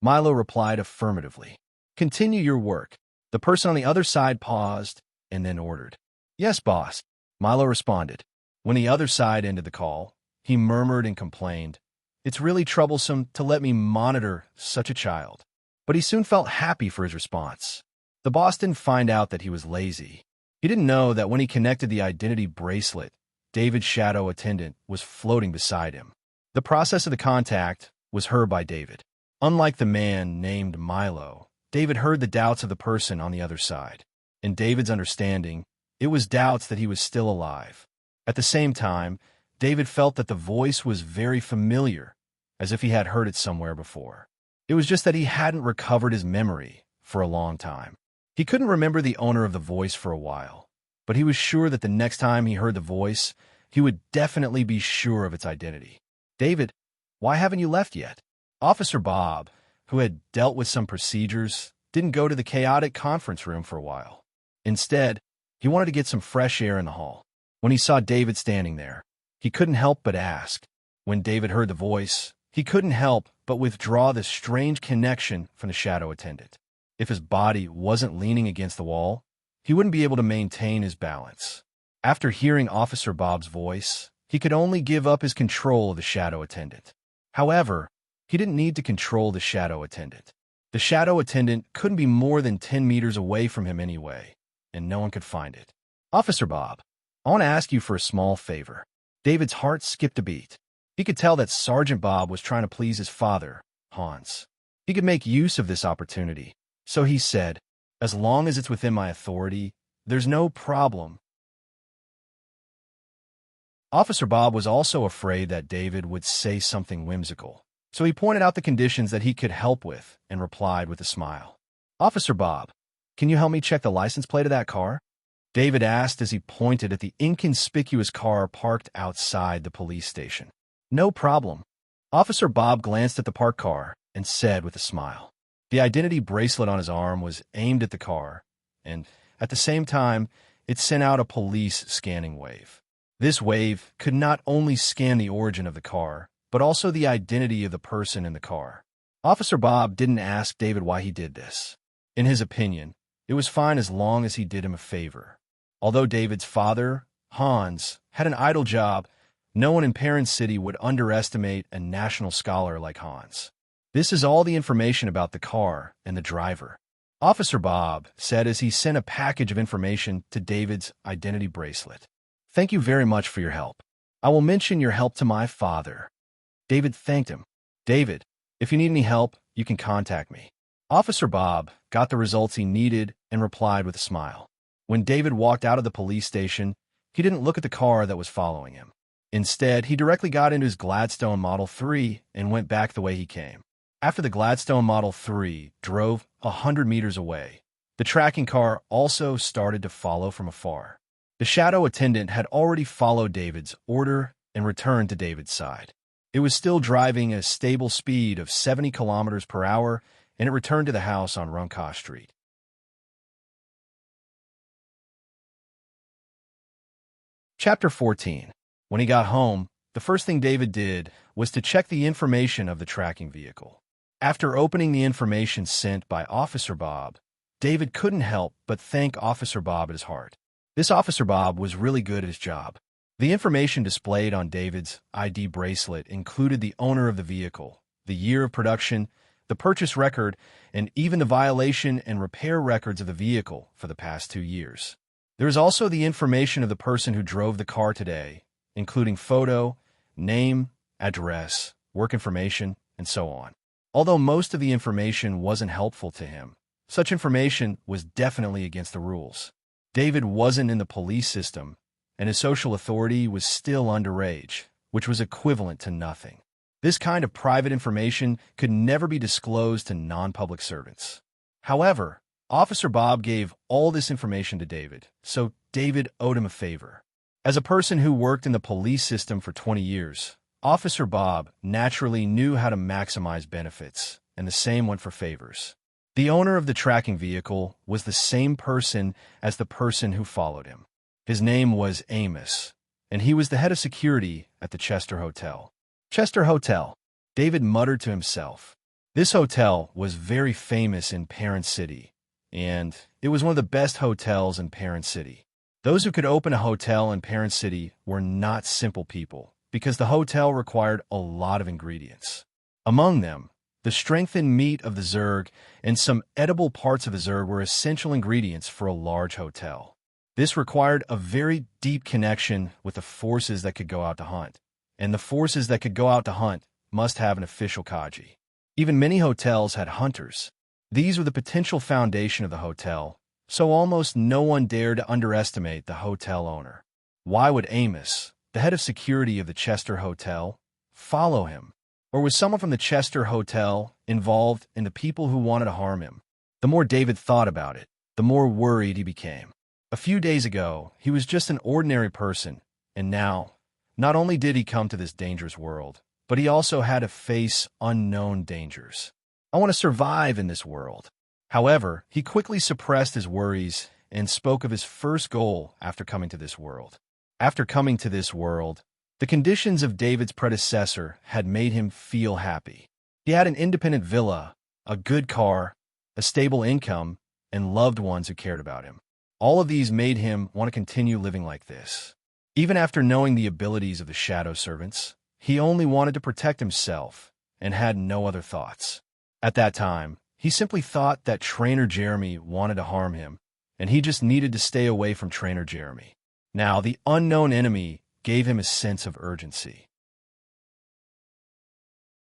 Milo replied affirmatively. "Continue your work." The person on the other side paused and then ordered. "Yes, boss," Milo responded. When the other side ended the call, he murmured and complained, "It's really troublesome to let me monitor such a child." But he soon felt happy for his response. The boss didn't find out that he was lazy. He didn't know that when he connected the identity bracelet, David's shadow attendant was floating beside him. The process of the contact was heard by David. Unlike the man named Milo, David heard the doubts of the person on the other side. In David's understanding, it was doubts that he was still alive. At the same time, David felt that the voice was very familiar, as if he had heard it somewhere before. It was just that he hadn't recovered his memory for a long time. He couldn't remember the owner of the voice for a while, but he was sure that the next time he heard the voice, he would definitely be sure of its identity. "David, why haven't you left yet?" Officer Bob, who had dealt with some procedures, didn't go to the chaotic conference room for a while. Instead, he wanted to get some fresh air in the hall. When he saw David standing there, he couldn't help but ask. When David heard the voice, he couldn't help but withdraw the strange connection from the shadow attendant. If his body wasn't leaning against the wall, he wouldn't be able to maintain his balance. After hearing Officer Bob's voice, he could only give up his control of the shadow attendant. However, he didn't need to control the shadow attendant. The shadow attendant couldn't be more than 10 meters away from him anyway, and no one could find it. "Officer Bob, I want to ask you for a small favor." David's heart skipped a beat. He could tell that Sergeant Bob was trying to please his father, Hans. He could make use of this opportunity. So he said, "As long as it's within my authority, there's no problem." Officer Bob was also afraid that David would say something whimsical, so he pointed out the conditions that he could help with and replied with a smile. "Officer Bob, can you help me check the license plate of that car?" David asked as he pointed at the inconspicuous car parked outside the police station. "No problem." Officer Bob glanced at the parked car and said with a smile. The identity bracelet on his arm was aimed at the car, and at the same time, it sent out a police scanning wave. This wave could not only scan the origin of the car, but also the identity of the person in the car. Officer Bob didn't ask David why he did this. In his opinion, it was fine as long as he did him a favor. Although David's father, Hans, had an idle job, No one in Parent City would underestimate a national scholar like Hans. This is all the information about the car and the driver, Officer Bob said as he sent a package of information to David's identity bracelet. Thank you very much for your help. I will mention your help to my father. David thanked him. David, if you need any help, you can contact me. Officer Bob got the results he needed and replied with a smile. When David walked out of the police station, he didn't look at the car that was following him. Instead, he directly got into his Gladstone Model 3 and went back the way he came. After the Gladstone Model 3 drove 100 meters away, the tracking car also started to follow from afar. The shadow attendant had already followed David's order and returned to David's side. It was still driving at a stable speed of 70 kilometers per hour, and it returned to the house on Runcaw Street. Chapter 14. When he got home, the first thing David did was to check the information of the tracking vehicle. After opening the information sent by Officer Bob, David couldn't help but thank Officer Bob at his heart. This Officer Bob was really good at his job. The information displayed on David's ID bracelet included the owner of the vehicle, the year of production, the purchase record, and even the violation and repair records of the vehicle for the past 2 years. There is also the information of the person who drove the car today, including photo, name, address, work information, and so on. Although most of the information wasn't helpful to him, such information was definitely against the rules. David wasn't in the police system, and his social authority was still underage, which was equivalent to nothing. This kind of private information could never be disclosed to non-public servants. However, Officer Bob gave all this information to David, so David owed him a favor. As a person who worked in the police system for 20 years, Officer Bob naturally knew how to maximize benefits, and the same went for favors. The owner of the tracking vehicle was the same person as the person who followed him. His name was Amos, and he was the head of security at the Chester Hotel. Chester Hotel, David muttered to himself. This hotel was very famous in Parent City, and it was one of the best hotels in Parent City. Those who could open a hotel in Parent City were not simple people, because the hotel required a lot of ingredients. Among them, the strengthened meat of the zerg and some edible parts of the zerg were essential ingredients for a large hotel. This required a very deep connection with the forces that could go out to hunt, and the forces that could go out to hunt must have an official Kaji. Even many hotels had hunters. These were the potential foundation of the hotel, so almost no one dared to underestimate the hotel owner. Why would Amos, the head of security of the Chester Hotel, follow him? Or was someone from the Chester Hotel involved in the people who wanted to harm him? The more David thought about it, the more worried he became. A few days ago, he was just an ordinary person, and now, not only did he come to this dangerous world, but he also had to face unknown dangers. I want to survive in this world. However, he quickly suppressed his worries and spoke of his first goal after coming to this world. After coming to this world, the conditions of David's predecessor had made him feel happy. He had an independent villa, a good car, a stable income, and loved ones who cared about him. All of these made him want to continue living like this. Even after knowing the abilities of the shadow servants, he only wanted to protect himself and had no other thoughts. At that time, he simply thought that Trainer Jeremy wanted to harm him, and he just needed to stay away from Trainer Jeremy. Now, the unknown enemy gave him a sense of urgency.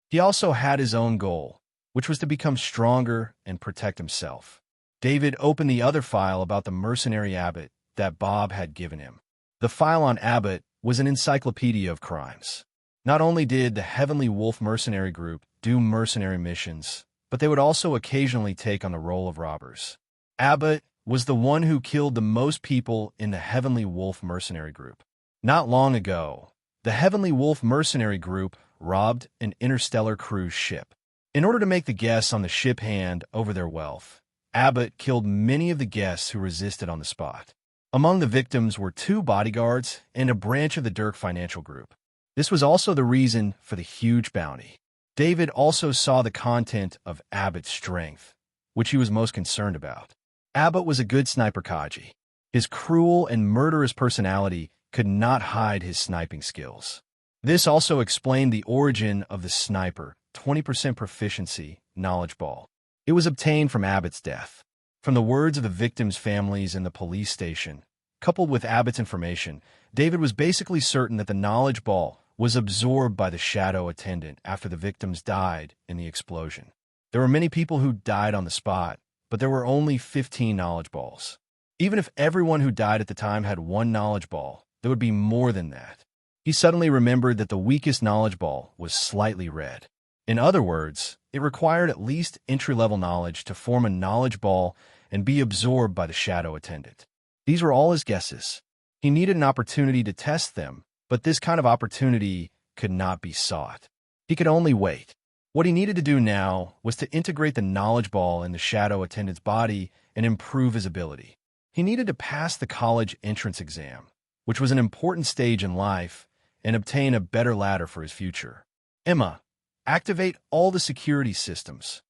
He also had his own goal, which was to become stronger and protect himself. David opened the other file about the mercenary Abbott that Bob had given him. The file on Abbott was an encyclopedia of crimes. Not only did the Heavenly Wolf mercenary group do mercenary missions, but they would also occasionally take on the role of robbers. Abbott was the one who killed the most people in the Heavenly Wolf mercenary group. Not long ago, the Heavenly Wolf mercenary group robbed an interstellar cruise ship. In order to make the guests on the ship hand over their wealth, Abbott killed many of the guests who resisted on the spot. Among the victims were 2 bodyguards and a branch of the Dirk Financial Group. This was also the reason for the huge bounty. David also saw the content of Abbott's strength, which he was most concerned about. Abbott was a good sniper Kaji. His cruel and murderous personality could not hide his sniping skills. This also explained the origin of the sniper, 20% proficiency, knowledge ball. It was obtained from Abbott's death. From the words of the victims' families in the police station, coupled with Abbott's information, David was basically certain that the knowledge ball was absorbed by the shadow attendant after the victims died in the explosion. There were many people who died on the spot, but there were only 15 knowledge balls. Even if everyone who died at the time had one knowledge ball, there would be more than that. He suddenly remembered that the weakest knowledge ball was slightly red. In other words, it required at least entry-level knowledge to form a knowledge ball and be absorbed by the shadow attendant. These were all his guesses. He needed an opportunity to test them, but this kind of opportunity could not be sought. He could only wait. What he needed to do now was to integrate the knowledge ball in the shadow attendant's body and improve his ability. He needed to pass the college entrance exam, which was an important stage in life, and obtain a better ladder for his future. Emma, activate all the security systems.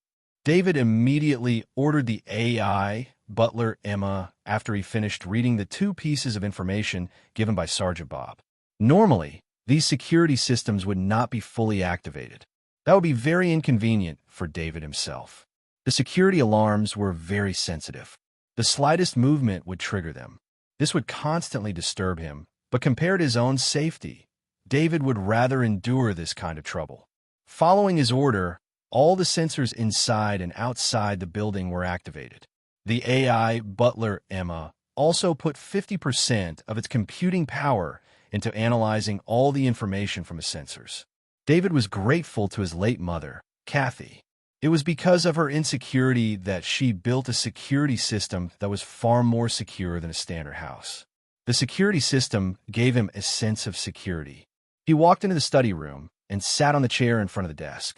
David immediately ordered the AI butler Emma after he finished reading the 2 pieces of information given by Sergeant Bob. Normally, these security systems would not be fully activated. That would be very inconvenient for David himself. The security alarms were very sensitive. The slightest movement would trigger them. This would constantly disturb him, but compared to his own safety, David would rather endure this kind of trouble. Following his order, all the sensors inside and outside the building were activated. The AI butler Emma also put 50% of its computing power into analyzing all the information from his sensors. David was grateful to his late mother, Kathy. It was because of her insecurity that she built a security system that was far more secure than a standard house. The security system gave him a sense of security. He walked into the study room and sat on the chair in front of the desk.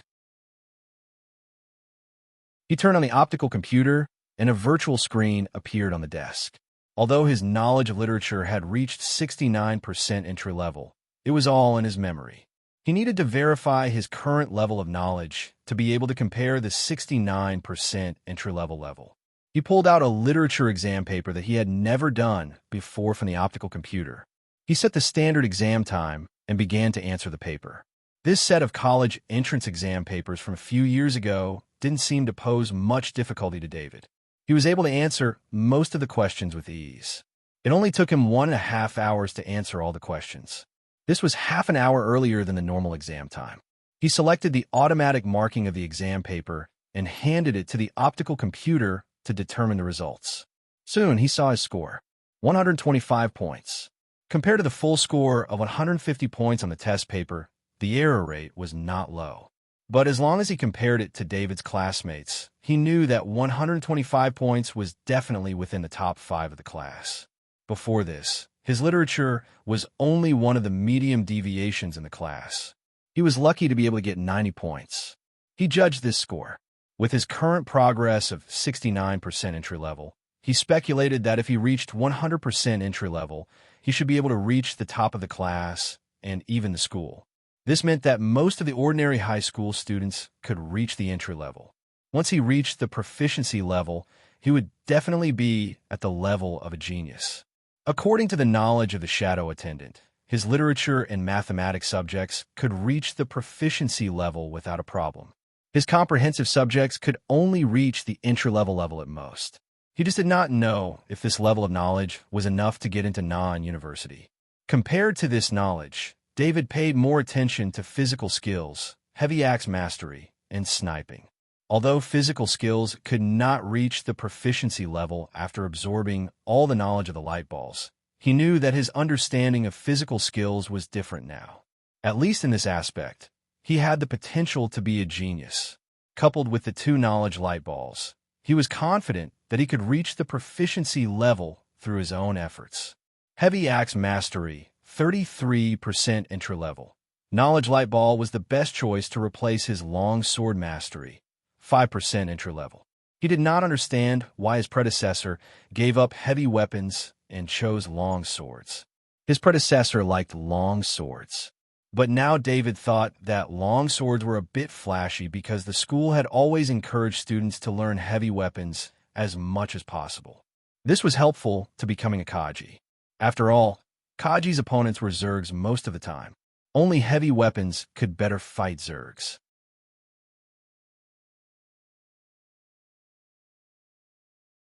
He turned on the optical computer, and a virtual screen appeared on the desk. Although his knowledge of literature had reached 69% entry level, it was all in his memory. He needed to verify his current level of knowledge to be able to compare the 69% entry-level level. He pulled out a literature exam paper that he had never done before from the optical computer. He set the standard exam time and began to answer the paper. This set of college entrance exam papers from a few years ago didn't seem to pose much difficulty to David. He was able to answer most of the questions with ease. It only took him 1.5 hours to answer all the questions. This was half an hour earlier than the normal exam time. He selected the automatic marking of the exam paper and handed it to the optical computer to determine the results. Soon, he saw his score, 125 points. Compared to the full score of 150 points on the test paper, the error rate was not low. But as long as he compared it to David's classmates, he knew that 125 points was definitely within the top 5 of the class. Before this, his literature was only one of the medium deviations in the class. He was lucky to be able to get 90 points. He judged this score. With his current progress of 69% entry level, he speculated that if he reached 100% entry level, he should be able to reach the top of the class and even the school. This meant that most of the ordinary high school students could reach the entry level. Once he reached the proficiency level, he would definitely be at the level of a genius. According to the knowledge of the shadow attendant, his literature and mathematics subjects could reach the proficiency level without a problem. His comprehensive subjects could only reach the entry-level level at most. He just did not know if this level of knowledge was enough to get into non-university. Compared to this knowledge, David paid more attention to physical skills, heavy axe mastery, and sniping. Although physical skills could not reach the proficiency level after absorbing all the knowledge of the light balls, he knew that his understanding of physical skills was different now. At least in this aspect, he had the potential to be a genius. Coupled with the 2 knowledge light balls, he was confident that he could reach the proficiency level through his own efforts. Heavy axe mastery, 33% entry level. Knowledge light ball was the best choice to replace his long sword mastery, 5% entry level. He did not understand why his predecessor gave up heavy weapons and chose long swords. His predecessor liked long swords. But now David thought that long swords were a bit flashy because the school had always encouraged students to learn heavy weapons as much as possible. This was helpful to becoming a Kaji. After all, Kaji's opponents were Zergs most of the time. Only heavy weapons could better fight Zergs.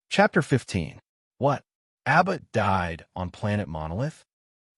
Chapter 15. What? Abbott died on planet Monolith?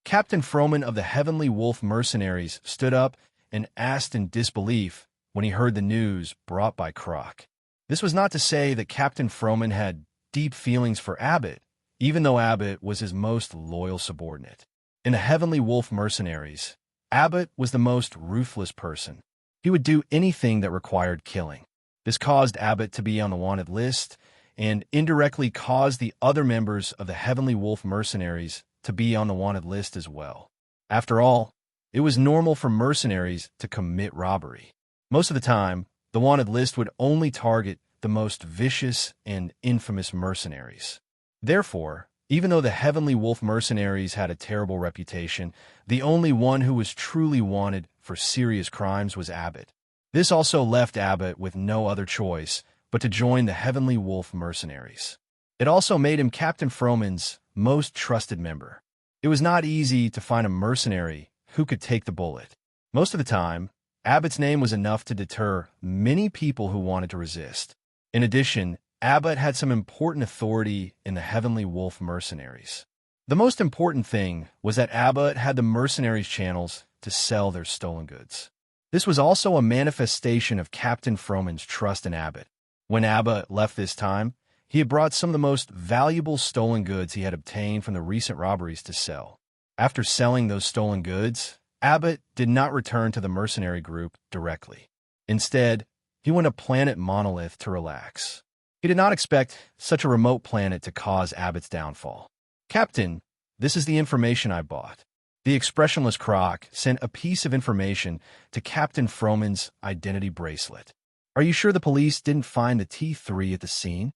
Captain Froman of the Heavenly Wolf Mercenaries stood up and asked in disbelief when he heard the news brought by Croc. This was not to say that Captain Froman had deep feelings for Abbott, even though Abbott was his most loyal subordinate. In the Heavenly Wolf Mercenaries, Abbott was the most ruthless person. He would do anything that required killing. This caused Abbott to be on the wanted list and indirectly caused the other members of the Heavenly Wolf Mercenaries to be on the wanted list as well. After all, it was normal for mercenaries to commit robbery. Most of the time, the wanted list would only target the most vicious and infamous mercenaries. Therefore, even though the Heavenly Wolf Mercenaries had a terrible reputation, the only one who was truly wanted for serious crimes was Abbott. This also left Abbott with no other choice but to join the Heavenly Wolf Mercenaries. It also made him Captain Froman's most trusted member. It was not easy to find a mercenary who could take the bullet. Most of the time, Abbott's name was enough to deter many people who wanted to resist. In addition, Abbott had some important authority in the Heavenly Wolf Mercenaries. The most important thing was that Abbott had the mercenaries' channels to sell their stolen goods. This was also a manifestation of Captain Froman's trust in Abbott. When Abbott left this time, he had brought some of the most valuable stolen goods he had obtained from the recent robberies to sell. After selling those stolen goods, Abbott did not return to the mercenary group directly. Instead, he went to planet Monolith to relax. He did not expect such a remote planet to cause Abbott's downfall. "Captain, this is the information I bought." The expressionless Croc sent a piece of information to Captain Froman's identity bracelet. "Are you sure the police didn't find the T3 at the scene?"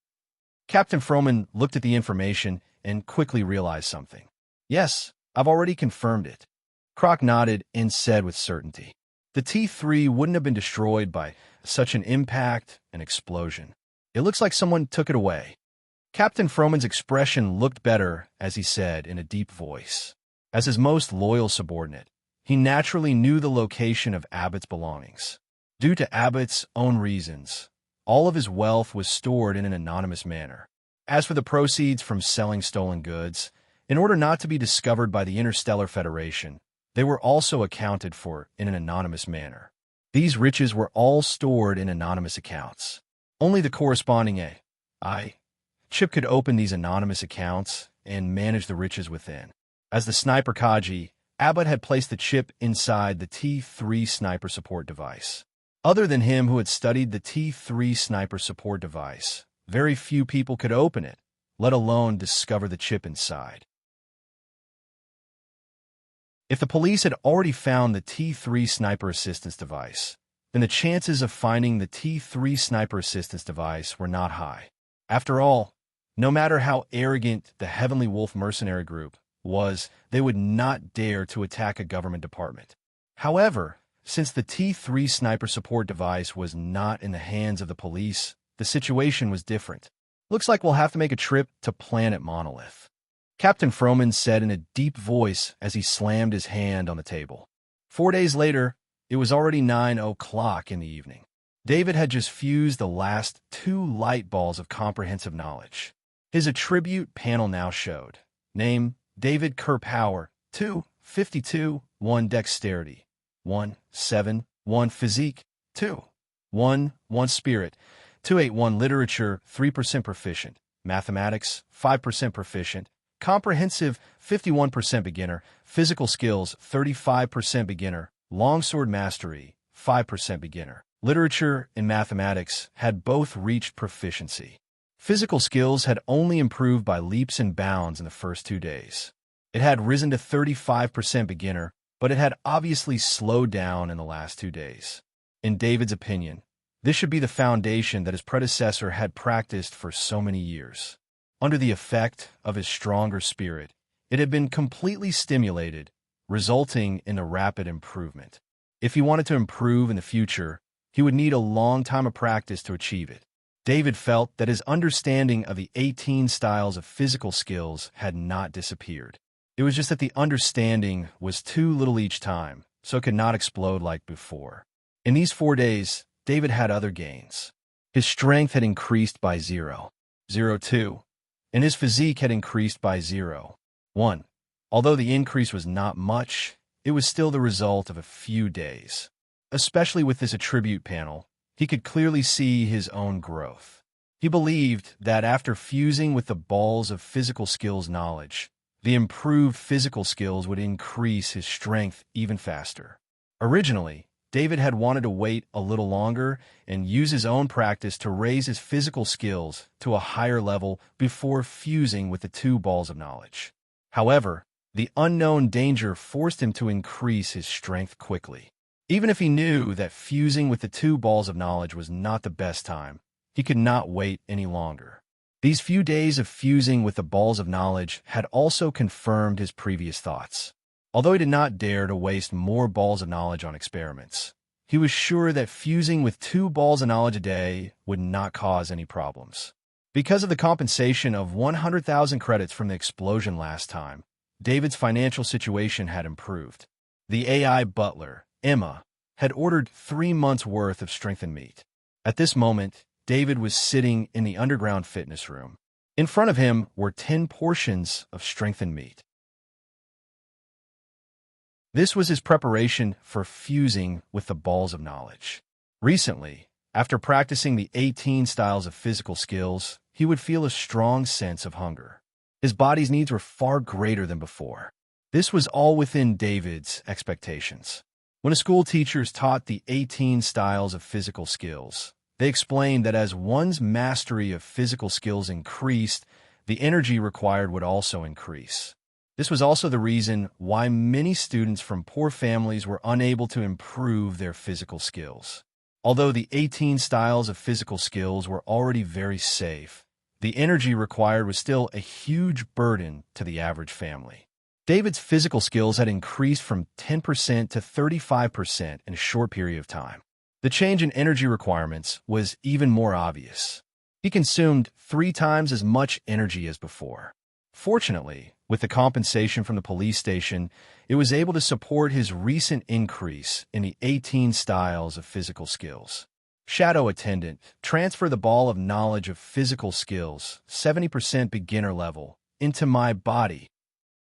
Captain Froman looked at the information and quickly realized something. "Yes, I've already confirmed it." Croc nodded and said with certainty, "The T3 wouldn't have been destroyed by such an impact and explosion. It looks like someone took it away." Captain Froman's expression looked better as he said in a deep voice. As his most loyal subordinate, he naturally knew the location of Abbott's belongings. Due to Abbott's own reasons, all of his wealth was stored in an anonymous manner. As for the proceeds from selling stolen goods, in order not to be discovered by the Interstellar Federation, they were also accounted for in an anonymous manner. These riches were all stored in anonymous accounts. Only the corresponding AI chip could open these anonymous accounts and manage the riches within. As the sniper Kaji, Abbott had placed the chip inside the T3 sniper support device. Other than him who had studied the T3 sniper support device, very few people could open it, let alone discover the chip inside. If the police had already found the T3 sniper assistance device, then the chances of finding the T3 sniper assistance device were not high. After all, no matter how arrogant the Heavenly Wolf mercenary group was, they would not dare to attack a government department. However, since the T3 sniper support device was not in the hands of the police, the situation was different. "Looks like we'll have to make a trip to planet Monolith," Captain Froman said in a deep voice as he slammed his hand on the table. 4 days later, it was already 9 o'clock in the evening. David had just fused the last 2 light balls of comprehensive knowledge. His attribute panel now showed: name, David Kerpower, 2, 52, 1 dexterity, 1, 7, 1 physique, 2, 1, 1 spirit, 281 literature, 3% proficient, mathematics, 5% proficient, comprehensive, 51% beginner, physical skills, 35% beginner, longsword mastery, 5% beginner. Literature and mathematics had both reached proficiency. Physical skills had only improved by leaps and bounds in the first 2 days. It had risen to 35% beginner, but it had obviously slowed down in the last 2 days. In David's opinion, this should be the foundation that his predecessor had practiced for so many years. Under the effect of his stronger spirit, it had been completely stimulated, resulting in a rapid improvement. If he wanted to improve in the future, he would need a long time of practice to achieve it. David felt that his understanding of the 18 styles of physical skills had not disappeared. It was just that the understanding was too little each time, so it could not explode like before. In these 4 days, David had other gains. His strength had increased by 0.02, and his physique had increased by 0.1. Although the increase was not much, it was still the result of a few days. Especially with this attribute panel, he could clearly see his own growth. He believed that after fusing with the balls of physical skills knowledge, the improved physical skills would increase his strength even faster. Originally, David had wanted to wait a little longer and use his own practice to raise his physical skills to a higher level before fusing with the two balls of knowledge. However, the unknown danger forced him to increase his strength quickly. Even if he knew that fusing with the two balls of knowledge was not the best time, he could not wait any longer. These few days of fusing with the balls of knowledge had also confirmed his previous thoughts. Although he did not dare to waste more balls of knowledge on experiments, he was sure that fusing with 2 balls of knowledge a day would not cause any problems. Because of the compensation of 100,000 credits from the explosion last time, David's financial situation had improved. The AI butler, Emma, had ordered 3 months' worth of strengthened meat. At this moment, David was sitting in the underground fitness room. In front of him were 10 portions of strengthened meat. This was his preparation for fusing with the balls of knowledge. Recently, after practicing the 18 styles of physical skills, he would feel a strong sense of hunger. His body's needs were far greater than before. This was all within David's expectations. When school teachers taught the 18 styles of physical skills, they explained that as one's mastery of physical skills increased, the energy required would also increase. This was also the reason why many students from poor families were unable to improve their physical skills. Although the 18 styles of physical skills were already very safe, the energy required was still a huge burden to the average family. David's physical skills had increased from 10% to 35% in a short period of time. The change in energy requirements was even more obvious. He consumed 3 times as much energy as before. Fortunately, with the compensation from the police station, it was able to support his recent increase in the 18 styles of physical skills. Shadow attendant, transfer the ball of knowledge of physical skills, 70% beginner level, into my body.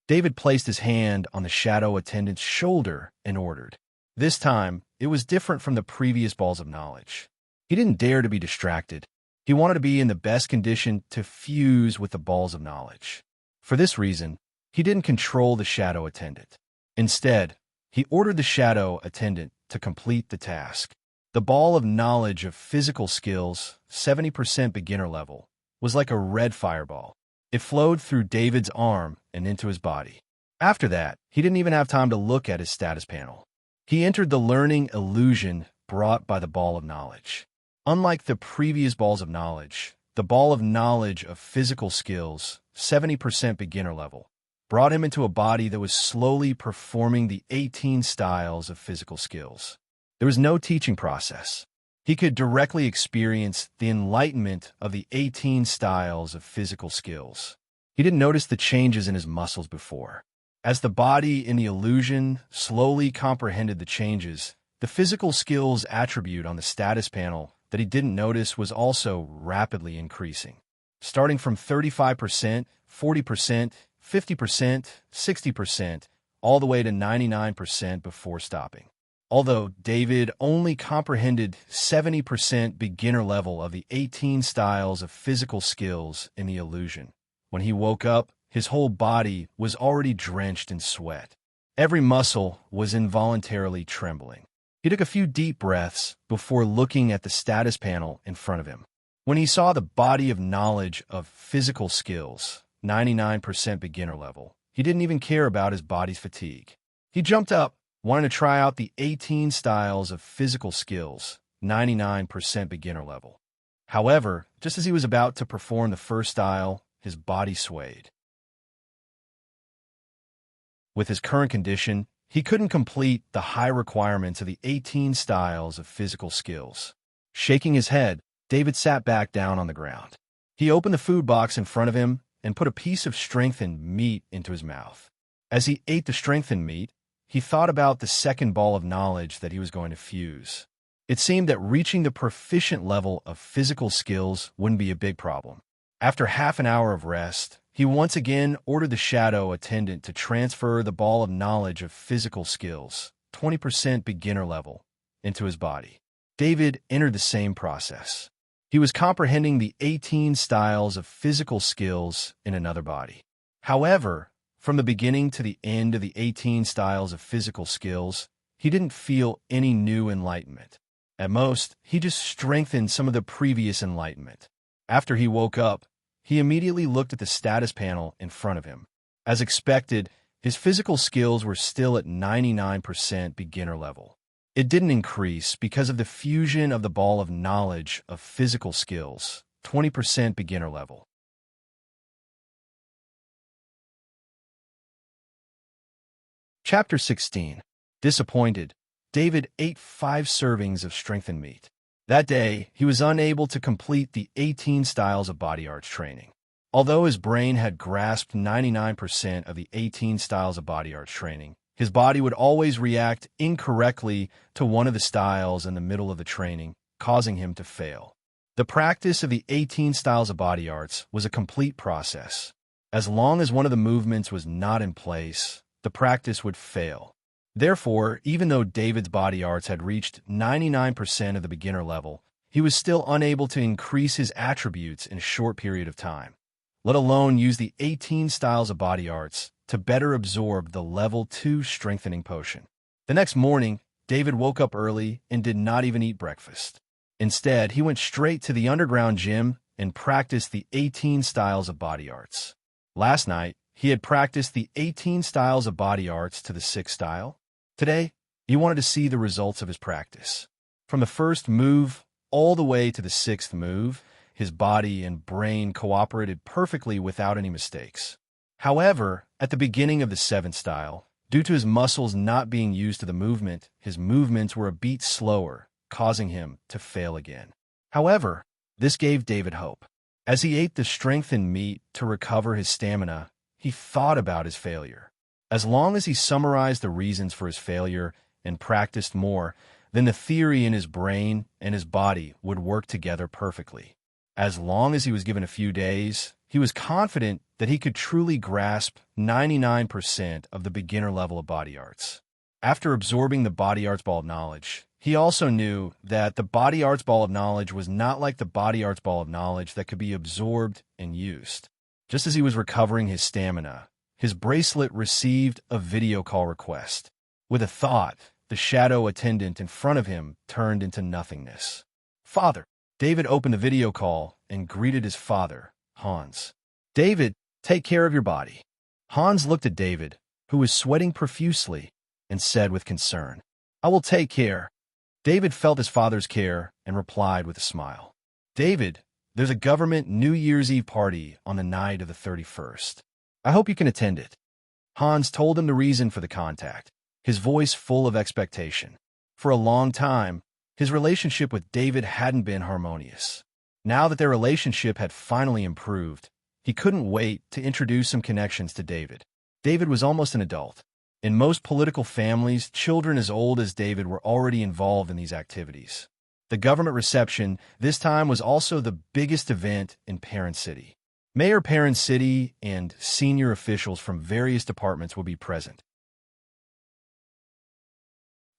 David placed his hand on the shadow attendant's shoulder and ordered. This time, it was different from the previous balls of knowledge. He didn't dare to be distracted. He wanted to be in the best condition to fuse with the balls of knowledge. For this reason, he didn't control the shadow attendant. Instead, he ordered the shadow attendant to complete the task. The ball of knowledge of physical skills, 70% beginner level, was like a red fireball. It flowed through David's arm and into his body. After that, he didn't even have time to look at his status panel. He entered the learning illusion brought by the ball of knowledge. Unlike the previous balls of knowledge, the ball of knowledge of physical skills, 70% beginner level, brought him into a body that was slowly performing the 18 styles of physical skills. There was no teaching process. He could directly experience the enlightenment of the 18 styles of physical skills. He didn't notice the changes in his muscles before. As the body in the illusion slowly comprehended the changes, the physical skills attribute on the status panel that he didn't notice was also rapidly increasing, starting from 35%, 40%, 50%, 60%, all the way to 99% before stopping. Although David only comprehended 70% beginner level of the 18 styles of physical skills in the illusion, when he woke up, his whole body was already drenched in sweat. Every muscle was involuntarily trembling. He took a few deep breaths before looking at the status panel in front of him. When he saw the body of knowledge of physical skills, 99% beginner level, he didn't even care about his body's fatigue. He jumped up, wanting to try out the 18 styles of physical skills, 99% beginner level. However, just as he was about to perform the first style, his body swayed. With his current condition, he couldn't complete the high requirements of the 18 styles of physical skills. Shaking his head, David sat back down on the ground. He opened the food box in front of him and put a piece of strengthened meat into his mouth. As he ate the strengthened meat, he thought about the second ball of knowledge that he was going to fuse. It seemed that reaching the proficient level of physical skills wouldn't be a big problem. After half an hour of rest, he once again ordered the shadow attendant to transfer the ball of knowledge of physical skills, 20% beginner level, into his body. David entered the same process. He was comprehending the 18 styles of physical skills in another body. However, from the beginning to the end of the 18 styles of physical skills, he didn't feel any new enlightenment. At most, he just strengthened some of the previous enlightenment. After he woke up, he immediately looked at the status panel in front of him. As expected, his physical skills were still at 99% beginner level. It didn't increase because of the fusion of the ball of knowledge of physical skills, 20% beginner level. Chapter 16. Disappointed, David ate 5 servings of strengthened meat. That day, he was unable to complete the 18 styles of body arts training. Although his brain had grasped 99% of the 18 styles of body arts training, his body would always react incorrectly to one of the styles in the middle of the training, causing him to fail. The practice of the 18 styles of body arts was a complete process. As long as one of the movements was not in place, the practice would fail. Therefore, even though David's body arts had reached 99% of the beginner level, he was still unable to increase his attributes in a short period of time, let alone use the 18 styles of body arts to better absorb the level 2 strengthening potion. The next morning, David woke up early and did not even eat breakfast. Instead, he went straight to the underground gym and practiced the 18 styles of body arts. Last night, he had practiced the 18 styles of body arts to the 6th style. Today, he wanted to see the results of his practice. From the first move all the way to the 6th move, his body and brain cooperated perfectly without any mistakes. However, at the beginning of the 7th style, due to his muscles not being used to the movement, his movements were a beat slower, causing him to fail again. However, this gave David hope. As he ate the strengthened meat to recover his stamina, he thought about his failure. As long as he summarized the reasons for his failure and practiced more, then the theory in his brain and his body would work together perfectly. As long as he was given a few days, he was confident that he could truly grasp 99% of the beginner level of body arts. After absorbing the body arts ball of knowledge, he also knew that the body arts ball of knowledge was not like the body arts ball of knowledge that could be absorbed and used. Just as he was recovering his stamina, his bracelet received a video call request. With a thought, the shadow attendant in front of him turned into nothingness. "Father." David opened the video call and greeted his father, Hans. "David, take care of your body." Hans looked at David, who was sweating profusely, and said with concern, "I will take care." David felt his father's care and replied with a smile. "David, there's a government New Year's Eve party on the night of the 31st. I hope you can attend it." Hans told him the reason for the contact, his voice full of expectation. For a long time, his relationship with David hadn't been harmonious. Now that their relationship had finally improved, he couldn't wait to introduce some connections to David. David was almost an adult. In most political families, children as old as David were already involved in these activities. The government reception this time was also the biggest event in Parent City. Mayor Parent City and senior officials from various departments would be present.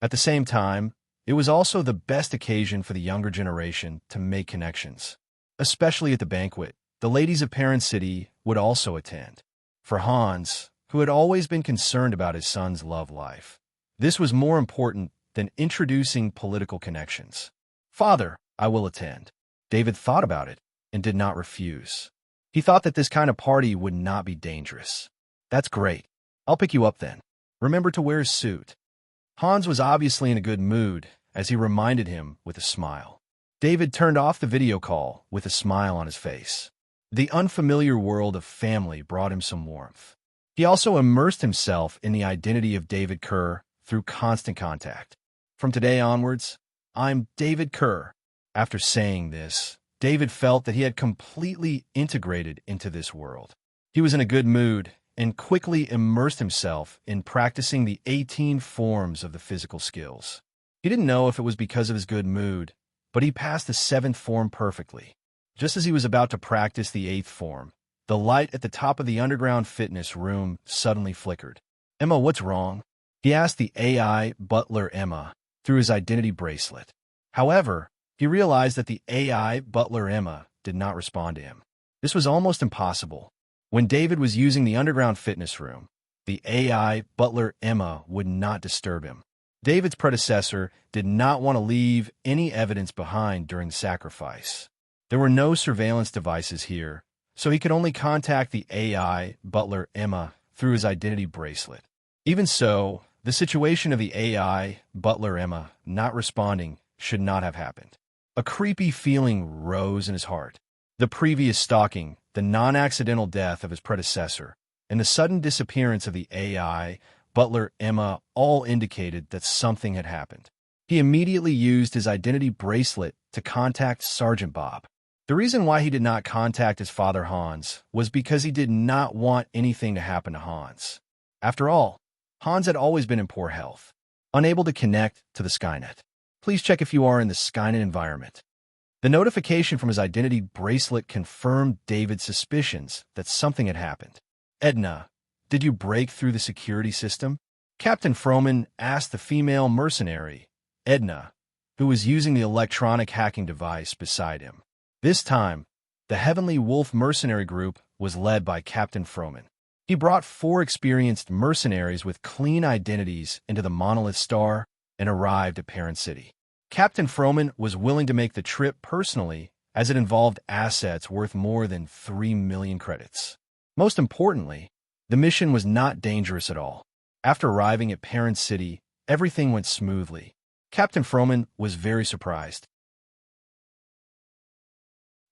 At the same time, it was also the best occasion for the younger generation to make connections. Especially at the banquet, the ladies of Parent City would also attend. For Hans, who had always been concerned about his son's love life, this was more important than introducing political connections. "Father, I will attend." David thought about it and did not refuse. He thought that this kind of party would not be dangerous. "That's great. I'll pick you up then. Remember to wear a suit." Hans was obviously in a good mood, as he reminded him with a smile. David turned off the video call with a smile on his face. The unfamiliar world of family brought him some warmth. He also immersed himself in the identity of David Kerr through constant contact. "From today onwards, I'm David Kerr." After saying this, David felt that he had completely integrated into this world. He was in a good mood, and quickly immersed himself in practicing the 18 forms of the physical skills. He didn't know if it was because of his good mood, but he passed the 7th form perfectly. Just as he was about to practice the 8th form, the light at the top of the underground fitness room suddenly flickered. "Emma, what's wrong?" he asked the AI butler Emma through his identity bracelet. However, he realized that the AI butler Emma did not respond to him. This was almost impossible. When David was using the underground fitness room, the AI butler Emma would not disturb him. David's predecessor did not want to leave any evidence behind during the sacrifice. There were no surveillance devices here, so he could only contact the AI butler Emma through his identity bracelet. Even so, the situation of the AI butler Emma not responding should not have happened. A creepy feeling rose in his heart. The previous stalking, the non-accidental death of his predecessor, and the sudden disappearance of the AI butler Emma all indicated that something had happened. He immediately used his identity bracelet to contact Sergeant Bob. The reason why he did not contact his father Hans was because he did not want anything to happen to Hans. After all, Hans had always been in poor health, unable to connect to the Skynet. Please check if you are in the Skynet environment. The notification from his identity bracelet confirmed David's suspicions that something had happened. "Edna, did you break through the security system?" Captain Froman asked the female mercenary, Edna, who was using the electronic hacking device beside him. This time, the Heavenly Wolf mercenary group was led by Captain Froman. He brought 4 experienced mercenaries with clean identities into the Monolith Star and arrived at Parent City. Captain Froman was willing to make the trip personally, as it involved assets worth more than 3 million credits. Most importantly, the mission was not dangerous at all. After arriving at Parent City, everything went smoothly. Captain Froman was very surprised.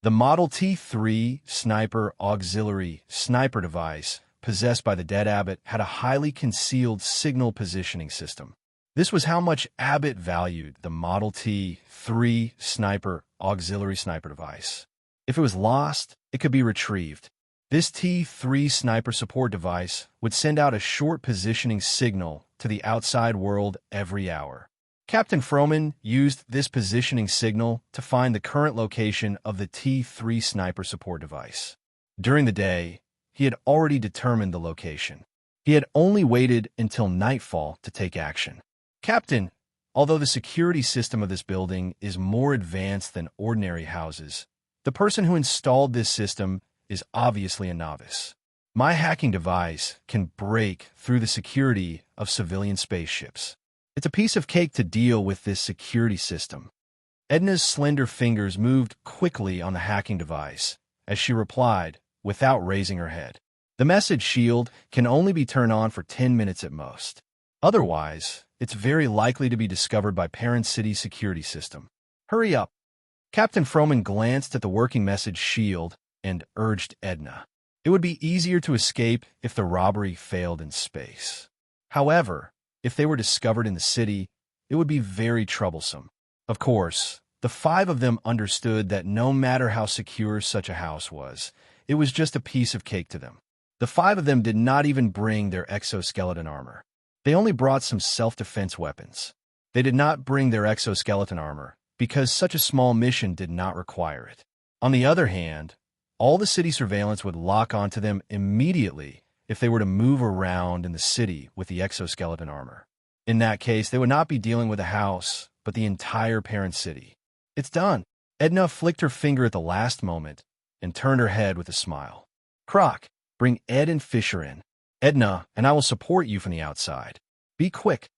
The Model T3 Sniper Auxiliary Sniper device, possessed by the dead Abbott, had a highly concealed signal positioning system. This was how much Abbott valued the Model T3 Sniper Auxiliary Sniper device. If it was lost, it could be retrieved. This T3 Sniper support device would send out a short positioning signal to the outside world every hour. Captain Froman used this positioning signal to find the current location of the T3 Sniper support device. During the day, he had already determined the location. He had only waited until nightfall to take action. "Captain, although the security system of this building is more advanced than ordinary houses, the person who installed this system is obviously a novice. My hacking device can break through the security of civilian spaceships. It's a piece of cake to deal with this security system." Edna's slender fingers moved quickly on the hacking device as she replied, without raising her head. "The message shield can only be turned on for 10 minutes at most. Otherwise, it's very likely to be discovered by Parent City's security system. Hurry up." Captain Froman glanced at the working message shield and urged Edna. It would be easier to escape if the robbery failed in space. However, if they were discovered in the city, it would be very troublesome. Of course, the 5 of them understood that no matter how secure such a house was, it was just a piece of cake to them. The 5 of them did not even bring their exoskeleton armor. They only brought some self-defense weapons. They did not bring their exoskeleton armor because such a small mission did not require it. On the other hand, all the city surveillance would lock onto them immediately if they were to move around in the city with the exoskeleton armor. In that case, they would not be dealing with a house, but the entire Parent City. "It's done." Edna flicked her finger at the last moment and turned her head with a smile. "Croc, bring Ed and Fisher in. Edna and I will support you from the outside. Be quick."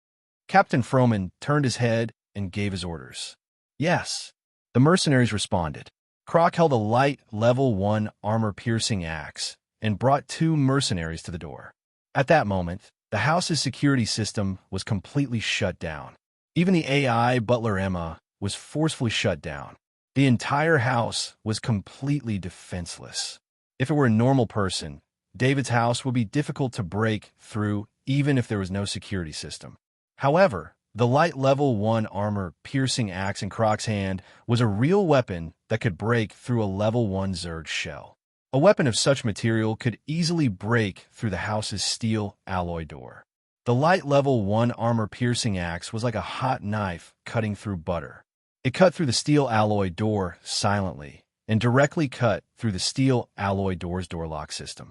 Captain Froman turned his head and gave his orders. "Yes." The mercenaries responded. Croc held a light level 1 armor-piercing axe and brought 2 mercenaries to the door. At that moment, the house's security system was completely shut down. Even the AI butler Emma was forcefully shut down. The entire house was completely defenseless. If it were a normal person, David's house would be difficult to break through even if there was no security system. However, the light level 1 armor-piercing axe in Croc's hand was a real weapon that could break through a level 1 Zerg shell. A weapon of such material could easily break through the house's steel alloy door. The light level 1 armor-piercing axe was like a hot knife cutting through butter. It cut through the steel alloy door silently and directly cut through the steel alloy door's door lock system.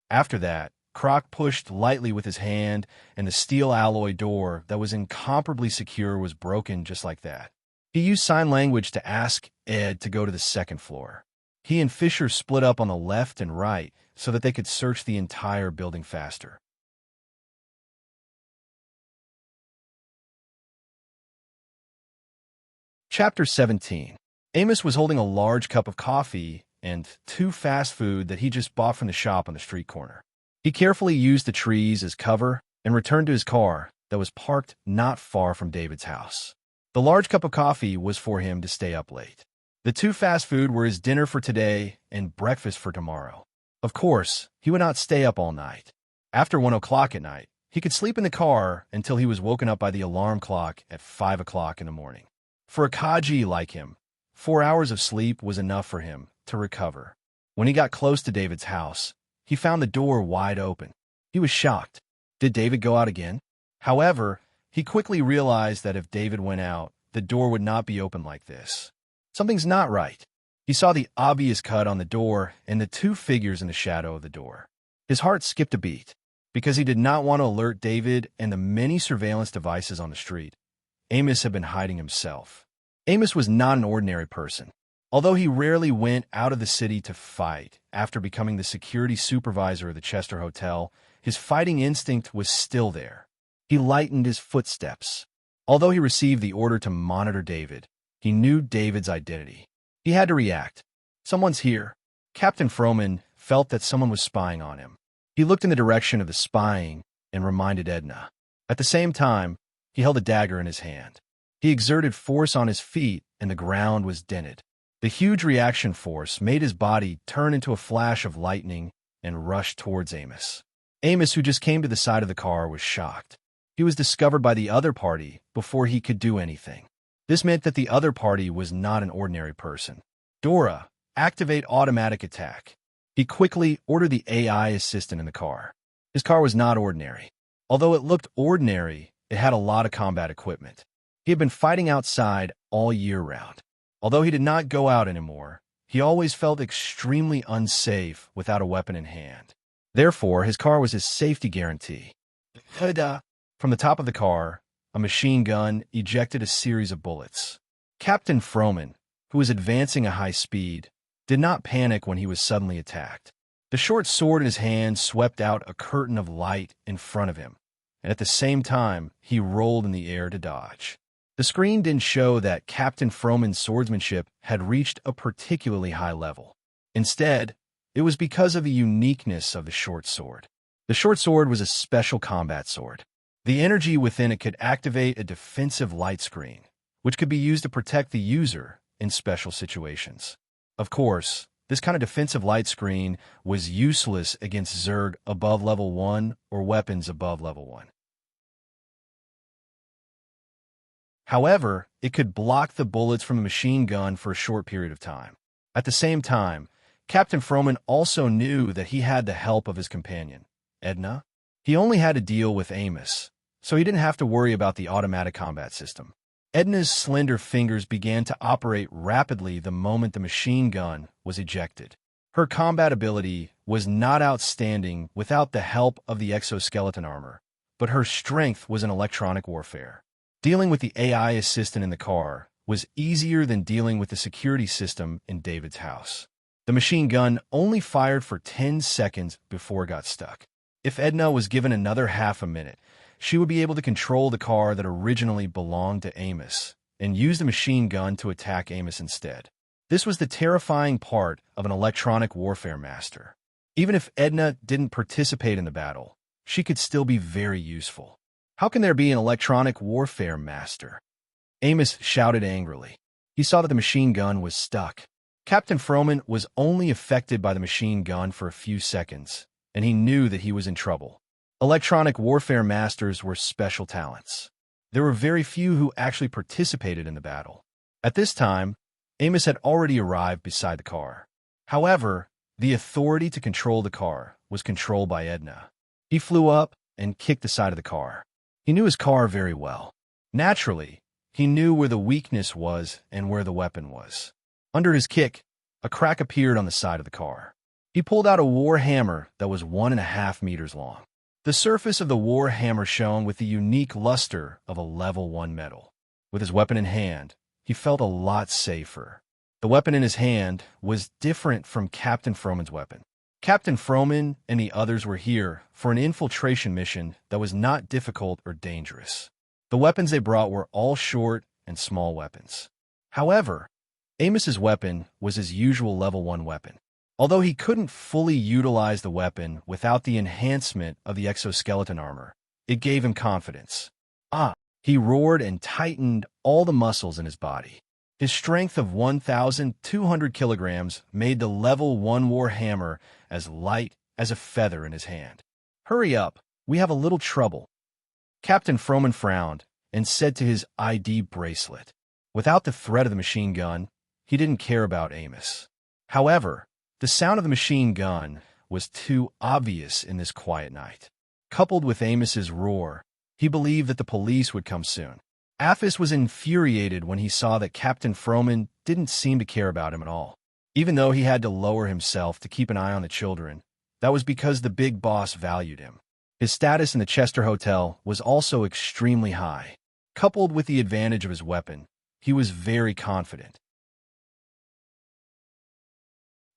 After that, Croc pushed lightly with his hand, and the steel alloy door that was incomparably secure was broken just like that. He used sign language to ask Ed to go to the second floor. He and Fisher split up on the left and right so that they could search the entire building faster. Chapter 17. Amos was holding a large cup of coffee and 2 fast food that he just bought from the shop on the street corner. He carefully used the trees as cover and returned to his car that was parked not far from David's house. The large cup of coffee was for him to stay up late. The 2 fast food were his dinner for today and breakfast for tomorrow. Of course, he would not stay up all night. After 1 o'clock at night, he could sleep in the car until he was woken up by the alarm clock at 5 o'clock in the morning. For a Kaji like him, 4 hours of sleep was enough for him to recover. When he got close to David's house, he found the door wide open. He was shocked. Did David go out again? However, he quickly realized that if David went out, the door would not be open like this. Something's not right. He saw the obvious cut on the door and the 2 figures in the shadow of the door. His heart skipped a beat because he did not want to alert David and the many surveillance devices on the street. Amos had been hiding himself. Amos was not an ordinary person. Although he rarely went out of the city to fight after becoming the security supervisor of the Chester Hotel, his fighting instinct was still there. He lightened his footsteps. Although he received the order to monitor David, he knew David's identity. He had to react. Someone's here. Captain Froman felt that someone was spying on him. He looked in the direction of the spying and reminded Edna. At the same time, he held a dagger in his hand. He exerted force on his feet, and the ground was dented. The huge reaction force made his body turn into a flash of lightning and rush towards Amos. Amos, who just came to the side of the car, was shocked. He was discovered by the other party before he could do anything. This meant that the other party was not an ordinary person. Dora, activate automatic attack. He quickly ordered the AI assistant in the car. His car was not ordinary. Although it looked ordinary, it had a lot of combat equipment. He had been fighting outside all year round. Although he did not go out anymore, he always felt extremely unsafe without a weapon in hand. Therefore, his car was his safety guarantee. From the top of the car, a machine gun ejected a series of bullets. Captain Froman, who was advancing at high speed, did not panic when he was suddenly attacked. The short sword in his hand swept out a curtain of light in front of him, and at the same time, he rolled in the air to dodge. The screen didn't show that Captain Froman's swordsmanship had reached a particularly high level. Instead, it was because of the uniqueness of the short sword. The short sword was a special combat sword. The energy within it could activate a defensive light screen, which could be used to protect the user in special situations. Of course, this kind of defensive light screen was useless against Zerg above level 1 or weapons above level 1. However, it could block the bullets from a machine gun for a short period of time. At the same time, Captain Froman also knew that he had the help of his companion, Edna. He only had to deal with Amos, so he didn't have to worry about the automatic combat system. Edna's slender fingers began to operate rapidly the moment the machine gun was ejected. Her combat ability was not outstanding without the help of the exoskeleton armor, but her strength was in electronic warfare. Dealing with the AI assistant in the car was easier than dealing with the security system in David's house. The machine gun only fired for 10 seconds before it got stuck. If Edna was given another half a minute, she would be able to control the car that originally belonged to Amos and use the machine gun to attack Amos instead. This was the terrifying part of an electronic warfare master. Even if Edna didn't participate in the battle, she could still be very useful. How can there be an electronic warfare master? Amos shouted angrily. He saw that the machine gun was stuck. Captain Froman was only affected by the machine gun for a few seconds, and he knew that he was in trouble. Electronic warfare masters were special talents. There were very few who actually participated in the battle. At this time, Amos had already arrived beside the car. However, the authority to control the car was controlled by Edna. He flew up and kicked the side of the car. He knew his car very well. Naturally, he knew where the weakness was and where the weapon was. Under his kick, a crack appeared on the side of the car. He pulled out a war hammer that was 1.5 meters long. The surface of the war hammer shone with the unique luster of a level 1 metal. With his weapon in hand, he felt a lot safer. The weapon in his hand was different from Captain Froman's weapon. Captain Froman and the others were here for an infiltration mission that was not difficult or dangerous. The weapons they brought were all short and small weapons. However, Amos's weapon was his usual level 1 weapon. Although he couldn't fully utilize the weapon without the enhancement of the exoskeleton armor, it gave him confidence. He roared and tightened all the muscles in his body. His strength of 1,200 kilograms made the level 1 war hammer as light as a feather in his hand. "Hurry up, we have a little trouble." Captain Froman frowned and said to his ID bracelet. Without the threat of the machine gun, he didn't care about Amos. However, the sound of the machine gun was too obvious in this quiet night. Coupled with Amos's roar, he believed that the police would come soon. Aphis was infuriated when he saw that Captain Froman didn't seem to care about him at all. Even though he had to lower himself to keep an eye on the children, that was because the big boss valued him. His status in the Chester Hotel was also extremely high. Coupled with the advantage of his weapon, he was very confident.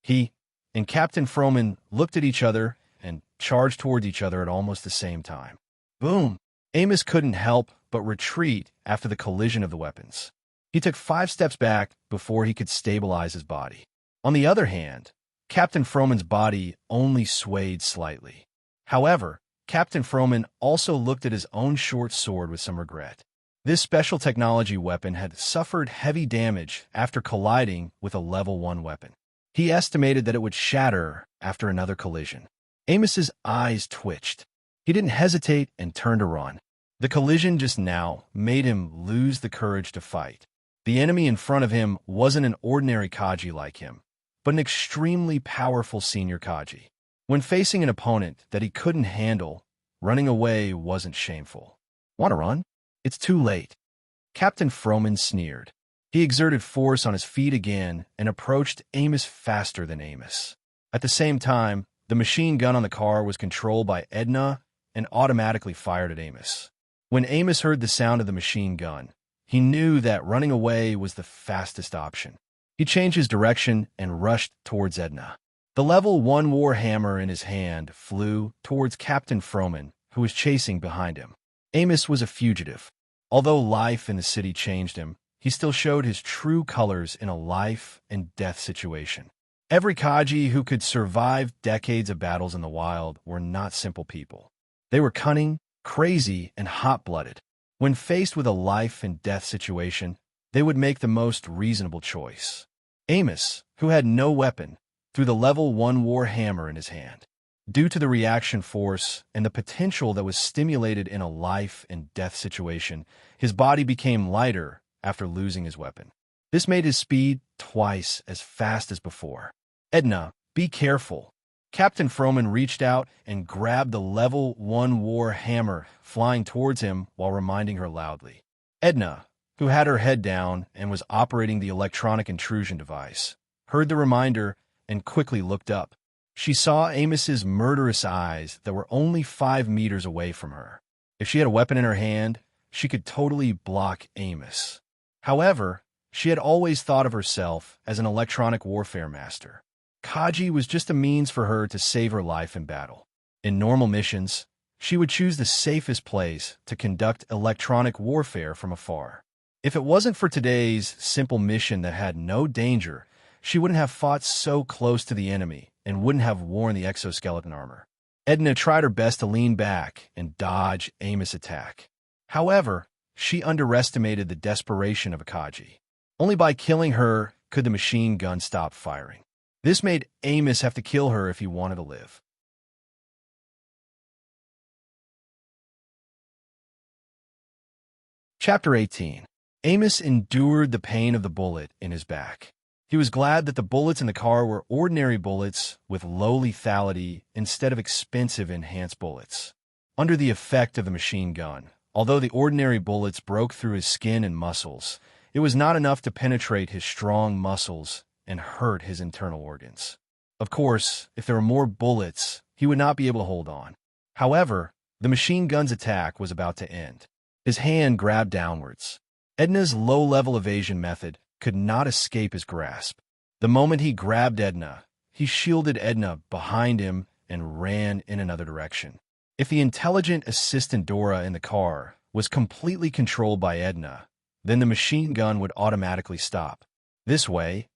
He and Captain Froman looked at each other and charged towards each other at almost the same time. Boom! Amos couldn't help but retreat after the collision of the weapons. He took 5 steps back before he could stabilize his body. On the other hand, Captain Froman's body only swayed slightly. However, Captain Froman also looked at his own short sword with some regret. This special technology weapon had suffered heavy damage after colliding with a level 1 weapon. He estimated that it would shatter after another collision. Amos's eyes twitched. He didn't hesitate and turned to run. The collision just now made him lose the courage to fight. The enemy in front of him wasn't an ordinary Kaji like him, but an extremely powerful senior Kaji. When facing an opponent that he couldn't handle, running away wasn't shameful. Want to run? It's too late. Captain Froman sneered. He exerted force on his feet again and approached Amos faster than Amos. At the same time, the machine gun on the car was controlled by Edna and automatically fired at Amos. When Amos heard the sound of the machine gun, he knew that running away was the fastest option. He changed his direction and rushed towards Edna. The level 1 war hammer in his hand flew towards Captain Froman, who was chasing behind him. Amos was a fugitive. Although life in the city changed him, he still showed his true colors in a life and death situation. Every Kaji who could survive decades of battles in the wild were not simple people. They were cunning, crazy, and hot-blooded. When faced with a life and death situation, they would make the most reasonable choice. Amos, who had no weapon, threw the level 1 war hammer in his hand. Due to the reaction force and the potential that was stimulated in a life and death situation, his body became lighter after losing his weapon. This made his speed twice as fast as before. Edna, be careful. Captain Froman reached out and grabbed the level 1 war hammer, flying towards him while reminding her loudly. Edna, who had her head down and was operating the electronic intrusion device, heard the reminder and quickly looked up. She saw Amos's murderous eyes that were only 5 meters away from her. If she had a weapon in her hand, she could totally block Amos. However, she had always thought of herself as an electronic warfare master. Kaji was just a means for her to save her life in battle. In normal missions, she would choose the safest place to conduct electronic warfare from afar. If it wasn't for today's simple mission that had no danger, she wouldn't have fought so close to the enemy and wouldn't have worn the exoskeleton armor. Edna tried her best to lean back and dodge Amos' attack. However, she underestimated the desperation of Akaji. Only by killing her could the machine gun stop firing. This made Amos have to kill her if he wanted to live. Chapter 18. Amos endured the pain of the bullet in his back. He was glad that the bullets in the car were ordinary bullets with low lethality instead of expensive enhanced bullets. Under the effect of the machine gun, although the ordinary bullets broke through his skin and muscles, it was not enough to penetrate his strong muscles and hurt his internal organs. Of course, if there were more bullets, he would not be able to hold on. However, the machine gun's attack was about to end. His hand grabbed downwards. Edna's low-level evasion method could not escape his grasp. The moment he grabbed Edna, he shielded Edna behind him and ran in another direction. If the intelligent assistant Dora in the car was completely controlled by Edna, then the machine gun would automatically stop. This way,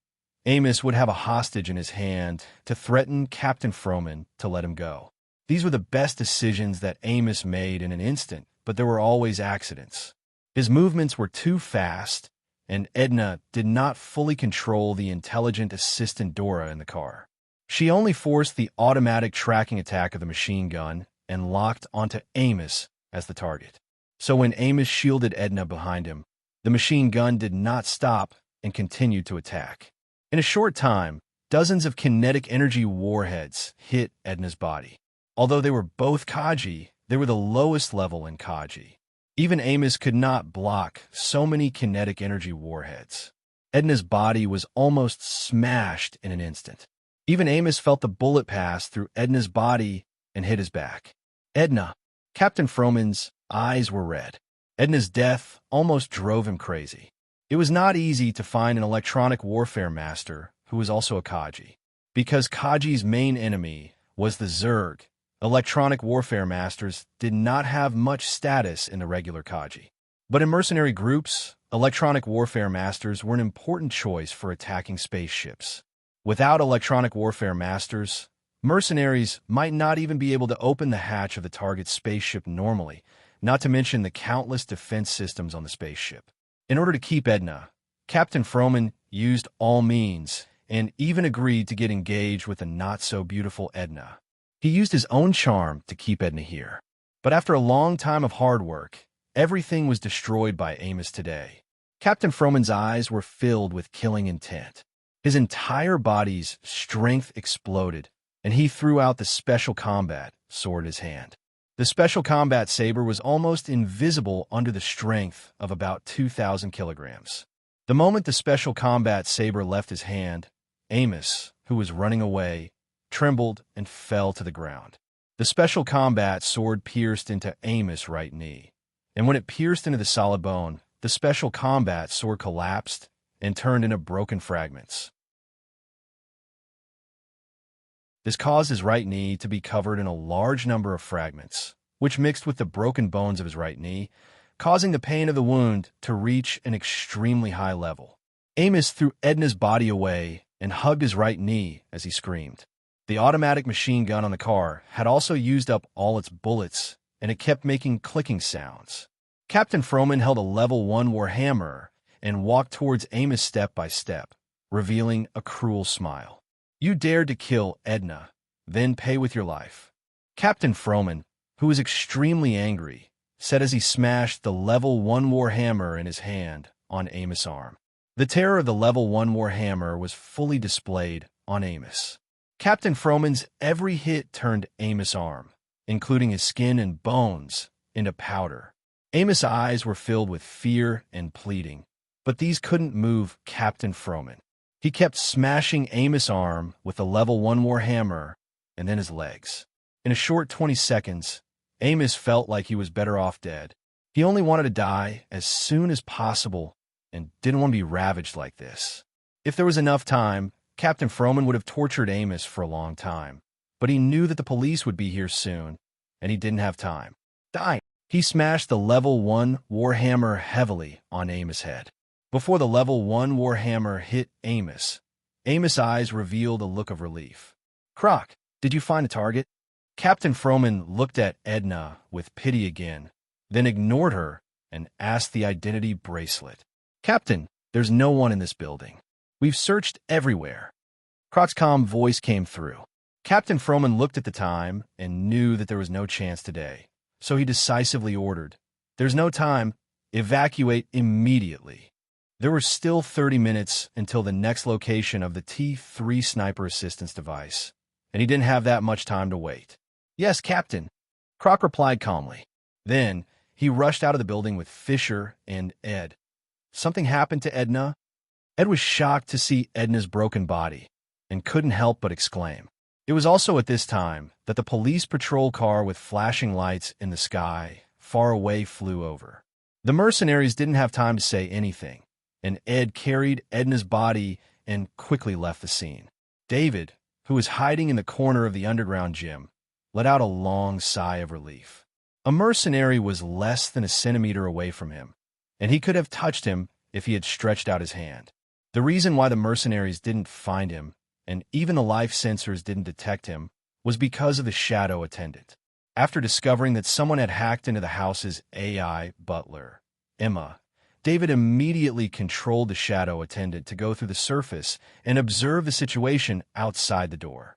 Amos would have a hostage in his hand to threaten Captain Froman to let him go. These were the best decisions that Amos made in an instant, but there were always accidents. His movements were too fast, and Edna did not fully control the intelligent assistant Dora in the car. She only forced the automatic tracking attack of the machine gun and locked onto Amos as the target. So when Amos shielded Edna behind him, the machine gun did not stop and continued to attack. In a short time, dozens of kinetic energy warheads hit Edna's body. Although they were both Kaji, they were the lowest level in Kaji. Even Amos could not block so many kinetic energy warheads. Edna's body was almost smashed in an instant. Even Amos felt the bullet pass through Edna's body and hit his back. Edna, Captain Froman's eyes were red. Edna's death almost drove him crazy. It was not easy to find an electronic warfare master who was also a Kaji. Because Kaji's main enemy was the Zerg, electronic warfare masters did not have much status in the regular Kaji. But in mercenary groups, electronic warfare masters were an important choice for attacking spaceships. Without electronic warfare masters, mercenaries might not even be able to open the hatch of the target's spaceship normally, not to mention the countless defense systems on the spaceship. In order to keep Edna, Captain Froman used all means and even agreed to get engaged with the not-so-beautiful Edna. He used his own charm to keep Edna here. But after a long time of hard work, everything was destroyed by Amos today. Captain Froman's eyes were filled with killing intent. His entire body's strength exploded, and he threw out the special combat sword in his hand. The special combat saber was almost invisible under the strength of about 2,000 kilograms. The moment the special combat saber left his hand, Amos, who was running away, trembled and fell to the ground. The special combat sword pierced into Amos' right knee, and when it pierced into the solid bone, the special combat sword collapsed and turned into broken fragments. This caused his right knee to be covered in a large number of fragments, which mixed with the broken bones of his right knee, causing the pain of the wound to reach an extremely high level. Amos threw Edna's body away and hugged his right knee as he screamed. The automatic machine gun on the car had also used up all its bullets, and it kept making clicking sounds. Captain Froman held a level 1 warhammer and walked towards Amos step by step, revealing a cruel smile. You dared to kill Edna, then pay with your life. Captain Froman, who was extremely angry, said as he smashed the level 1 warhammer in his hand on Amos' arm. The terror of the level 1 warhammer was fully displayed on Amos. Captain Froman's every hit turned Amos' arm, including his skin and bones, into powder. Amos' eyes were filled with fear and pleading, but these couldn't move Captain Froman. He kept smashing Amos' arm with the level 1 warhammer and then his legs. In a short 20 seconds, Amos felt like he was better off dead. He only wanted to die as soon as possible and didn't want to be ravaged like this. If there was enough time, Captain Froman would have tortured Amos for a long time, but he knew that the police would be here soon, and he didn't have time. Die! He smashed the level 1 warhammer heavily on Amos' head. Before the level 1 warhammer hit Amos, Amos' eyes revealed a look of relief. Croc, did you find a target? Captain Froman looked at Edna with pity again, then ignored her and asked the identity bracelet. Captain, there's no one in this building. We've searched everywhere. Croc's calm voice came through. Captain Froman looked at the time and knew that there was no chance today, so he decisively ordered, There's no time. Evacuate immediately. There were still 30 minutes until the next location of the T-3 sniper assistance device, and he didn't have that much time to wait. Yes, Captain, Croc replied calmly. Then, he rushed out of the building with Fisher and Ed. Something happened to Edna? Ed was shocked to see Edna's broken body and couldn't help but exclaim. It was also at this time that the police patrol car with flashing lights in the sky far away flew over. The mercenaries didn't have time to say anything, and Ed carried Edna's body and quickly left the scene. David, who was hiding in the corner of the underground gym, let out a long sigh of relief. A mercenary was less than a centimeter away from him, and he could have touched him if he had stretched out his hand. The reason why the mercenaries didn't find him, and even the life sensors didn't detect him, was because of the shadow attendant. After discovering that someone had hacked into the house's AI butler, Emma, David immediately controlled the shadow attendant to go through the surface and observe the situation outside the door.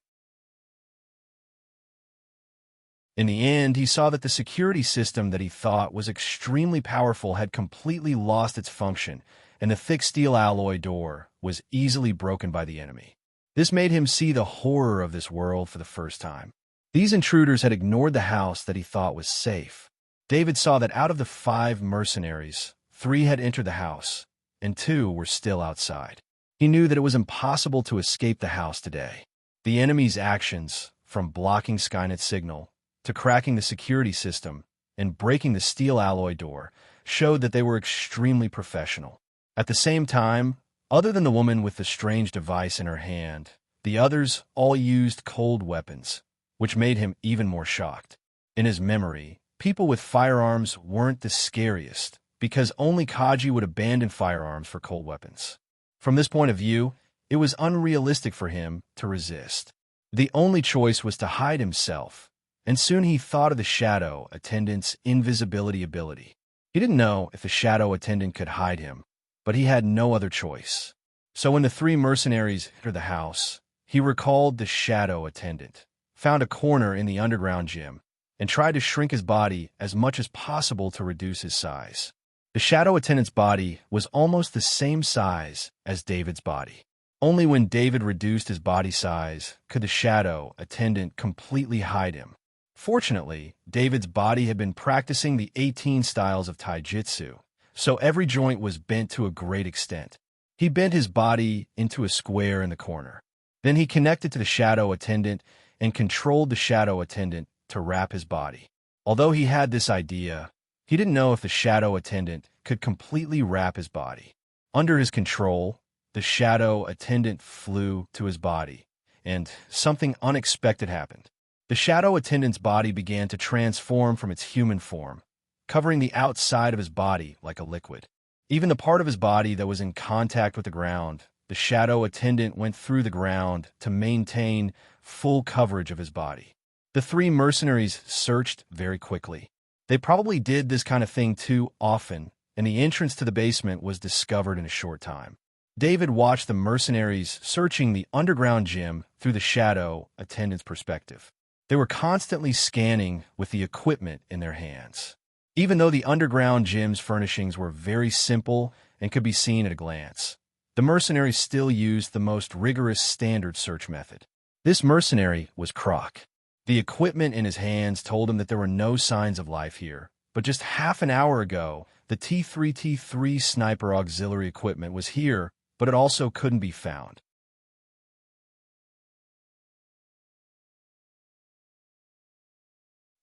In the end, he saw that the security system that he thought was extremely powerful had completely lost its function, and the thick steel alloy door was easily broken by the enemy. This made him see the horror of this world for the first time. These intruders had ignored the house that he thought was safe. David saw that out of the 5 mercenaries, 3 had entered the house, and 2 were still outside. He knew that it was impossible to escape the house today. The enemy's actions, from blocking Skynet's signal to cracking the security system and breaking the steel alloy door, showed that they were extremely professional. At the same time, other than the woman with the strange device in her hand, the others all used cold weapons, which made him even more shocked. In his memory, people with firearms weren't the scariest, because only Kaji would abandon firearms for cold weapons. From this point of view, it was unrealistic for him to resist. The only choice was to hide himself, and soon he thought of the shadow attendant's invisibility ability. He didn't know if the shadow attendant could hide him, but he had no other choice. So when the 3 mercenaries entered the house, he recalled the shadow attendant, found a corner in the underground gym, and tried to shrink his body as much as possible to reduce his size. The shadow attendant's body was almost the same size as David's body. Only when David reduced his body size could the shadow attendant completely hide him. Fortunately, David's body had been practicing the 18 styles of taijutsu, so every joint was bent to a great extent. He bent his body into a square in the corner. Then he connected to the shadow attendant and controlled the shadow attendant to wrap his body. Although he had this idea, he didn't know if the shadow attendant could completely wrap his body. Under his control, the shadow attendant flew to his body, and something unexpected happened. The shadow attendant's body began to transform from its human form, covering the outside of his body like a liquid. Even the part of his body that was in contact with the ground, the shadow attendant went through the ground to maintain full coverage of his body. The 3 mercenaries searched very quickly. They probably did this kind of thing too often, and the entrance to the basement was discovered in a short time. David watched the mercenaries searching the underground gym through the shadow attendant's perspective. They were constantly scanning with the equipment in their hands. Even though the underground gym's furnishings were very simple and could be seen at a glance, the mercenaries still used the most rigorous standard search method. This mercenary was Croc. The equipment in his hands told him that there were no signs of life here, but just half an hour ago, the T3 sniper auxiliary equipment was here, but it also couldn't be found.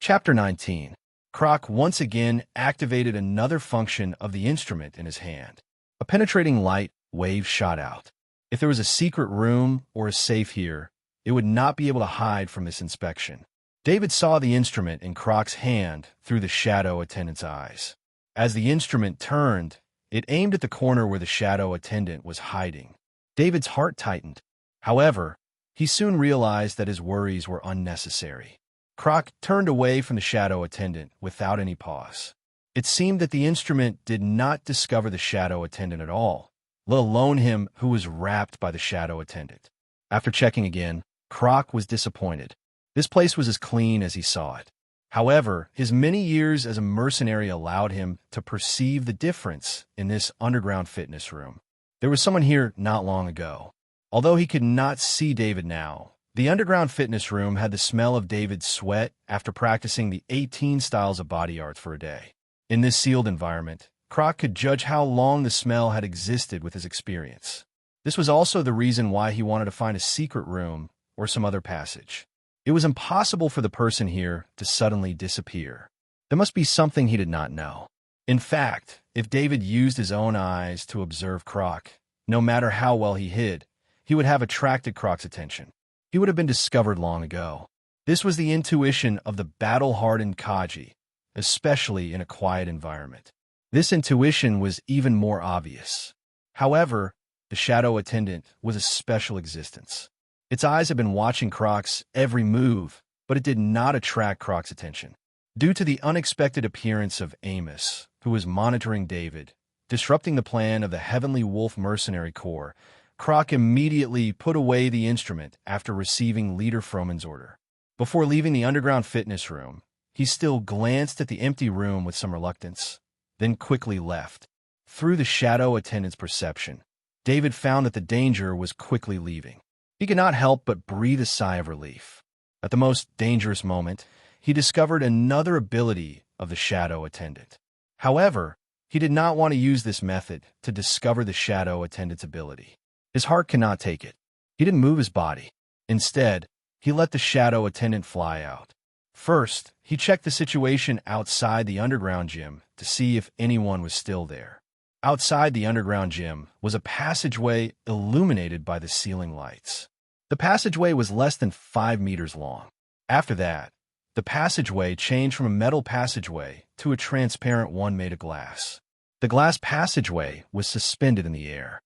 Chapter 19. Croc once again activated another function of the instrument in his hand. A penetrating light wave shot out. If there was a secret room or a safe here, it would not be able to hide from this inspection. David saw the instrument in Croc's hand through the shadow attendant's eyes. As the instrument turned, it aimed at the corner where the shadow attendant was hiding. David's heart tightened. However, he soon realized that his worries were unnecessary. Croc turned away from the shadow attendant without any pause. It seemed that the instrument did not discover the shadow attendant at all, let alone him who was wrapped by the shadow attendant. After checking again, Croc was disappointed. This place was as clean as he saw it. However, his many years as a mercenary allowed him to perceive the difference in this underground fitness room. There was someone here not long ago. Although he could not see David now, the underground fitness room had the smell of David's sweat after practicing the 18 styles of body arts for a day. In this sealed environment, Croc could judge how long the smell had existed with his experience. This was also the reason why he wanted to find a secret room or some other passage. It was impossible for the person here to suddenly disappear. There must be something he did not know. In fact, if David used his own eyes to observe Croc, no matter how well he hid, he would have attracted Croc's attention. He would have been discovered long ago. This was the intuition of the battle-hardened Kaji, especially in a quiet environment. This intuition was even more obvious. However, the shadow attendant was a special existence. Its eyes had been watching Croc's every move, but it did not attract Croc's attention. Due to the unexpected appearance of Amos, who was monitoring David, disrupting the plan of the Heavenly Wolf Mercenary Corps, Croc immediately put away the instrument after receiving Leader Froman's order. Before leaving the underground fitness room, he still glanced at the empty room with some reluctance, then quickly left. Through the shadow attendant's perception, David found that the danger was quickly leaving. He could not help but breathe a sigh of relief. At the most dangerous moment, he discovered another ability of the shadow attendant. However, he did not want to use this method to discover the shadow attendant's ability. His heart could not take it. He didn't move his body. Instead, he let the shadow attendant fly out. First, he checked the situation outside the underground gym to see if anyone was still there. Outside the underground gym was a passageway illuminated by the ceiling lights. The passageway was less than 5 meters long. After that, the passageway changed from a metal passageway to a transparent one made of glass. The glass passageway was suspended in the air.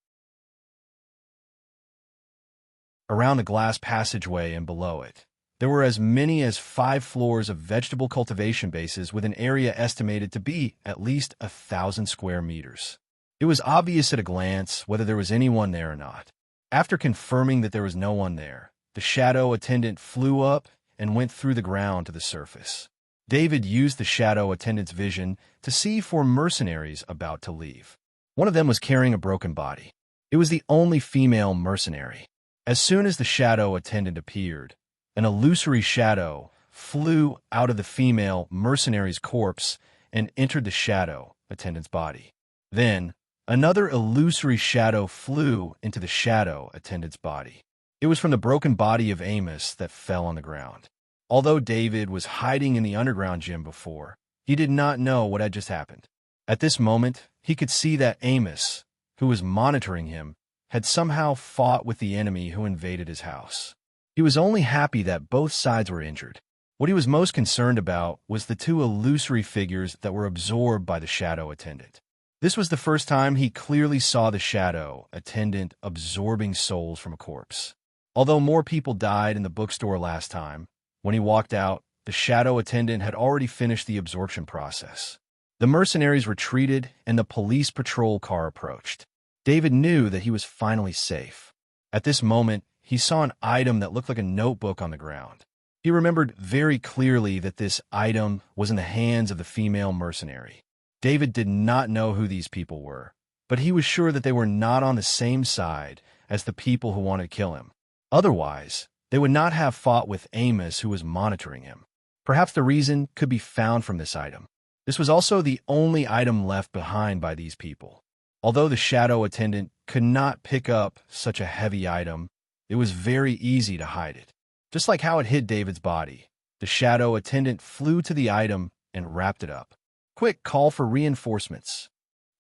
Around the glass passageway and below it, there were as many as 5 floors of vegetable cultivation bases with an area estimated to be at least 1,000 square meters. It was obvious at a glance whether there was anyone there or not. After confirming that there was no one there, the shadow attendant flew up and went through the ground to the surface. David used the shadow attendant's vision to see 4 mercenaries about to leave. One of them was carrying a broken body. It was the only female mercenary. As soon as the shadow attendant appeared, an illusory shadow flew out of the female mercenary's corpse and entered the shadow attendant's body. Then, another illusory shadow flew into the shadow attendant's body. It was from the broken body of Amos that fell on the ground. Although David was hiding in the underground gym before, he did not know what had just happened. At this moment, he could see that Amos, who was monitoring him, had somehow fought with the enemy who invaded his house. He was only happy that both sides were injured. What he was most concerned about was the 2 illusory figures that were absorbed by the shadow attendant. This was the first time he clearly saw the shadow attendant absorbing souls from a corpse. Although more people died in the bookstore last time, when he walked out, the shadow attendant had already finished the absorption process. The mercenaries retreated and the police patrol car approached. David knew that he was finally safe. At this moment, he saw an item that looked like a notebook on the ground. He remembered very clearly that this item was in the hands of the female mercenary. David did not know who these people were, but he was sure that they were not on the same side as the people who wanted to kill him. Otherwise, they would not have fought with Amos, who was monitoring him. Perhaps the reason could be found from this item. This was also the only item left behind by these people. Although the shadow attendant could not pick up such a heavy item, it was very easy to hide it. Just like how it hid David's body, the shadow attendant flew to the item and wrapped it up. Quick call for reinforcements.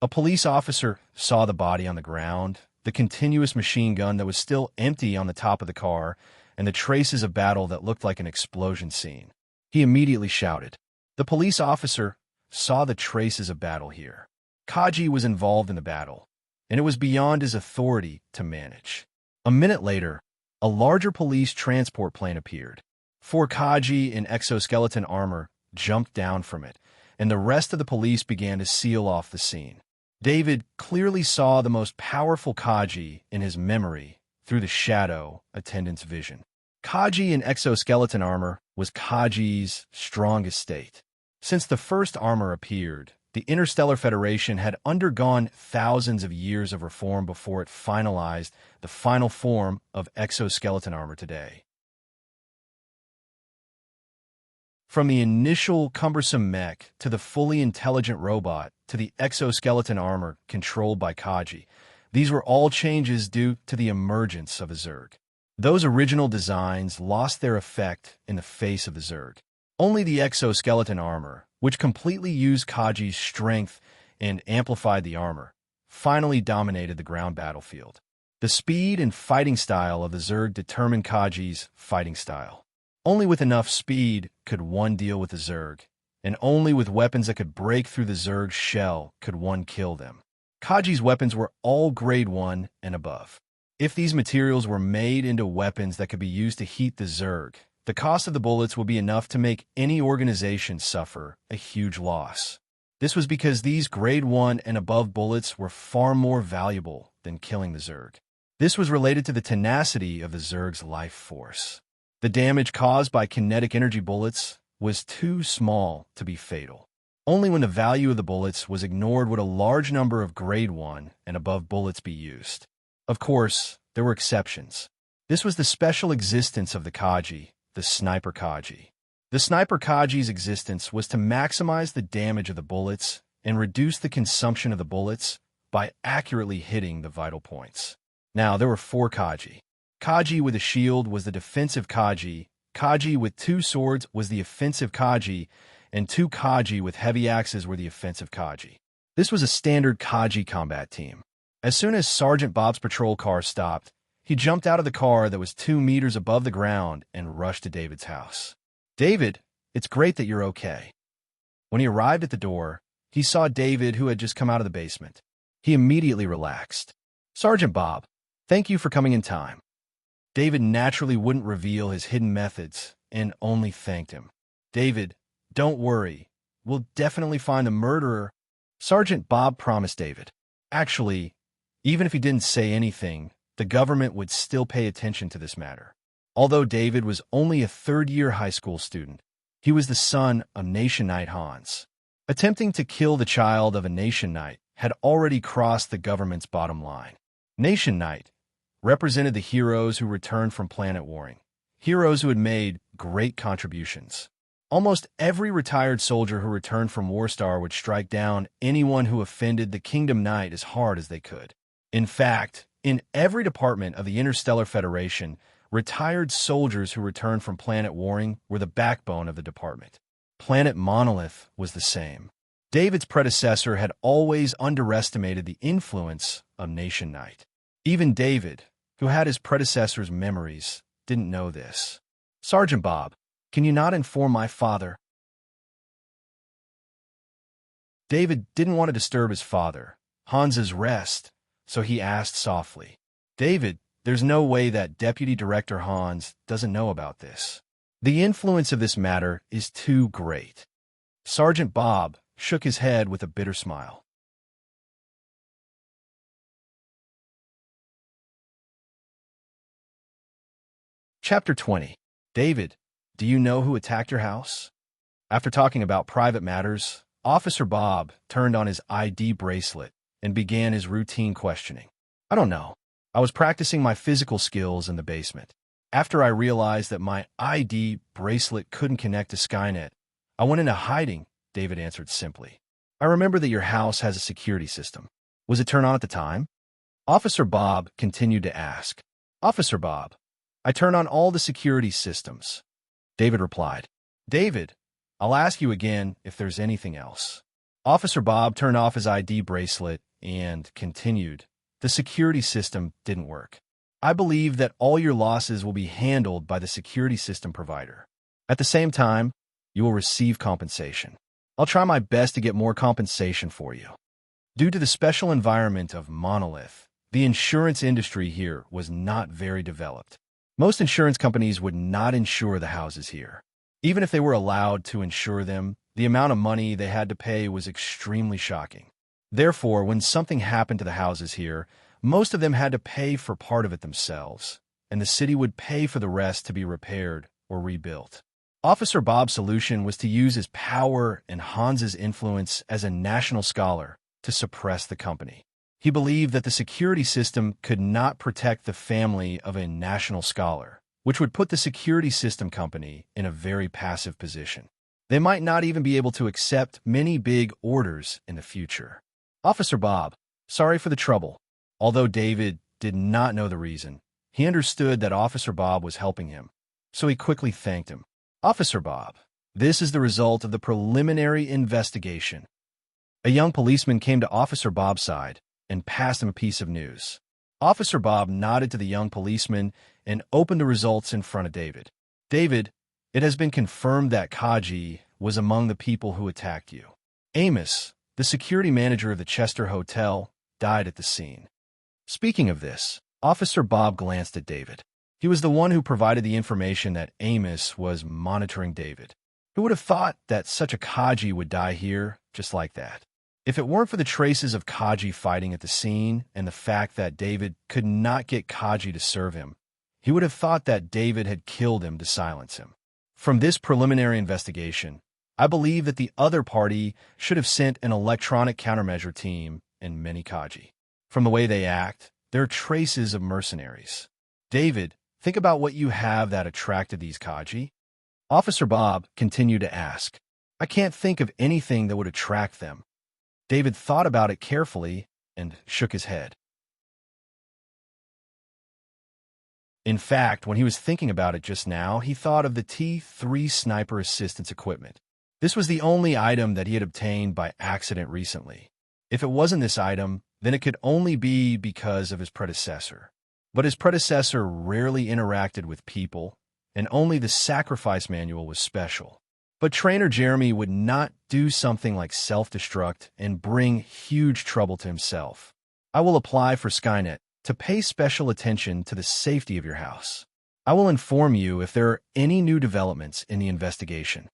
A police officer saw the body on the ground, the continuous machine gun that was still empty on the top of the car, and the traces of battle that looked like an explosion scene. He immediately shouted. The police officer saw the traces of battle here. Kaji was involved in the battle, and it was beyond his authority to manage. A minute later, a larger police transport plane appeared. 4 Kaji in exoskeleton armor jumped down from it, and the rest of the police began to seal off the scene. David clearly saw the most powerful Kaji in his memory through the shadow attendant's vision. Kaji in exoskeleton armor was Kaji's strongest state. Since the first armor appeared, the Interstellar Federation had undergone thousands of years of reform before it finalized the final form of exoskeleton armor today. From the initial cumbersome mech to the fully intelligent robot to the exoskeleton armor controlled by Kaji, these were all changes due to the emergence of a Zerg. Those original designs lost their effect in the face of the Zerg. Only the exoskeleton armor, which completely used Kaji's strength and amplified the armor, finally dominated the ground battlefield. The speed and fighting style of the Zerg determined Kaji's fighting style. Only with enough speed could one deal with the Zerg, and only with weapons that could break through the Zerg's shell could one kill them. Kaji's weapons were all grade 1 and above. If these materials were made into weapons that could be used to heat the Zerg, the cost of the bullets would be enough to make any organization suffer a huge loss. This was because these grade 1 and above bullets were far more valuable than killing the Zerg. This was related to the tenacity of the Zerg's life force. The damage caused by kinetic energy bullets was too small to be fatal. Only when the value of the bullets was ignored would a large number of grade 1 and above bullets be used. Of course, there were exceptions. This was the special existence of the Kaji, the Sniper Kaji. The Sniper Kaji's existence was to maximize the damage of the bullets and reduce the consumption of the bullets by accurately hitting the vital points. Now, there were 4 Kaji. Kaji with a shield was the defensive Kaji, Kaji with 2 swords was the offensive Kaji, and 2 Kaji with heavy axes were the offensive Kaji. This was a standard Kaji combat team. As soon as Sergeant Bob's patrol car stopped, he jumped out of the car that was 2 meters above the ground and rushed to David's house. "David, it's great that you're okay." When he arrived at the door, he saw David, who had just come out of the basement. He immediately relaxed. "Sergeant Bob, thank you for coming in time." David naturally wouldn't reveal his hidden methods and only thanked him. "David, don't worry. We'll definitely find the murderer," Sergeant Bob promised David. Actually, even if he didn't say anything, the government would still pay attention to this matter. Although David was only a third-year high school student, he was the son of Nation Knight Hans. Attempting to kill the child of a Nation Knight had already crossed the government's bottom line. Nation Knight represented the heroes who returned from planet warring, heroes who had made great contributions. Almost every retired soldier who returned from Warstar would strike down anyone who offended the Kingdom Knight as hard as they could. In fact, in every department of the Interstellar Federation, retired soldiers who returned from planet warring were the backbone of the department. Planet Monolith was the same. David's predecessor had always underestimated the influence of Nation Knight. Even David, who had his predecessor's memories, didn't know this. "Sergeant Bob, can you not inform my father?" David didn't want to disturb his father, Hans's rest, so he asked softly. "David, there's no way that Deputy Director Hans doesn't know about this. The influence of this matter is too great." Sergeant Bob shook his head with a bitter smile. Chapter 20. David, do you know who attacked your house? After talking about private matters, Officer Bob turned on his ID bracelet and began his routine questioning. "I don't know. I was practicing my physical skills in the basement. After I realized that my ID bracelet couldn't connect to Skynet, I went into hiding," David answered simply. "I remember that your house has a security system. Was it turned on at the time?" Officer Bob continued to ask. "Officer Bob, I turn on all the security systems," David replied. "David, I'll ask you again if there's anything else." Officer Bob turned off his ID bracelet and continued. "The security system didn't work. I believe that all your losses will be handled by the security system provider. At the same time, you will receive compensation. I'll try my best to get more compensation for you." Due to the special environment of Monolith, the insurance industry here was not very developed. Most insurance companies would not insure the houses here. Even if they were allowed to insure them, the amount of money they had to pay was extremely shocking. Therefore, when something happened to the houses here, most of them had to pay for part of it themselves. and the city would pay for the rest to be repaired or rebuilt. Officer Bob's solution was to use his power and Hans's influence as a national scholar to suppress the company. He believed that the security system could not protect the family of a national scholar, which would put the security system company in a very passive position. They might not even be able to accept many big orders in the future. Officer Bob, sorry for the trouble. Although David did not know the reason, he understood that Officer Bob was helping him, so he quickly thanked him. Officer Bob, this is the result of the preliminary investigation. A young policeman came to Officer Bob's side and passed him a piece of news. Officer Bob nodded to the young policeman and opened the results in front of David. David, it has been confirmed that Kaji was among the people who attacked you. Amos, the security manager of the Chester Hotel, died at the scene. Speaking of this, Officer Bob glanced at David. He was the one who provided the information that Amos was monitoring David. Who would have thought that such a Kaji would die here just like that? If it weren't for the traces of Kaji fighting at the scene and the fact that David could not get Kaji to serve him, he would have thought that David had killed him to silence him. From this preliminary investigation, I believe that the other party should have sent an electronic countermeasure team and many Kaji. From the way they act, there are traces of mercenaries. David, think about what you have that attracted these Kaji. Officer Bob continued to ask. I can't think of anything that would attract them. David thought about it carefully and shook his head. In fact, when he was thinking about it just now, he thought of the T-3 sniper assistance equipment. This was the only item that he had obtained by accident recently. If it wasn't this item, then it could only be because of his predecessor. But his predecessor rarely interacted with people, and only the sacrifice manual was special. But Trainer Jeremy would not do something like self-destruct and bring huge trouble to himself. I will apply for Skynet to pay special attention to the safety of your house. I will inform you if there are any new developments in the investigation.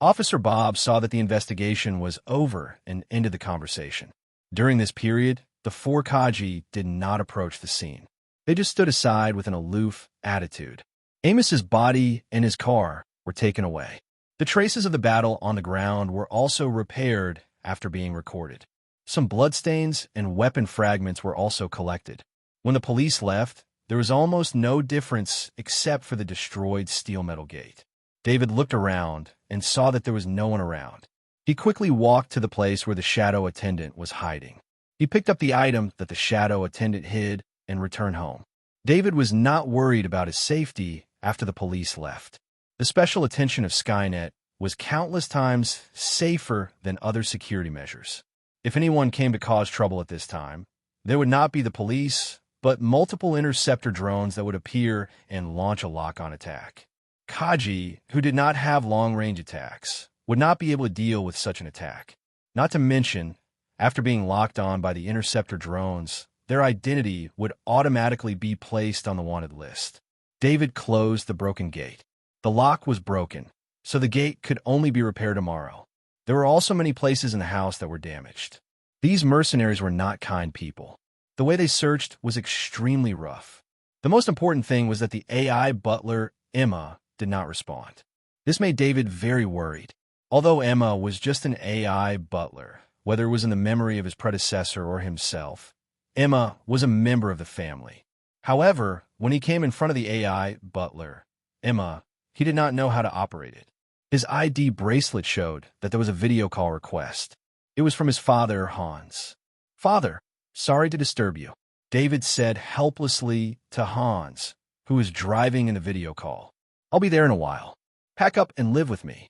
Officer Bob saw that the investigation was over and ended the conversation. During this period, the four Kaji did not approach the scene. They just stood aside with an aloof attitude. Amos's body and his car were taken away. The traces of the battle on the ground were also repaired after being recorded. Some bloodstains and weapon fragments were also collected. When the police left, there was almost no difference except for the destroyed steel metal gate. David looked around and saw that there was no one around. He quickly walked to the place where the shadow attendant was hiding. He picked up the item that the shadow attendant hid and returned home. David was not worried about his safety after the police left. The special attention of Skynet was countless times safer than other security measures. If anyone came to cause trouble at this time, there would not be the police, but multiple interceptor drones that would appear and launch a lock-on attack. Kaji, who did not have long-range attacks, would not be able to deal with such an attack. Not to mention, after being locked on by the interceptor drones, their identity would automatically be placed on the wanted list. David closed the broken gate. The lock was broken, so the gate could only be repaired tomorrow. There were also many places in the house that were damaged. These mercenaries were not kind people. The way they searched was extremely rough. The most important thing was that the AI butler, Emma, did not respond. This made David very worried. Although Emma was just an AI butler, whether it was in the memory of his predecessor or himself, Emma was a member of the family. However, when he came in front of the AI butler, Emma, he did not know how to operate it. His ID bracelet showed that there was a video call request. It was from his father, Hans. Father, sorry to disturb you, David said helplessly to Hans, who was driving in the video call. I'll be there in a while. Pack up and live with me.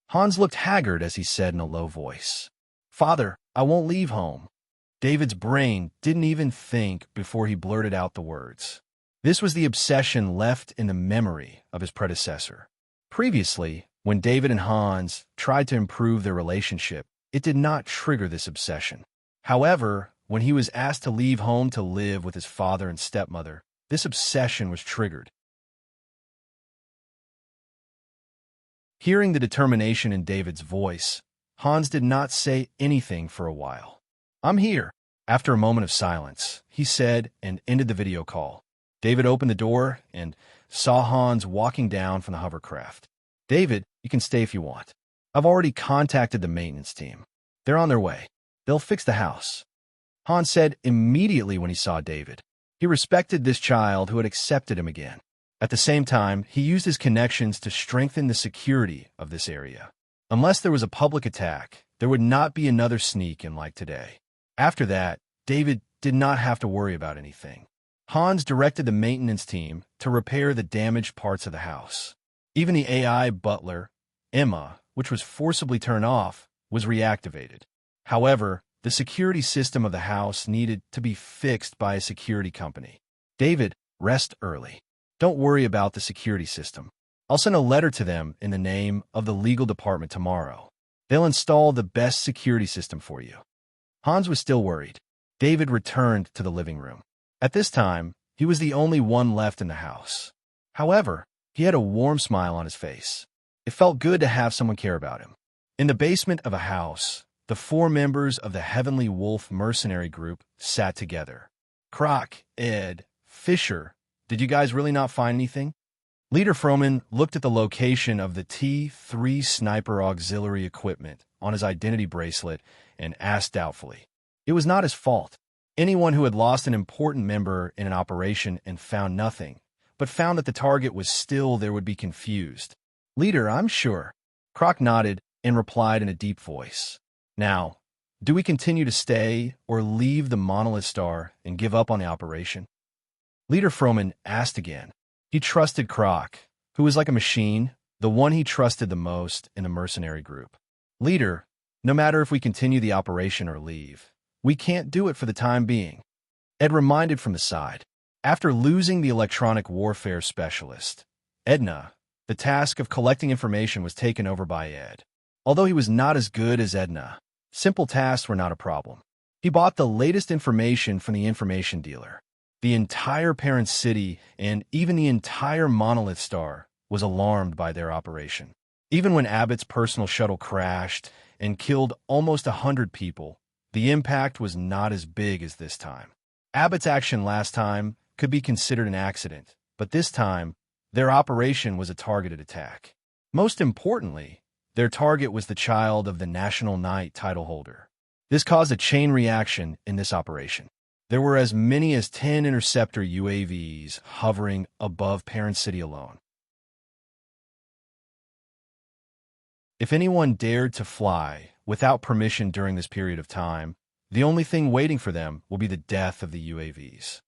Hans looked haggard as he said in a low voice, Father, I won't leave home. David's brain didn't even think before he blurted out the words. This was the obsession left in the memory of his predecessor. Previously, when David and Hans tried to improve their relationship, it did not trigger this obsession. However, when he was asked to leave home to live with his father and stepmother, this obsession was triggered. Hearing the determination in David's voice, Hans did not say anything for a while. I'm here. After a moment of silence, he said and ended the video call. David opened the door and saw Hans walking down from the hovercraft. "David, you can stay if you want. I've already contacted the maintenance team. They're on their way. They'll fix the house," Hans said immediately when he saw David. He respected this child who had accepted him again. At the same time, he used his connections to strengthen the security of this area. Unless there was a public attack, there would not be another sneak-in like today. After that, David did not have to worry about anything. Hans directed the maintenance team to repair the damaged parts of the house. Even the AI butler, Emma, which was forcibly turned off, was reactivated. However, the security system of the house needed to be fixed by a security company. "David, rest early. Don't worry about the security system. I'll send a letter to them in the name of the legal department tomorrow. They'll install the best security system for you." Hans was still worried. David returned to the living room. At this time, he was the only one left in the house. However, he had a warm smile on his face. It felt good to have someone care about him. In the basement of a house, the 4 members of the Heavenly Wolf mercenary group sat together. "Croc, Ed, Fisher, did you guys really not find anything?" Leader Froman looked at the location of the T3 sniper auxiliary equipment on his identity bracelet and asked doubtfully. It was not his fault. Anyone who had lost an important member in an operation and found nothing, but found that the target was still there would be confused. "Leader, I'm sure." Croc nodded and replied in a deep voice. "Now, do we continue to stay or leave the monolith star and give up on the operation?" Leader Froman asked again. He trusted Croc, who was like a machine, the one he trusted the most in the mercenary group. "Leader, no matter if we continue the operation or leave, we can't do it for the time being," Ed reminded from the side. After losing the electronic warfare specialist, Edna, the task of collecting information was taken over by Ed. Although he was not as good as Edna, simple tasks were not a problem. He bought the latest information from the information dealer. The entire parent city and even the entire monolith star was alarmed by their operation. Even when Abbott's personal shuttle crashed and killed almost 100 people, the impact was not as big as this time. Abbott's action last time could be considered an accident, but this time, their operation was a targeted attack. Most importantly, their target was the child of the National Knight title holder. This caused a chain reaction in this operation. There were as many as 10 interceptor UAVs hovering above Parent City alone. If anyone dared to fly without permission during this period of time, the only thing waiting for them will be the death of the UAVs.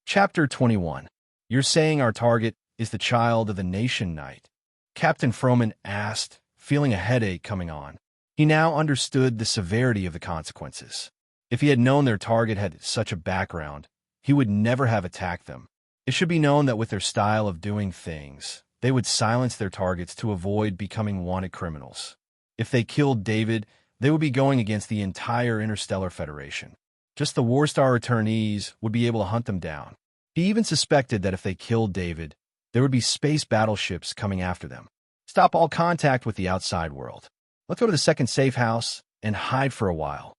Chapter 21. You're saying our target is the child of the Nation Knight? Captain Froman asked, feeling a headache coming on. He now understood the severity of the consequences. If he had known their target had such a background, he would never have attacked them. It should be known that with their style of doing things, they would silence their targets to avoid becoming wanted criminals. If they killed David, they would be going against the entire Interstellar Federation. Just the Warstar returnees would be able to hunt them down. He even suspected that if they killed David, there would be space battleships coming after them. Stop all contact with the outside world. Let's go to the second safe house and hide for a while.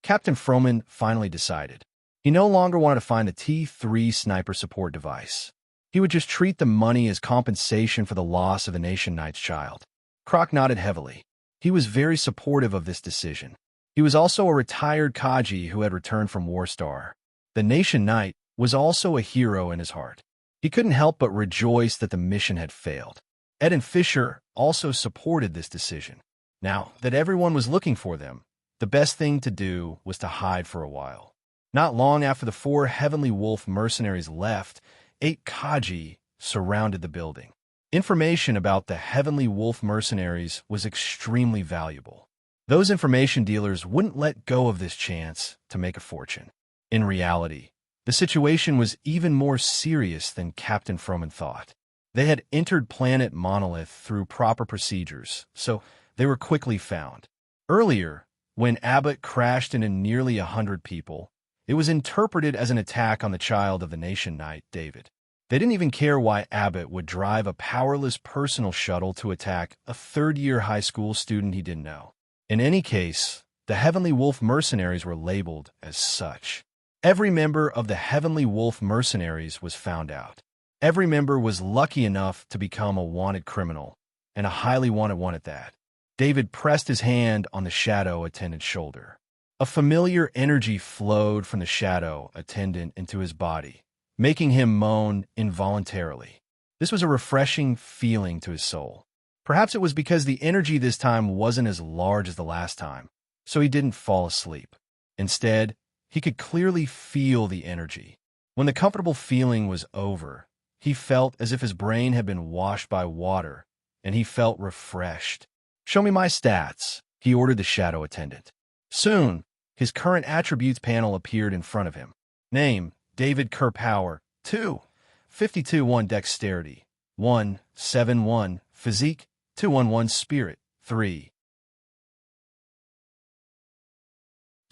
Captain Froman finally decided. He no longer wanted to find the T3 sniper support device. He would just treat the money as compensation for the loss of the Nation Knight's child. Croc nodded heavily. He was very supportive of this decision. He was also a retired Kaji who had returned from Warstar. The Nation Knight was also a hero in his heart. He couldn't help but rejoice that the mission had failed. Ed and Fisher also supported this decision. Now that everyone was looking for them, the best thing to do was to hide for a while. Not long after the 4 Heavenly Wolf mercenaries left, 8 Kaji surrounded the building. Information about the Heavenly Wolf mercenaries was extremely valuable. Those information dealers wouldn't let go of this chance to make a fortune. In reality, the situation was even more serious than Captain Froman thought. They had entered Planet Monolith through proper procedures, so they were quickly found. Earlier, when Abbott crashed into nearly 100 people, it was interpreted as an attack on the child of the Nation Knight, David. They didn't even care why Abbott would drive a powerless personal shuttle to attack a third-year high school student he didn't know. In any case, The Heavenly Wolf mercenaries were labeled as such. Every member of the Heavenly Wolf mercenaries was found out. Every member was lucky enough to become a wanted criminal, and a highly wanted one at that. David pressed his hand on the shadow attendant's shoulder. A familiar energy flowed from the shadow attendant into his body, making him moan involuntarily. This was a refreshing feeling to his soul. Perhaps it was because the energy this time wasn't as large as the last time, so he didn't fall asleep. Instead, he could clearly feel the energy. When the comfortable feeling was over, he felt as if his brain had been washed by water, and he felt refreshed. "Show me my stats," he ordered the shadow attendant. Soon, his current attributes panel appeared in front of him. Name, David Kerpower. 2. 52 1 Dexterity. 1. 7 1 Physique. 211 Spirit. 3.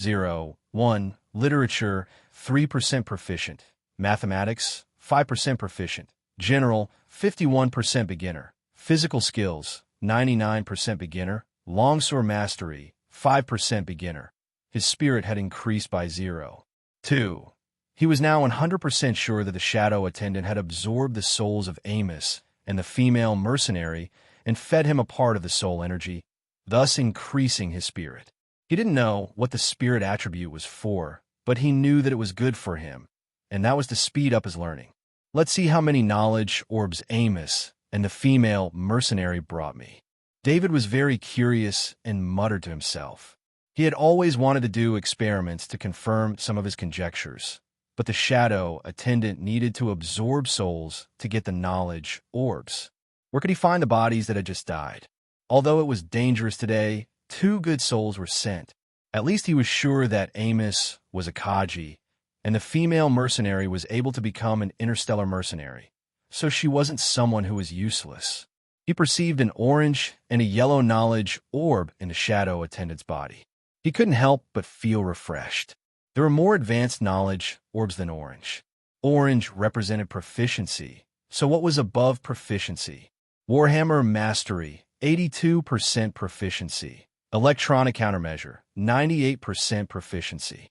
0 1 Literature. 3% proficient. Mathematics. 5% proficient. General. 51% beginner. Physical skills. 99% beginner. Longsword mastery. 5% beginner. His spirit had increased by 0. 2. He was now 100% sure that the shadow attendant had absorbed the souls of Amos and the female mercenary and fed him a part of the soul energy, thus increasing his spirit. He didn't know what the spirit attribute was for, but he knew that it was good for him, and that was to speed up his learning. Let's see how many knowledge orbs Amos and the female mercenary brought me. David was very curious and muttered to himself. He had always wanted to do experiments to confirm some of his conjectures, but the shadow attendant needed to absorb souls to get the knowledge orbs. Where could he find the bodies that had just died? Although it was dangerous today, 2 good souls were sent. At least he was sure that Amos was a Kaji, and the female mercenary was able to become an interstellar mercenary, so she wasn't someone who was useless. He perceived an orange and a yellow knowledge orb in the shadow attendant's body. He couldn't help but feel refreshed. There were more advanced knowledge orbs than orange. Orange represented proficiency, so what was above proficiency? Warhammer Mastery, 82% proficiency. Electronic countermeasure, 98% proficiency.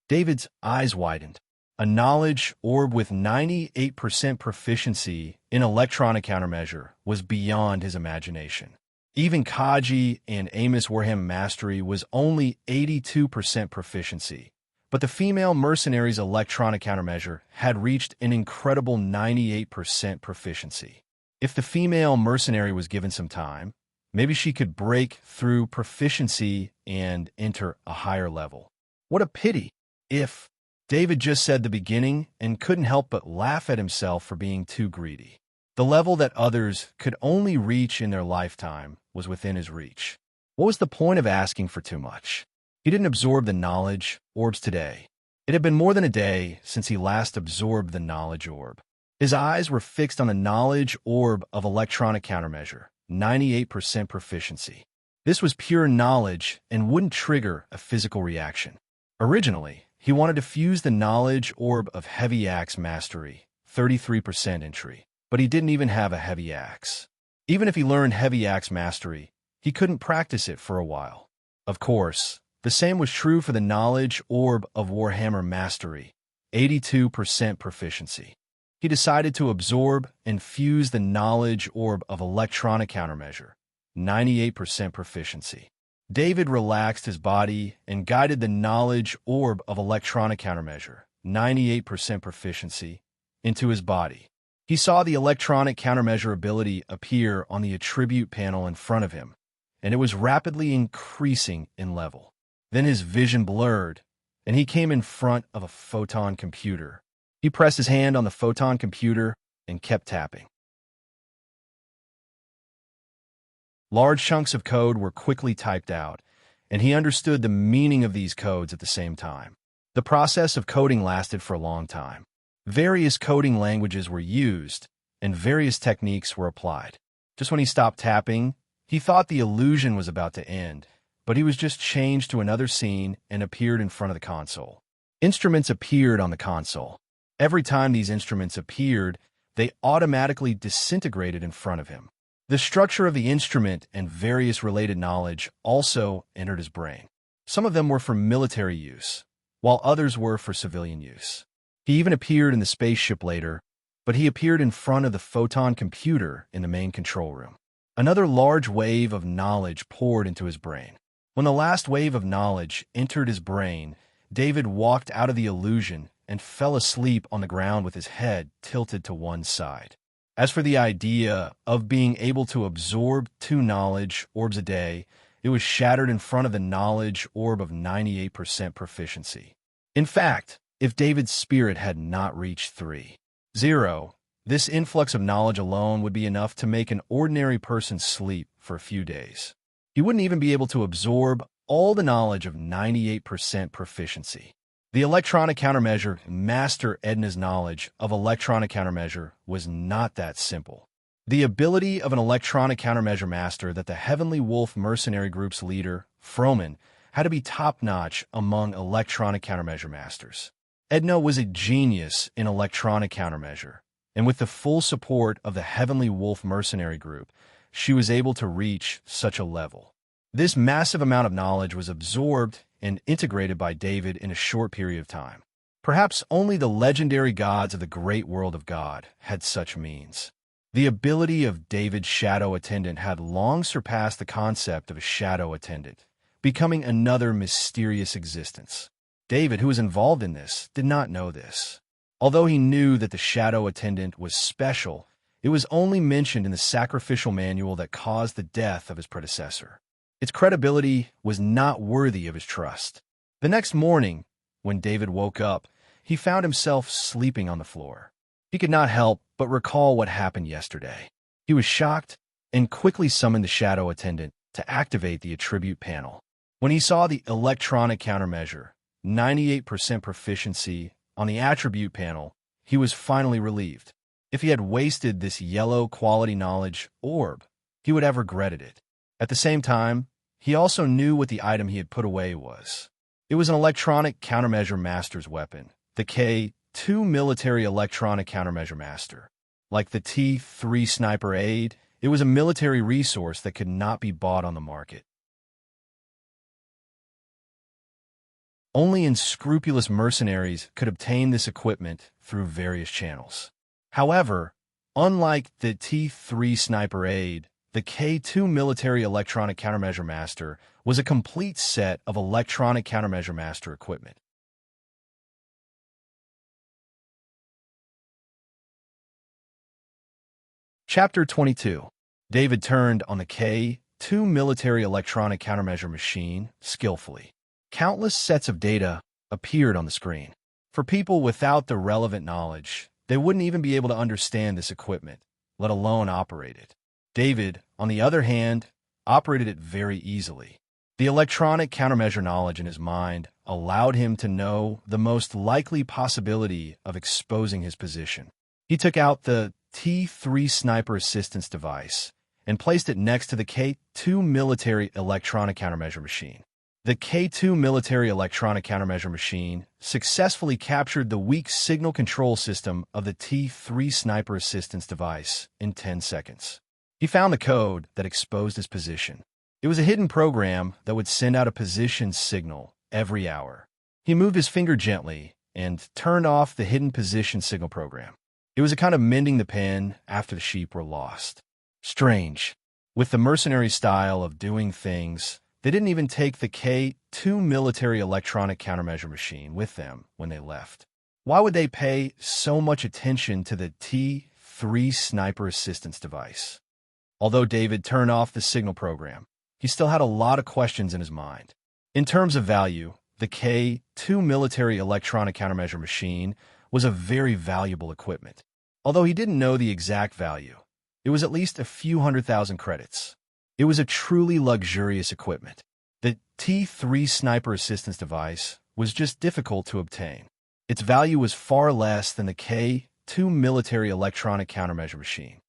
David's eyes widened. A knowledge orb with 98% proficiency in electronic countermeasure was beyond his imagination. Even Kaji and Amos Warhammer Mastery was only 82% proficiency, but the female mercenary's electronic countermeasure had reached an incredible 98% proficiency. If the female mercenary was given some time, maybe she could break through proficiency and enter a higher level. What a pity if David just said the beginning and couldn't help but laugh at himself for being too greedy. The level that others could only reach in their lifetime was within his reach. What was the point of asking for too much? He didn't absorb the knowledge orbs today. It had been more than a day since he last absorbed the knowledge orb. His eyes were fixed on the knowledge orb of electronic countermeasure, 98% proficiency. This was pure knowledge and wouldn't trigger a physical reaction. Originally, he wanted to fuse the knowledge orb of heavy axe mastery, 33% entry, but he didn't even have a heavy axe. Even if he learned heavy axe mastery, he couldn't practice it for a while. Of course, the same was true for the knowledge orb of Warhammer Mastery, 82% proficiency. He decided to absorb and fuse the knowledge orb of electronic countermeasure, 98% proficiency. David relaxed his body and guided the knowledge orb of electronic countermeasure, 98% proficiency, into his body. He saw the electronic countermeasure ability appear on the attribute panel in front of him, and it was rapidly increasing in level. Then his vision blurred, and he came in front of a photon computer. He pressed his hand on the photon computer and kept tapping. Large chunks of code were quickly typed out, and he understood the meaning of these codes at the same time. The process of coding lasted for a long time. Various coding languages were used, and various techniques were applied. Just when he stopped tapping, he thought the illusion was about to end, but he was just changed to another scene and appeared in front of the console. Instruments appeared on the console. Every time these instruments appeared, they automatically disintegrated in front of him. The structure of the instrument and various related knowledge also entered his brain. Some of them were for military use, while others were for civilian use. He even appeared in the spaceship later, but he appeared in front of the photon computer in the main control room. Another large wave of knowledge poured into his brain. When the last wave of knowledge entered his brain, David walked out of the illusion and fell asleep on the ground with his head tilted to one side. As for the idea of being able to absorb 2 knowledge orbs a day, it was shattered in front of the knowledge orb of 98% proficiency. In fact, if David's spirit had not reached 3.0, this influx of knowledge alone would be enough to make an ordinary person sleep for a few days. He wouldn't even be able to absorb all the knowledge of 98% proficiency. The electronic countermeasure Master Edna's knowledge of electronic countermeasure was not that simple. The ability of an electronic countermeasure master that the Heavenly Wolf mercenary group's leader, Froman, had to be top-notch among electronic countermeasure masters. Edna was a genius in electronic countermeasure, and with the full support of the Heavenly Wolf mercenary group, she was able to reach such a level. This massive amount of knowledge was absorbed and integrated by David in a short period of time. Perhaps only the legendary gods of the great world of God had such means. The ability of David's shadow attendant had long surpassed the concept of a shadow attendant, becoming another mysterious existence. David, who was involved in this, did not know this. Although he knew that the shadow attendant was special, it was only mentioned in the sacrificial manual that caused the death of his predecessor. Its credibility was not worthy of his trust. The next morning, when David woke up, he found himself sleeping on the floor. He could not help but recall what happened yesterday. He was shocked and quickly summoned the shadow attendant to activate the attribute panel. When he saw the electronic countermeasure, 98% proficiency, on the attribute panel, he was finally relieved. If he had wasted this yellow quality knowledge orb, he would have regretted it. At the same time, he also knew what the item he had put away was. It was an electronic countermeasure master's weapon, the K2 military electronic countermeasure master. Like the T3 sniper aid, it was a military resource that could not be bought on the market. Only unscrupulous mercenaries could obtain this equipment through various channels. However, unlike the T3 sniper aid, the K2 military electronic countermeasure master was a complete set of electronic countermeasure master equipment. Chapter 22. David turned on the K2 military electronic countermeasure machine skillfully. Countless sets of data appeared on the screen. For people without the relevant knowledge, they wouldn't even be able to understand this equipment, let alone operate it. David, on the other hand, operated it very easily. The electronic countermeasure knowledge in his mind allowed him to know the most likely possibility of exposing his position. He took out the T3 sniper assistance device and placed it next to the K2 military electronic countermeasure machine. The K2 military electronic countermeasure machine successfully captured the weak signal control system of the T3 sniper assistance device in 10 seconds. He found the code that exposed his position. It was a hidden program that would send out a position signal every hour. He moved his finger gently and turned off the hidden position signal program. It was a kind of mending the pen after the sheep were lost. Strange. With the mercenary style of doing things, they didn't even take the K2 military electronic countermeasure machine with them when they left. Why would they pay so much attention to the T3 sniper assistance device? Although David turned off the signal program, he still had a lot of questions in his mind. In terms of value, the K2 military electronic countermeasure machine was a very valuable equipment. Although he didn't know the exact value, it was at least a few 100,000 credits. It was a truly luxurious equipment. The T3 sniper assistance device was just difficult to obtain. Its value was far less than the K2 military electronic countermeasure machine.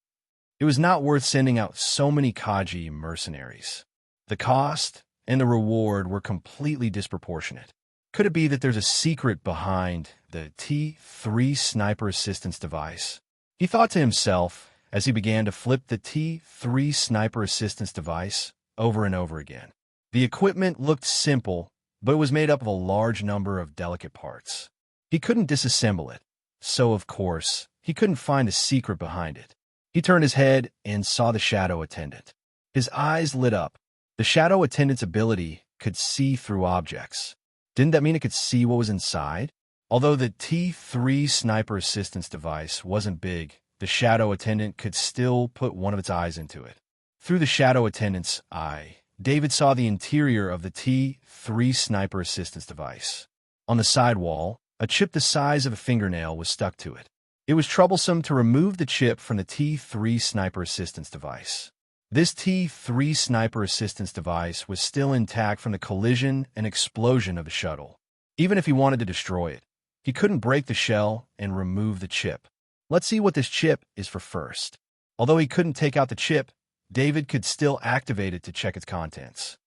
It was not worth sending out so many Kaji mercenaries. The cost and the reward were completely disproportionate. Could it be that there's a secret behind the T3 sniper assistance device? He thought to himself as he began to flip the T3 sniper assistance device over and over again. The equipment looked simple but it was made up of a large number of delicate parts. He couldn't disassemble it, so of course, he couldn't find the secret behind it. He turned his head and saw the shadow attendant. His eyes lit up. The shadow attendant's ability could see through objects. Didn't that mean it could see what was inside? Although the T3 sniper assistance device wasn't big, the shadow attendant could still put one of its eyes into it. Through the shadow attendant's eye, David saw the interior of the T3 sniper assistance device. On the side wall, a chip the size of a fingernail was stuck to it. It was troublesome to remove the chip from the T3 sniper assistance device. This T3 sniper assistance device was still intact from the collision and explosion of the shuttle. Even if he wanted to destroy it, he couldn't break the shell and remove the chip. Let's see what this chip is for first. Although he couldn't take out the chip, David could still activate it to check its contents.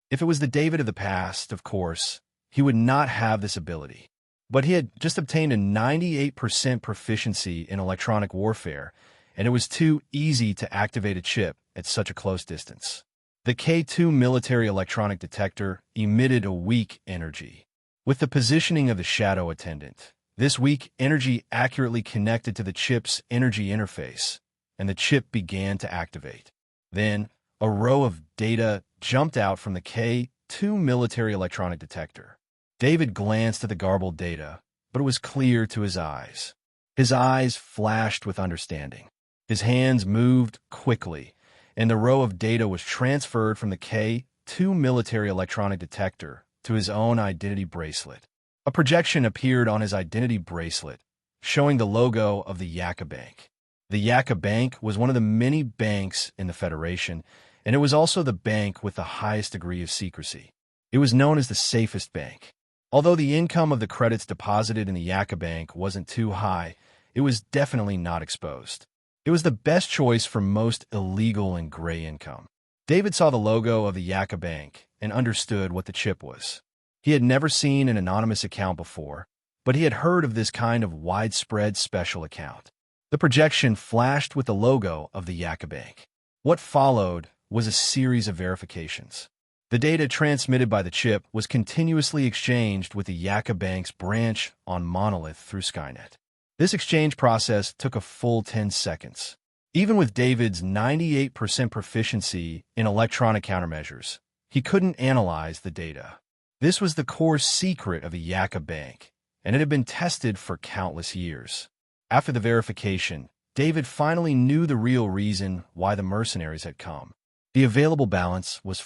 If it was the David of the past, of course, he would not have this ability. But he had just obtained a 98% proficiency in electronic warfare, and it was too easy to activate a chip at such a close distance. The K2 military electronic detector emitted a weak energy. With the positioning of the shadow attendant, this weak energy accurately connected to the chip's energy interface, and the chip began to activate. Then, a row of data jumped out from the K2 military electronic detector. David glanced at the garbled data, but it was clear to his eyes. His eyes flashed with understanding. His hands moved quickly, and the row of data was transferred from the K2 military electronic detector to his own identity bracelet. A projection appeared on his identity bracelet, showing the logo of the Yucca Bank. The Yucca Bank was one of the many banks in the Federation, and it was also the bank with the highest degree of secrecy. It was known as the safest bank. Although the income of the credits deposited in the Yucca Bank wasn't too high, it was definitely not exposed. It was the best choice for most illegal and gray income. David saw the logo of the Yucca Bank and understood what the chip was. He had never seen an anonymous account before, but he had heard of this kind of widespread special account. The projection flashed with the logo of the Yucca Bank. What followed was a series of verifications. The data transmitted by the chip was continuously exchanged with the Yucca Bank's branch on Monolith through Skynet. This exchange process took a full 10 seconds. Even with David's 98% proficiency in electronic countermeasures, he couldn't analyze the data. This was the core secret of the Yucca Bank, and it had been tested for countless years. After the verification, David finally knew the real reason why the mercenaries had come. The available balance was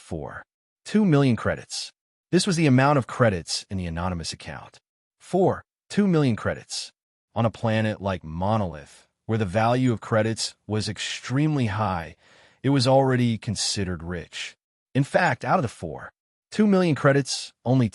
2 million credits. This was the amount of credits in the anonymous account. 2 million credits. On a planet like Monolith, where the value of credits was extremely high, it was already considered rich. In fact, out of the 2 million credits, only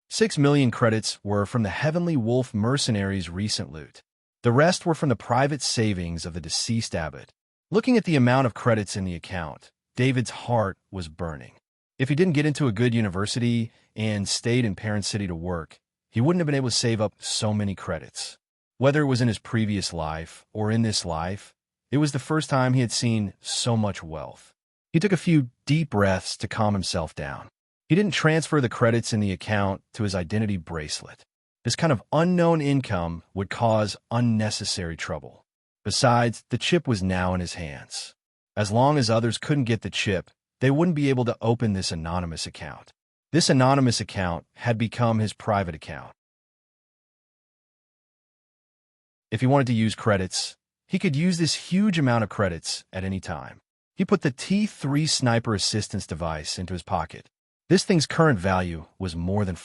6 million credits were from the Heavenly Wolf mercenaries' recent loot. The rest were from the private savings of the deceased abbot. Looking at the amount of credits in the account, David's heart was burning. If he didn't get into a good university and stayed in Parent City to work, he wouldn't have been able to save up so many credits. Whether it was in his previous life or in this life, it was the first time he had seen so much wealth. He took a few deep breaths to calm himself down. He didn't transfer the credits in the account to his identity bracelet. This kind of unknown income would cause unnecessary trouble. Besides, the chip was now in his hands. As long as others couldn't get the chip, they wouldn't be able to open this anonymous account. This anonymous account had become his private account. If he wanted to use credits, he could use this huge amount of credits at any time. He put the T3 sniper assistance device into his pocket. This thing's current value was more than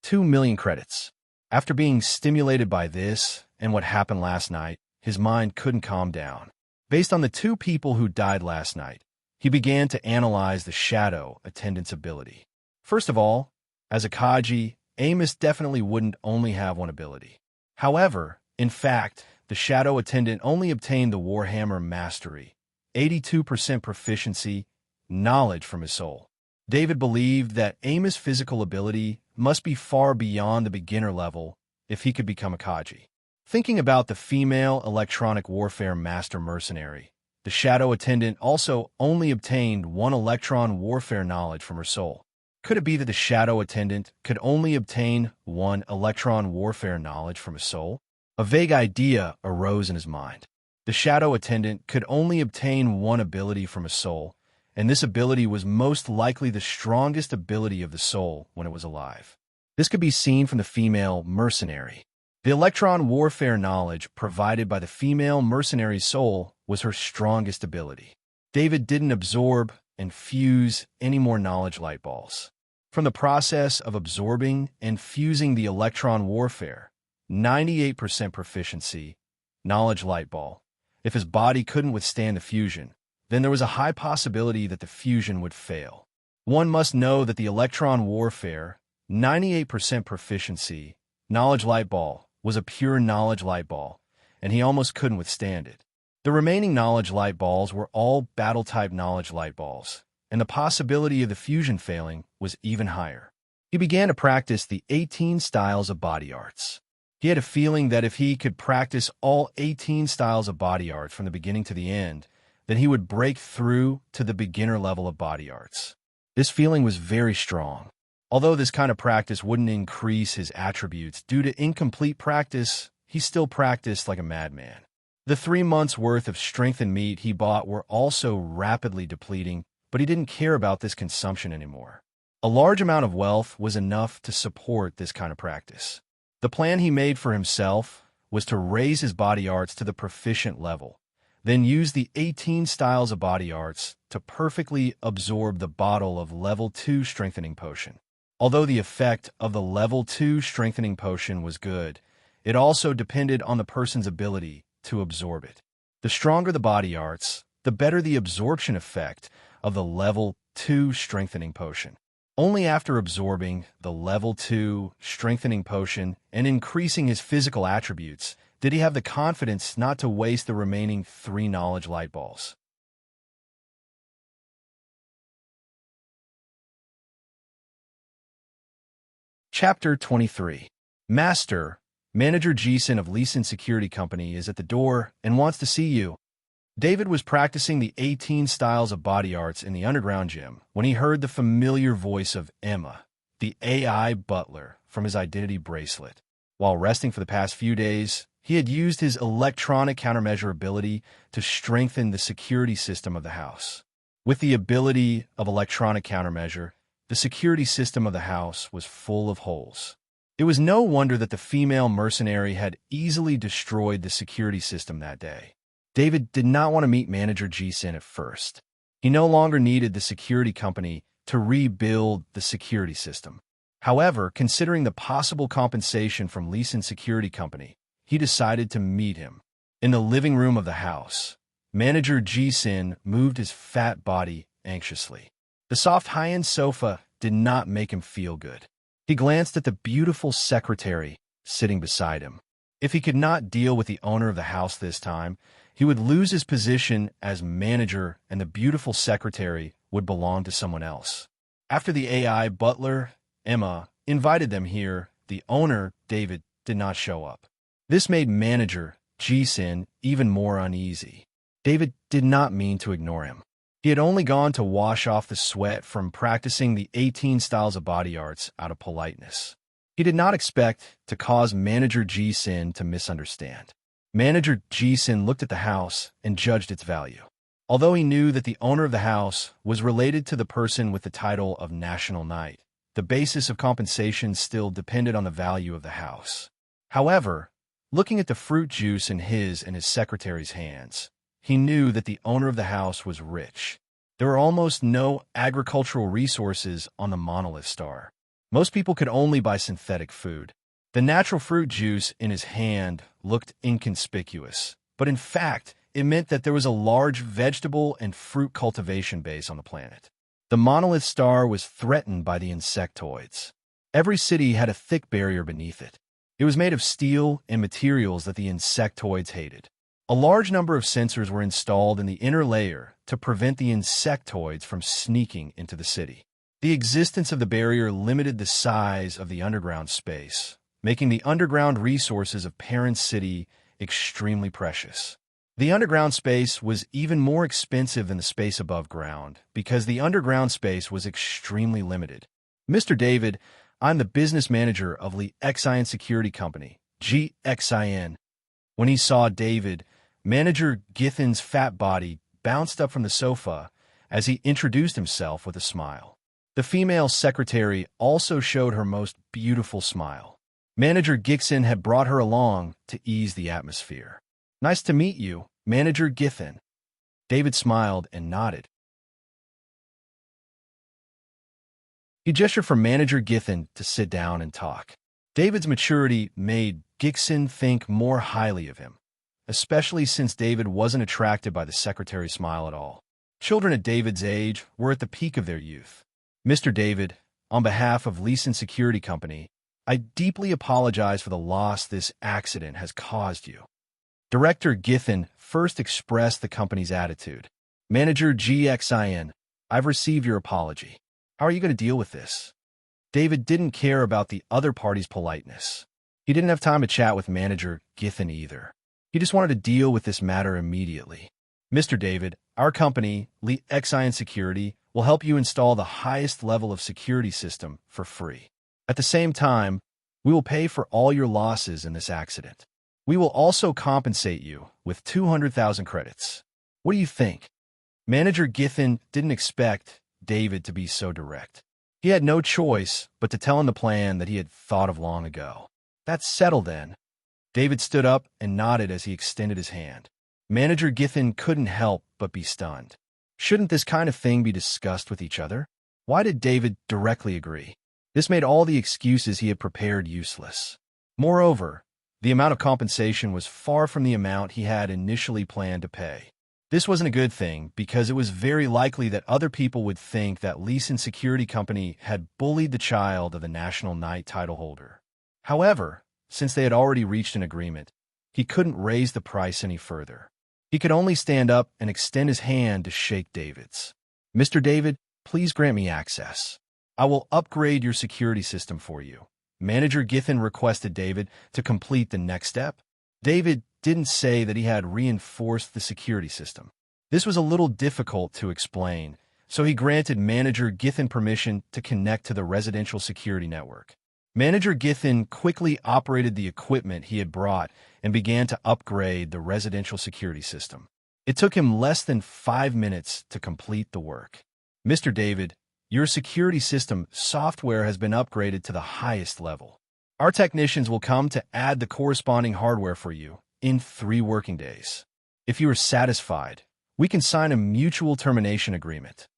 2 million credits. After being stimulated by this and what happened last night, his mind couldn't calm down. Based on the 2 people who died last night, he began to analyze the shadow attendant's ability. First of all, as a Kaji, Amos definitely wouldn't only have one ability. However, in fact, the shadow attendant only obtained the Warhammer Mastery, 82% proficiency, knowledge from his soul. David believed that Amos' physical ability must be far beyond the beginner level if he could become a Kaji. Thinking about the female electronic warfare master mercenary, The shadow attendant also only obtained one electron warfare knowledge from her soul. Could it be that the shadow attendant could only obtain one electron warfare knowledge from his soul? A vague idea arose in his mind. The shadow attendant could only obtain one ability from a soul, and this ability was most likely the strongest ability of the soul when it was alive. This could be seen from the female mercenary. The electron warfare knowledge provided by the female mercenary's soul was her strongest ability. David didn't absorb and fuse any more knowledge light balls. From the process of absorbing and fusing the electron warfare, 98% proficiency, knowledge light ball. If his body couldn't withstand the fusion, then there was a high possibility that the fusion would fail. One must know that the electron warfare, 98% proficiency, knowledge light ball, was a pure knowledge light ball, and he almost couldn't withstand it. The remaining knowledge light balls were all battle-type knowledge light balls, and the possibility of the fusion failing was even higher. He began to practice the 18 styles of body arts. He had a feeling that if he could practice all 18 styles of body arts from the beginning to the end, then he would break through to the beginner level of body arts. This feeling was very strong. Although this kind of practice wouldn't increase his attributes due to incomplete practice, he still practiced like a madman. The 3 months' worth of strength and meat he bought were also rapidly depleting, but he didn't care about this consumption anymore. A large amount of wealth was enough to support this kind of practice. The plan he made for himself was to raise his body arts to the proficient level, then use the 18 styles of body arts to perfectly absorb the bottle of level 2 strengthening potion. Although the effect of the level 2 strengthening potion was good, it also depended on the person's ability to absorb it. The stronger the body arts, the better the absorption effect of the level 2 strengthening potion. Only after absorbing the level 2 strengthening potion and increasing his physical attributes did he have the confidence not to waste the remaining 3 knowledge light balls. Chapter 23. Master, Manager Jason of Leeson Security Company is at the door and wants to see you. David was practicing the 18 styles of body arts in the underground gym when he heard the familiar voice of Emma, the AI butler, from his identity bracelet. While resting for the past few days, he had used his electronic countermeasure ability to strengthen the security system of the house. With the ability of electronic countermeasure, the security system of the house was full of holes. It was no wonder that the female mercenary had easily destroyed the security system that day. David did not want to meet Manager Jason at first. He no longer needed the security company to rebuild the security system. However, considering the possible compensation from Leeson Security Company, he decided to meet him. In the living room of the house, Manager Jason moved his fat body anxiously. The soft high-end sofa did not make him feel good. He glanced at the beautiful secretary sitting beside him. If he could not deal with the owner of the house this time, he would lose his position as manager and the beautiful secretary would belong to someone else. After the AI butler, Emma, invited them here, the owner, David, did not show up. This made Manager Jason even more uneasy. David did not mean to ignore him. He had only gone to wash off the sweat from practicing the 18 styles of body arts out of politeness. He did not expect to cause Manager Jason to misunderstand. Manager Jason looked at the house and judged its value. Although he knew that the owner of the house was related to the person with the title of National Knight, the basis of compensation still depended on the value of the house. However, looking at the fruit juice in his and his secretary's hands, he knew that the owner of the house was rich. There were almost no agricultural resources on the monolith star. Most people could only buy synthetic food. The natural fruit juice in his hand looked inconspicuous, but in fact, it meant that there was a large vegetable and fruit cultivation base on the planet. The monolith star was threatened by the insectoids. Every city had a thick barrier beneath it. It was made of steel and materials that the insectoids hated. A large number of sensors were installed in the inner layer to prevent the insectoids from sneaking into the city. The existence of the barrier limited the size of the underground space, making the underground resources of Parent City extremely precious. The underground space was even more expensive than the space above ground because the underground space was extremely limited. Mr. David, I'm the business manager of the Exalted Security Company, GXIN. When he saw David, Manager Githin's fat body bounced up from the sofa as he introduced himself with a smile. The female secretary also showed her most beautiful smile. Manager Githin had brought her along to ease the atmosphere. Nice to meet you, Manager Githin. David smiled and nodded. He gestured for Manager Githin to sit down and talk. David's maturity made Githin think more highly of him, especially since David wasn't attracted by the secretary's smile at all. Children at David's age were at the peak of their youth. Mr. David, on behalf of Leeson Security Company, I deeply apologize for the loss this accident has caused you. Director Githin first expressed the company's attitude. Manager GXIN, I've received your apology. How are you going to deal with this? David didn't care about the other party's politeness. He didn't have time to chat with Manager Githin either. He just wanted to deal with this matter immediately. Mr. David, our company, Exalted Security, will help you install the highest level of security system for free. At the same time, we will pay for all your losses in this accident. We will also compensate you with 200,000 credits. What do you think? Manager Githin didn't expect David to be so direct. He had no choice but to tell him the plan that he had thought of long ago. That's settled then. David stood up and nodded as he extended his hand. Manager Githin couldn't help but be stunned. Shouldn't this kind of thing be discussed with each other? Why did David directly agree? This made all the excuses he had prepared useless. Moreover, the amount of compensation was far from the amount he had initially planned to pay. This wasn't a good thing because it was very likely that other people would think that Leeson Security Company had bullied the child of the National Night title holder. However, since they had already reached an agreement, he couldn't raise the price any further. He could only stand up and extend his hand to shake David's. Mr. David, please grant me access. I will upgrade your security system for you. Manager Githin requested David to complete the next step. David didn't say that he had reinforced the security system. This was a little difficult to explain, so he granted Manager Githin permission to connect to the residential security network. Manager Githin quickly operated the equipment he had brought and began to upgrade the residential security system. It took him less than 5 minutes to complete the work. Mr. David, your security system software has been upgraded to the highest level. Our technicians will come to add the corresponding hardware for you in 3 working days. If you are satisfied, we can sign a mutual termination agreement.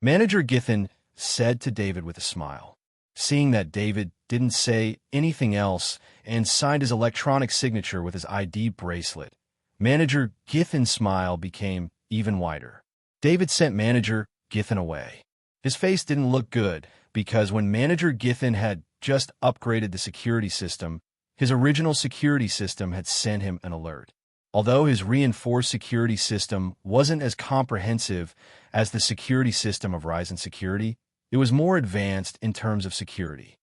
Manager Githin said to David with a smile. Seeing that David didn't say anything else and signed his electronic signature with his ID bracelet, Manager Githin's smile became even wider. David sent Manager Githin away. His face didn't look good because when Manager Githin had just upgraded the security system, his original security system had sent him an alert. Although his reinforced security system wasn't as comprehensive as the security system of Ryzen Security, it was more advanced in terms of security.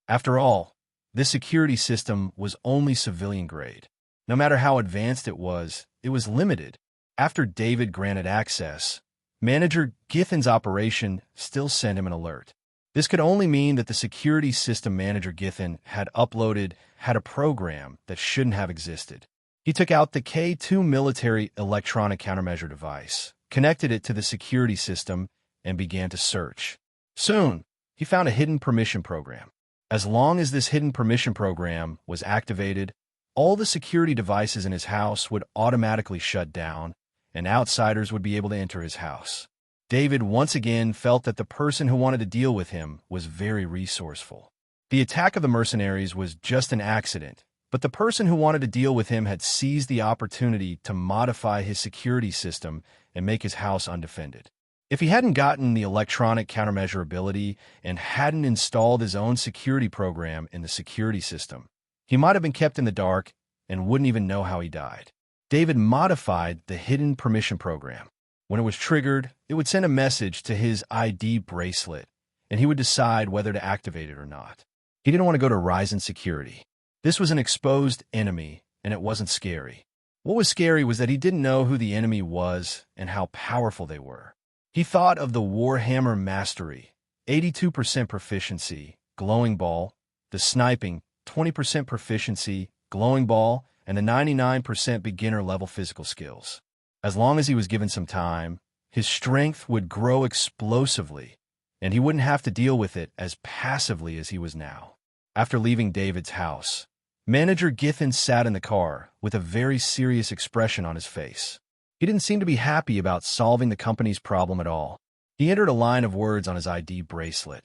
After all, this security system was only civilian grade. No matter how advanced it was limited. After David granted access, Manager Githin's operation still sent him an alert. This could only mean that the security system Manager Githin had uploaded had a program that shouldn't have existed. He took out the K2 military electronic countermeasure device, connected it to the security system, and began to search. Soon, he found a hidden permission program. As long as this hidden permission program was activated, all the security devices in his house would automatically shut down, and outsiders would be able to enter his house. David once again felt that the person who wanted to deal with him was very resourceful. The attack of the mercenaries was just an accident, but the person who wanted to deal with him had seized the opportunity to modify his security system and make his house undefended. If he hadn't gotten the electronic countermeasure ability and hadn't installed his own security program in the security system, he might have been kept in the dark and wouldn't even know how he died. David modified the hidden permission program. When it was triggered, it would send a message to his ID bracelet, and he would decide whether to activate it or not. He didn't want to go to Ryzen Security. This was an exposed enemy, and it wasn't scary. What was scary was that he didn't know who the enemy was and how powerful they were. He thought of the Warhammer Mastery, 82% proficiency, glowing ball, the sniping, 20% proficiency, glowing ball, and the 99% beginner-level physical skills. As long as he was given some time, his strength would grow explosively, and he wouldn't have to deal with it as passively as he was now. After leaving David's house, Manager Githin sat in the car with a very serious expression on his face. He didn't seem to be happy about solving the company's problem at all. He entered a line of words on his ID bracelet.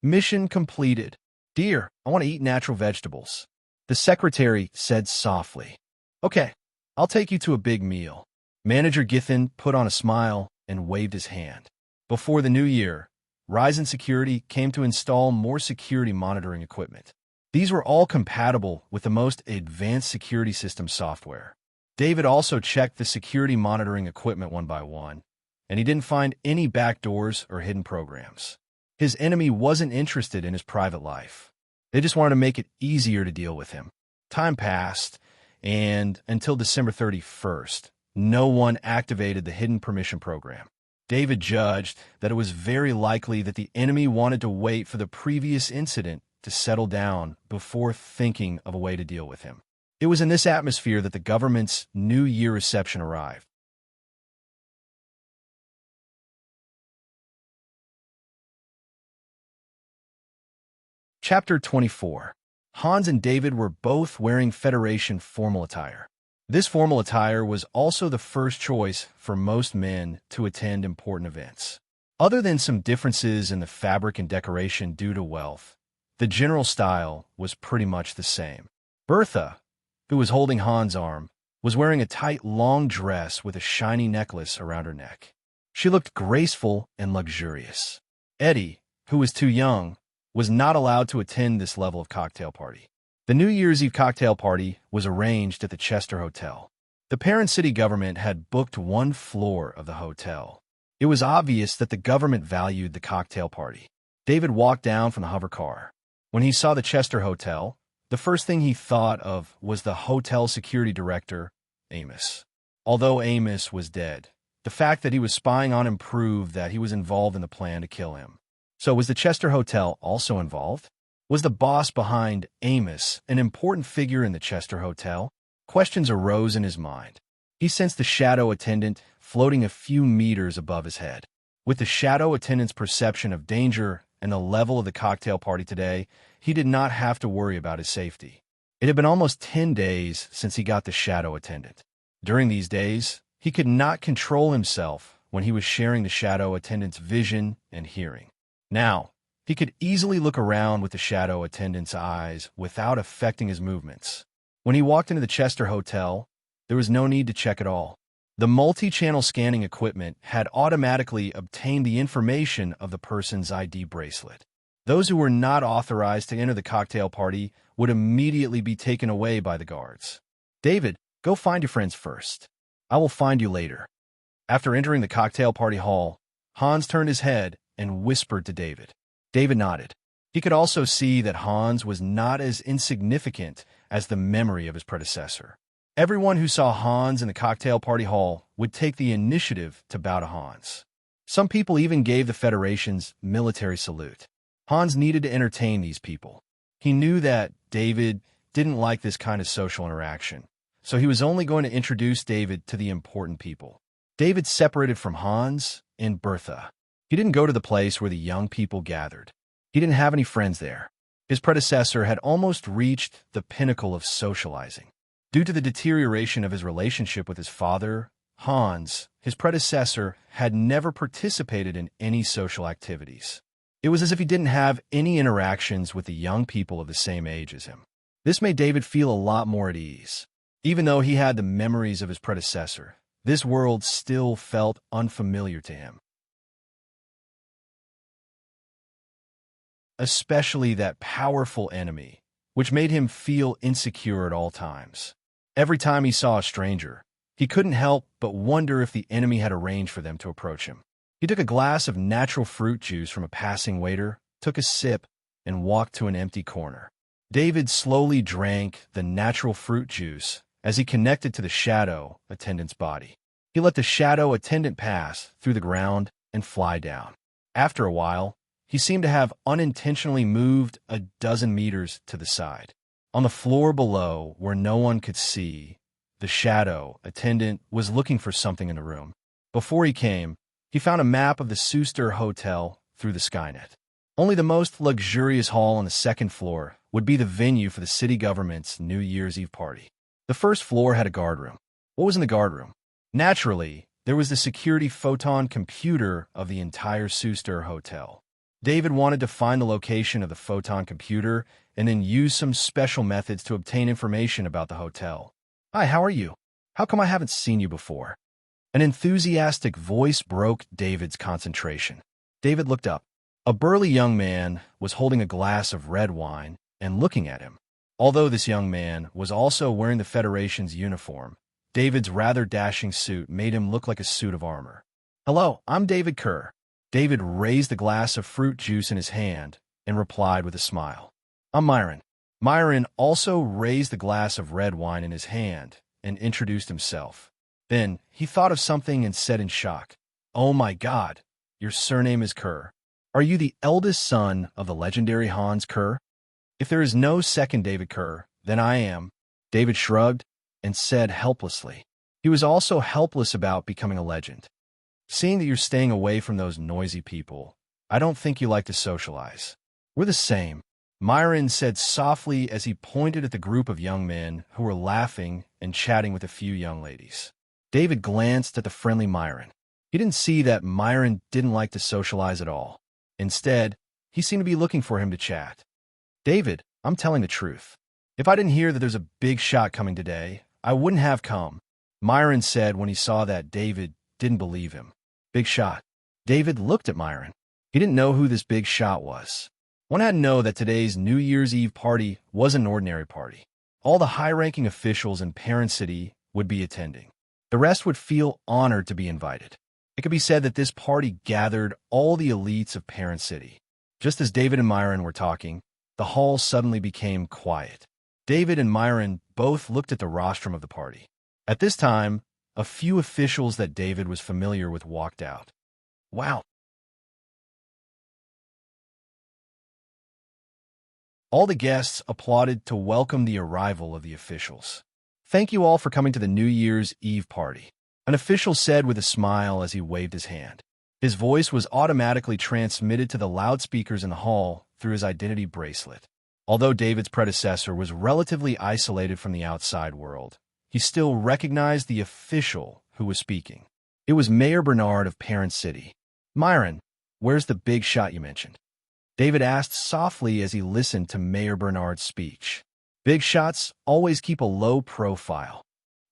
Mission completed. Dear, I want to eat natural vegetables. The secretary said softly. Okay, I'll take you to a big meal. Manager Githin put on a smile and waved his hand. Before the new year, Ryzen Security came to install more security monitoring equipment. These were all compatible with the most advanced security system software. David also checked the security monitoring equipment one by one, and he didn't find any backdoors or hidden programs. His enemy wasn't interested in his private life. They just wanted to make it easier to deal with him. Time passed, and until December 31st, no one activated the hidden permission program. David judged that it was very likely that the enemy wanted to wait for the previous incident to settle down before thinking of a way to deal with him. It was in this atmosphere that the government's New Year reception arrived. Chapter 24. Hans and David were both wearing Federation formal attire. This formal attire was also the first choice for most men to attend important events. Other than some differences in the fabric and decoration due to wealth, the general style was pretty much the same. Bertha, who was holding Hans' arm, was wearing a tight, long dress with a shiny necklace around her neck. She looked graceful and luxurious. Eddie, who was too young, was not allowed to attend this level of cocktail party. The New Year's Eve cocktail party was arranged at the Chester Hotel. The parent city government had booked one floor of the hotel. It was obvious that the government valued the cocktail party. David walked down from the hover car. When he saw the Chester Hotel, the first thing he thought of was the hotel security director, Amos. Although Amos was dead, the fact that he was spying on him proved that he was involved in the plan to kill him. So was the Chester Hotel also involved? Was the boss behind Amos an important figure in the Chester Hotel? Questions arose in his mind. He sensed the shadow attendant floating a few meters above his head. With the shadow attendant's perception of danger and the level of the cocktail party today, he did not have to worry about his safety. It had been almost 10 days since he got the shadow attendant. During these days, he could not control himself when he was sharing the shadow attendant's vision and hearing. Now, he could easily look around with the shadow attendant's eyes without affecting his movements. When he walked into the Chester Hotel, there was no need to check at all. The multi-channel scanning equipment had automatically obtained the information of the person's ID bracelet. Those who were not authorized to enter the cocktail party would immediately be taken away by the guards. David, go find your friends first. I will find you later. After entering the cocktail party hall, Hans turned his head and whispered to David. David nodded. He could also see that Hans was not as insignificant as the memory of his predecessor. Everyone who saw Hans in the cocktail party hall would take the initiative to bow to Hans. Some people even gave the Federation's military salute. Hans needed to entertain these people. He knew that David didn't like this kind of social interaction, so he was only going to introduce David to the important people. David separated from Hans and Bertha. He didn't go to the place where the young people gathered. He didn't have any friends there. His predecessor had almost reached the pinnacle of socializing. Due to the deterioration of his relationship with his father, Hans, his predecessor, had never participated in any social activities. It was as if he didn't have any interactions with the young people of the same age as him. This made David feel a lot more at ease. Even though he had the memories of his predecessor, this world still felt unfamiliar to him. Especially that powerful enemy, which made him feel insecure at all times. Every time he saw a stranger, he couldn't help but wonder if the enemy had arranged for them to approach him. He took a glass of natural fruit juice from a passing waiter, took a sip, and walked to an empty corner. David slowly drank the natural fruit juice as he connected to the shadow attendant's body. He let the shadow attendant pass through the ground and fly down. After a while, he seemed to have unintentionally moved a dozen meters to the side. On the floor below, where no one could see, the shadow attendant was looking for something in the room. Before he came, he found a map of the Schuster Hotel through the Skynet. Only the most luxurious hall on the second floor would be the venue for the city government's New Year's Eve party. The first floor had a guard room. What was in the guard room? Naturally, there was the security photon computer of the entire Schuster Hotel. David wanted to find the location of the photon computer and then use some special methods to obtain information about the hotel. "Hi, how are you? How come I haven't seen you before?" An enthusiastic voice broke David's concentration. David looked up. A burly young man was holding a glass of red wine and looking at him. Although this young man was also wearing the Federation's uniform, David's rather dashing suit made him look like a suit of armor. "Hello, I'm David Kerr." David raised the glass of fruit juice in his hand and replied with a smile. "I'm Myron." Myron also raised the glass of red wine in his hand and introduced himself. Then he thought of something and said in shock, "Oh my God, your surname is Kerr. Are you the eldest son of the legendary Hans Kerr?" "If there is no second David Kerr, then I am." David shrugged and said helplessly. He was also helpless about becoming a legend. "Seeing that you're staying away from those noisy people, I don't think you like to socialize." "We're the same," Myron said softly as he pointed at the group of young men who were laughing and chatting with a few young ladies. David glanced at the friendly Myron. He didn't see that Myron didn't like to socialize at all. Instead, he seemed to be looking for him to chat. "David, I'm telling the truth. If I didn't hear that there's a big shot coming today, I wouldn't have come," Myron said when he saw that David didn't believe him. "Big shot." David looked at Myron. He didn't know who this big shot was. One had to know that today's New Year's Eve party wasn't an ordinary party. All the high-ranking officials in Parent City would be attending. The rest would feel honored to be invited. It could be said that this party gathered all the elites of Parent City. Just as David and Myron were talking, the hall suddenly became quiet. David and Myron both looked at the rostrum of the party. At this time, a few officials that David was familiar with walked out. "Wow." All the guests applauded to welcome the arrival of the officials. "Thank you all for coming to the New Year's Eve party," an official said with a smile as he waved his hand. His voice was automatically transmitted to the loudspeakers in the hall through his identity bracelet. Although David's predecessor was relatively isolated from the outside world, he still recognized the official who was speaking. It was Mayor Bernard of Parent City. "Myron, where's the big shot you mentioned?" David asked softly as he listened to Mayor Bernard's speech. "Big shots always keep a low profile,"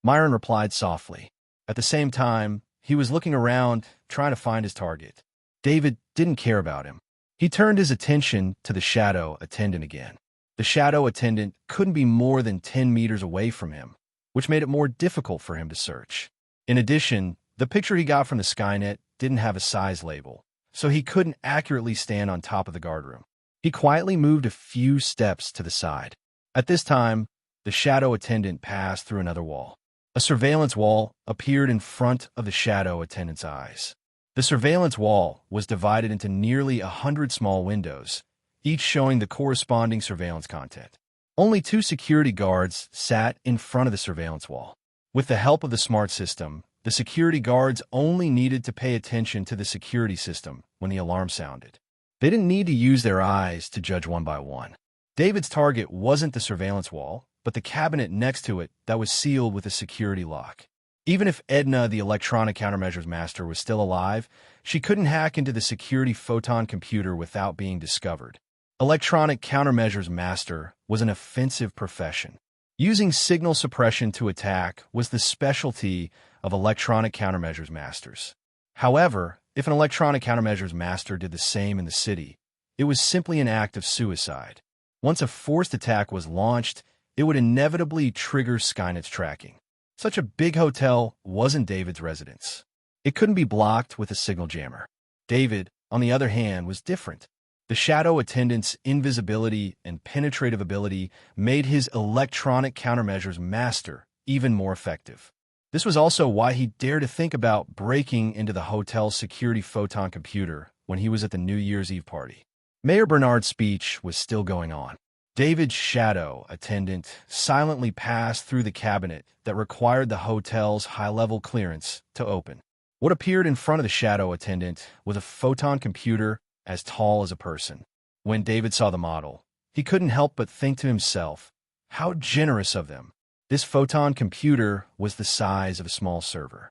Myron replied softly. At the same time, he was looking around, trying to find his target. David didn't care about him. He turned his attention to the shadow attendant again. The shadow attendant couldn't be more than 10 meters away from him, which made it more difficult for him to search. In addition, the picture he got from the Skynet didn't have a size label, so he couldn't accurately stand on top of the guardroom. He quietly moved a few steps to the side. At this time, the shadow attendant passed through another wall. A surveillance wall appeared in front of the shadow attendant's eyes. The surveillance wall was divided into nearly 100 small windows, each showing the corresponding surveillance content. Only 2 security guards sat in front of the surveillance wall. With the help of the smart system, the security guards only needed to pay attention to the security system when the alarm sounded. They didn't need to use their eyes to judge one by one. David's target wasn't the surveillance wall, but the cabinet next to it that was sealed with a security lock. Even if Edna, the electronic countermeasures master, was still alive, she couldn't hack into the security photon computer without being discovered. Electronic countermeasures master was an offensive profession. Using signal suppression to attack was the specialty of electronic countermeasures masters. However, if an electronic countermeasures master did the same in the city, it was simply an act of suicide. Once a forced attack was launched, it would inevitably trigger Skynet's tracking. Such a big hotel wasn't David's residence. It couldn't be blocked with a signal jammer. David, on the other hand, was different. The shadow attendant's invisibility and penetrative ability made his electronic countermeasures master even more effective. This was also why he dared to think about breaking into the hotel's security photon computer when he was at the New Year's Eve party. Mayor Bernard's speech was still going on. David's shadow attendant silently passed through the cabinet that required the hotel's high-level clearance to open. What appeared in front of the shadow attendant was a photon computer as tall as a person. When David saw the model, he couldn't help but think to himself, how generous of them. This photon computer was the size of a small server.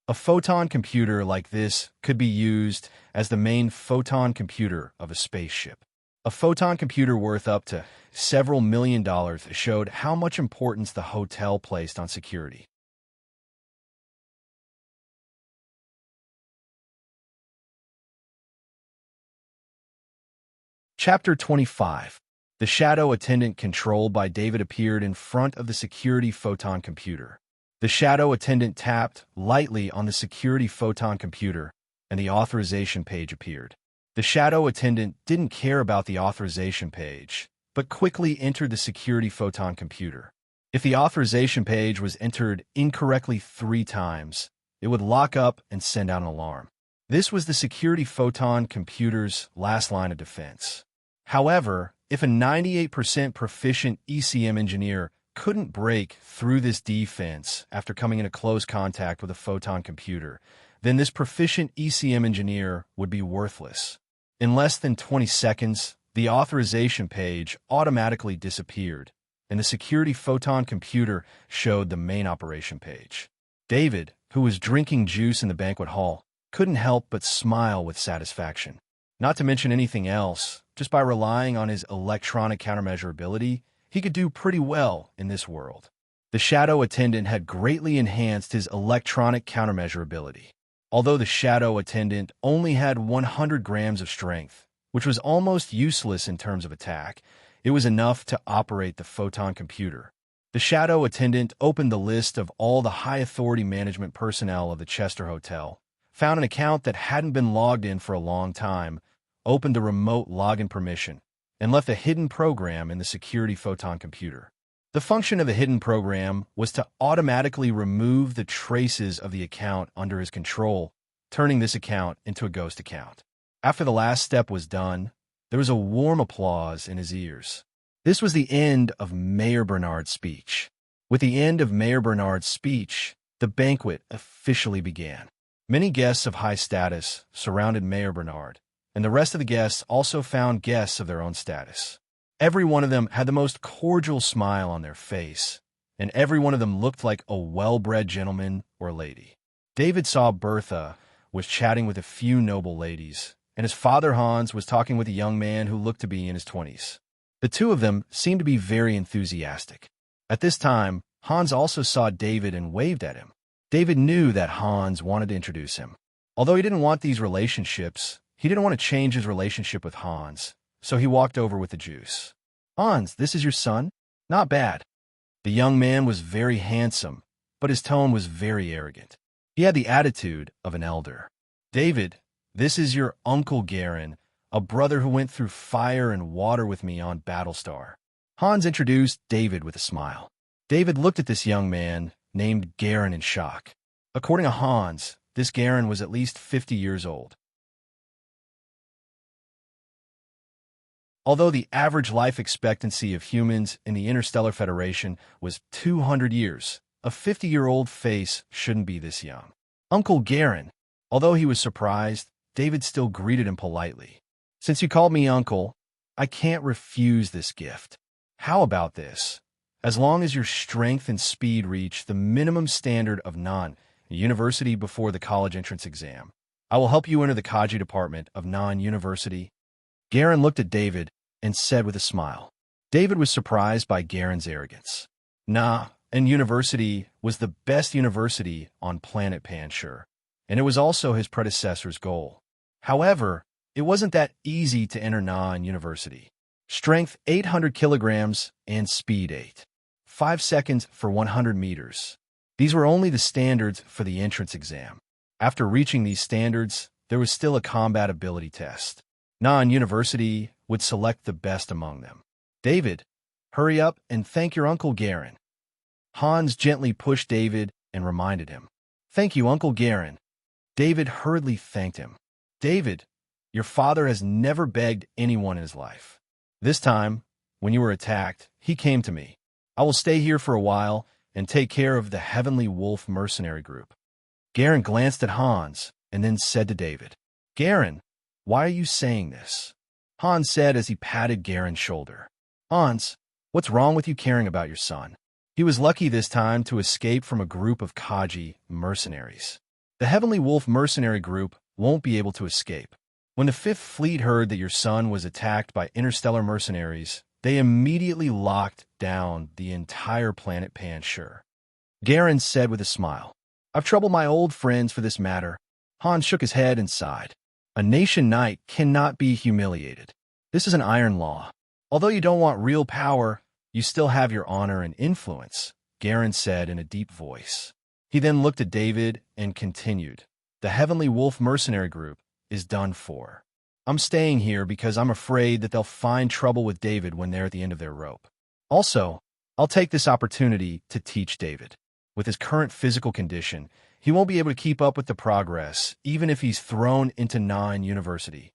A photon computer like this could be used as the main photon computer of a spaceship. A photon computer worth up to several $1 million showed how much importance the hotel placed on security. Chapter 25. The shadow attendant controlled by David appeared in front of the security photon computer. The shadow attendant tapped lightly on the security photon computer, and the authorization page appeared. The shadow attendant didn't care about the authorization page, but quickly entered the security photon computer. If the authorization page was entered incorrectly 3 times, it would lock up and send out an alarm. This was the security photon computer's last line of defense. However, if a 98% proficient ECM engineer couldn't break through this defense after coming into close contact with a photon computer, then this proficient ECM engineer would be worthless. In less than 20 seconds, the authorization page automatically disappeared, and the security photon computer showed the main operation page. David, who was drinking juice in the banquet hall, couldn't help but smile with satisfaction. Not to mention anything else, just by relying on his electronic countermeasure ability, he could do pretty well in this world. The shadow attendant had greatly enhanced his electronic countermeasure ability. Although the shadow attendant only had 100 grams of strength, which was almost useless in terms of attack, it was enough to operate the photon computer. The shadow attendant opened the list of all the high-authority management personnel of the Chester Hotel, found an account that hadn't been logged in for a long time, opened a remote login permission, and left a hidden program in the security photon computer. The function of the hidden program was to automatically remove the traces of the account under his control, turning this account into a ghost account. After the last step was done, there was a warm applause in his ears. This was the end of Mayor Bernard's speech. With the end of Mayor Bernard's speech, the banquet officially began. Many guests of high status surrounded Mayor Bernard, and the rest of the guests also found guests of their own status. Every one of them had the most cordial smile on their face, and every one of them looked like a well-bred gentleman or lady. David saw Bertha was chatting with a few noble ladies, and his father Hans was talking with a young man who looked to be in his 20s. The two of them seemed to be very enthusiastic. At this time, Hans also saw David and waved at him. David knew that Hans wanted to introduce him. Although he didn't want these relationships, he didn't want to change his relationship with Hans, so he walked over with the juice. "Hans, this is your son? Not bad." The young man was very handsome, but his tone was very arrogant. He had the attitude of an elder. "David, this is your Uncle Garen, a brother who went through fire and water with me on Battlestar." Hans introduced David with a smile. David looked at this young man named Garen in shock. According to Hans, this Garen was at least 50 years old. Although the average life expectancy of humans in the Interstellar Federation was 200 years, a 50-year-old face shouldn't be this young. Uncle Garen. Although he was surprised, David still greeted him politely. "Since you called me uncle, I can't refuse this gift. How about this? As long as your strength and speed reach the minimum standard of non-university before the college entrance exam, I will help you enter the Kaji department of non-university." Garen looked at David and said with a smile. David was surprised by Garen's arrogance. Nah, and university was the best university on planet Panshur, and it was also his predecessor's goal. However, it wasn't that easy to enter non-university. Strength 800 kilograms and speed 8. 5 seconds for 100 meters. These were only the standards for the entrance exam. After reaching these standards, there was still a combat ability test. Non-university would select the best among them. David Hurry up and thank your Uncle Garen. Hans gently pushed David and reminded him. Thank you, Uncle Garen. David hurriedly thanked him. David, your father has never begged anyone in his life. This time, when you were attacked, he came to me. I will stay here for a while and take care of the Heavenly Wolf mercenary group. Garen glanced at Hans and then said to David, Garen, why are you saying this? Hans said as he patted Garen's shoulder. Hans, what's wrong with you caring about your son? He was lucky this time to escape from a group of Kaji mercenaries. The Heavenly Wolf mercenary group won't be able to escape. When the Fifth Fleet heard that your son was attacked by interstellar mercenaries, they immediately locked down the entire planet Panshur. Garen said with a smile, I've troubled my old friends for this matter. Hans shook his head and sighed. A nation knight cannot be humiliated. This is an iron law. Although you don't want real power, you still have your honor and influence, Garen said in a deep voice. He then looked at David and continued, The Heavenly Wolf mercenary group is done for. I'm staying here because I'm afraid that they'll find trouble with David when they're at the end of their rope. Also, I'll take this opportunity to teach David. With his current physical condition, he won't be able to keep up with the progress, even if he's thrown into Nine University.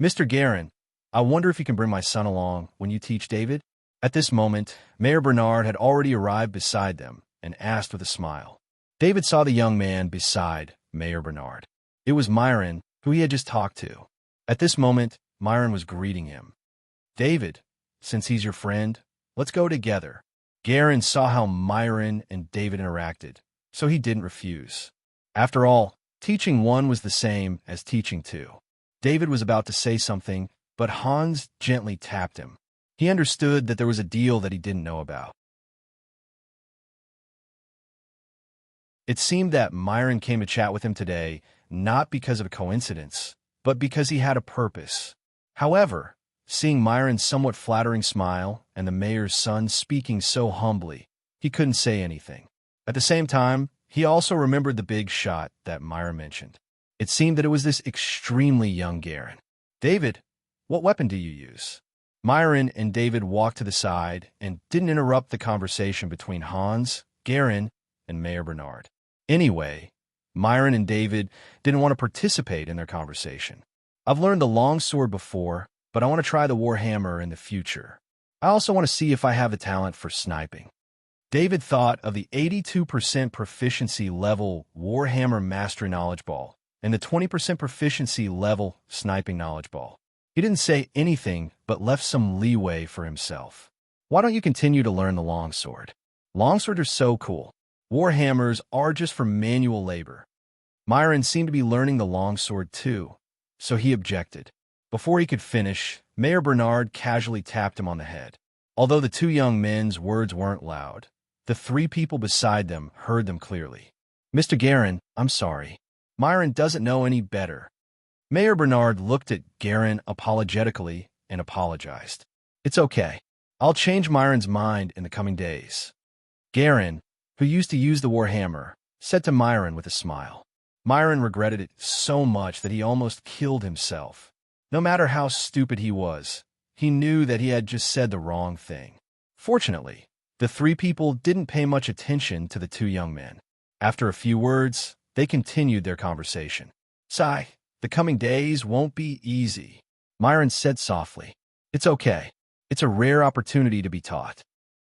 Mr. Garen, I wonder if you can bring my son along when you teach David? At this moment, Mayor Bernard had already arrived beside them and asked with a smile. David saw the young man beside Mayor Bernard. It was Myron, who he had just talked to. At this moment, Myron was greeting him. David, since he's your friend, let's go together. Garen saw how Myron and David interacted, so he didn't refuse. After all, teaching one was the same as teaching two. David was about to say something, but Hans gently tapped him. He understood that there was a deal that he didn't know about. It seemed that Myron came to chat with him today, not because of a coincidence, but because he had a purpose. However, seeing Myron's somewhat flattering smile and the mayor's son speaking so humbly, he couldn't say anything. At the same time, he also remembered the big shot that Myron mentioned. It seemed that it was this extremely young Garen. David, what weapon do you use? Myron and David walked to the side and didn't interrupt the conversation between Hans, Garen, and Mayor Bernard. Anyway, Myron and David didn't want to participate in their conversation. I've learned the longsword before, but I want to try the warhammer in the future. I also want to see if I have the talent for sniping. David thought of the 82% proficiency level warhammer mastery knowledge ball and the 20% proficiency level sniping knowledge ball. He didn't say anything but left some leeway for himself. Why don't you continue to learn the longsword? Longswords are so cool. Warhammers are just for manual labor. Myron seemed to be learning the longsword too, so he objected. Before he could finish, Mayor Bernard casually tapped him on the head. Although the two young men's words weren't loud, the three people beside them heard them clearly. Mr. Garen, I'm sorry. Myron doesn't know any better. Mayor Bernard looked at Garen apologetically and apologized. It's okay. I'll change Myron's mind in the coming days. Garen, who used to use the warhammer, said to Myron with a smile. Myron regretted it so much that he almost killed himself. No matter how stupid he was, he knew that he had just said the wrong thing. Fortunately, the three people didn't pay much attention to the two young men. After a few words, they continued their conversation. Sigh, the coming days won't be easy, Myron said softly. It's okay. It's a rare opportunity to be taught.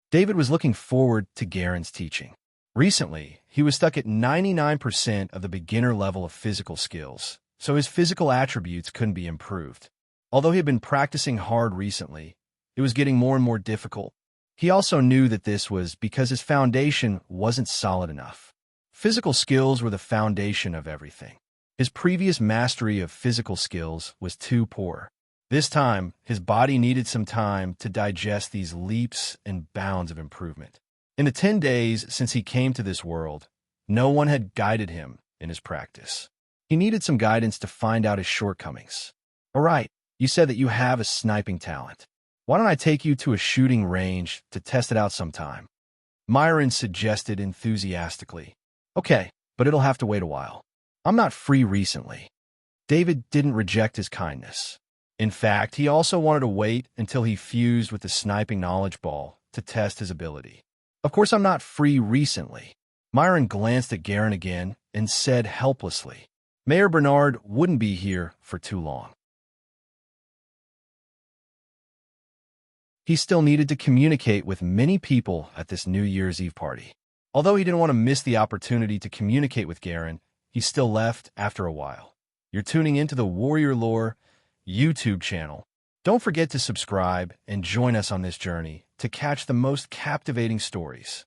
David was looking forward to Garen's teaching. Recently, he was stuck at 99% of the beginner level of physical skills, so his physical attributes couldn't be improved. Although he had been practicing hard recently, it was getting more and more difficult. He also knew that this was because his foundation wasn't solid enough. Physical skills were the foundation of everything. His previous mastery of physical skills was too poor. This time, his body needed some time to digest these leaps and bounds of improvement. In the 10 days since he came to this world, no one had guided him in his practice. He needed some guidance to find out his shortcomings. All right, you said that you have a sniping talent. Why don't I take you to a shooting range to test it out sometime? Myron suggested enthusiastically. Okay, but it'll have to wait a while. I'm not free recently. David didn't reject his kindness. In fact, he also wanted to wait until he fused with the sniping knowledge ball to test his ability. Of course, I'm not free recently. Myron glanced at Garen again and said helplessly, Mayor Bernard wouldn't be here for too long. He still needed to communicate with many people at this New Year's Eve party. Although he didn't want to miss the opportunity to communicate with Garen, he still left after a while. You're tuning into the Warrior Lore YouTube channel. Don't forget to subscribe and join us on this journey to catch the most captivating stories.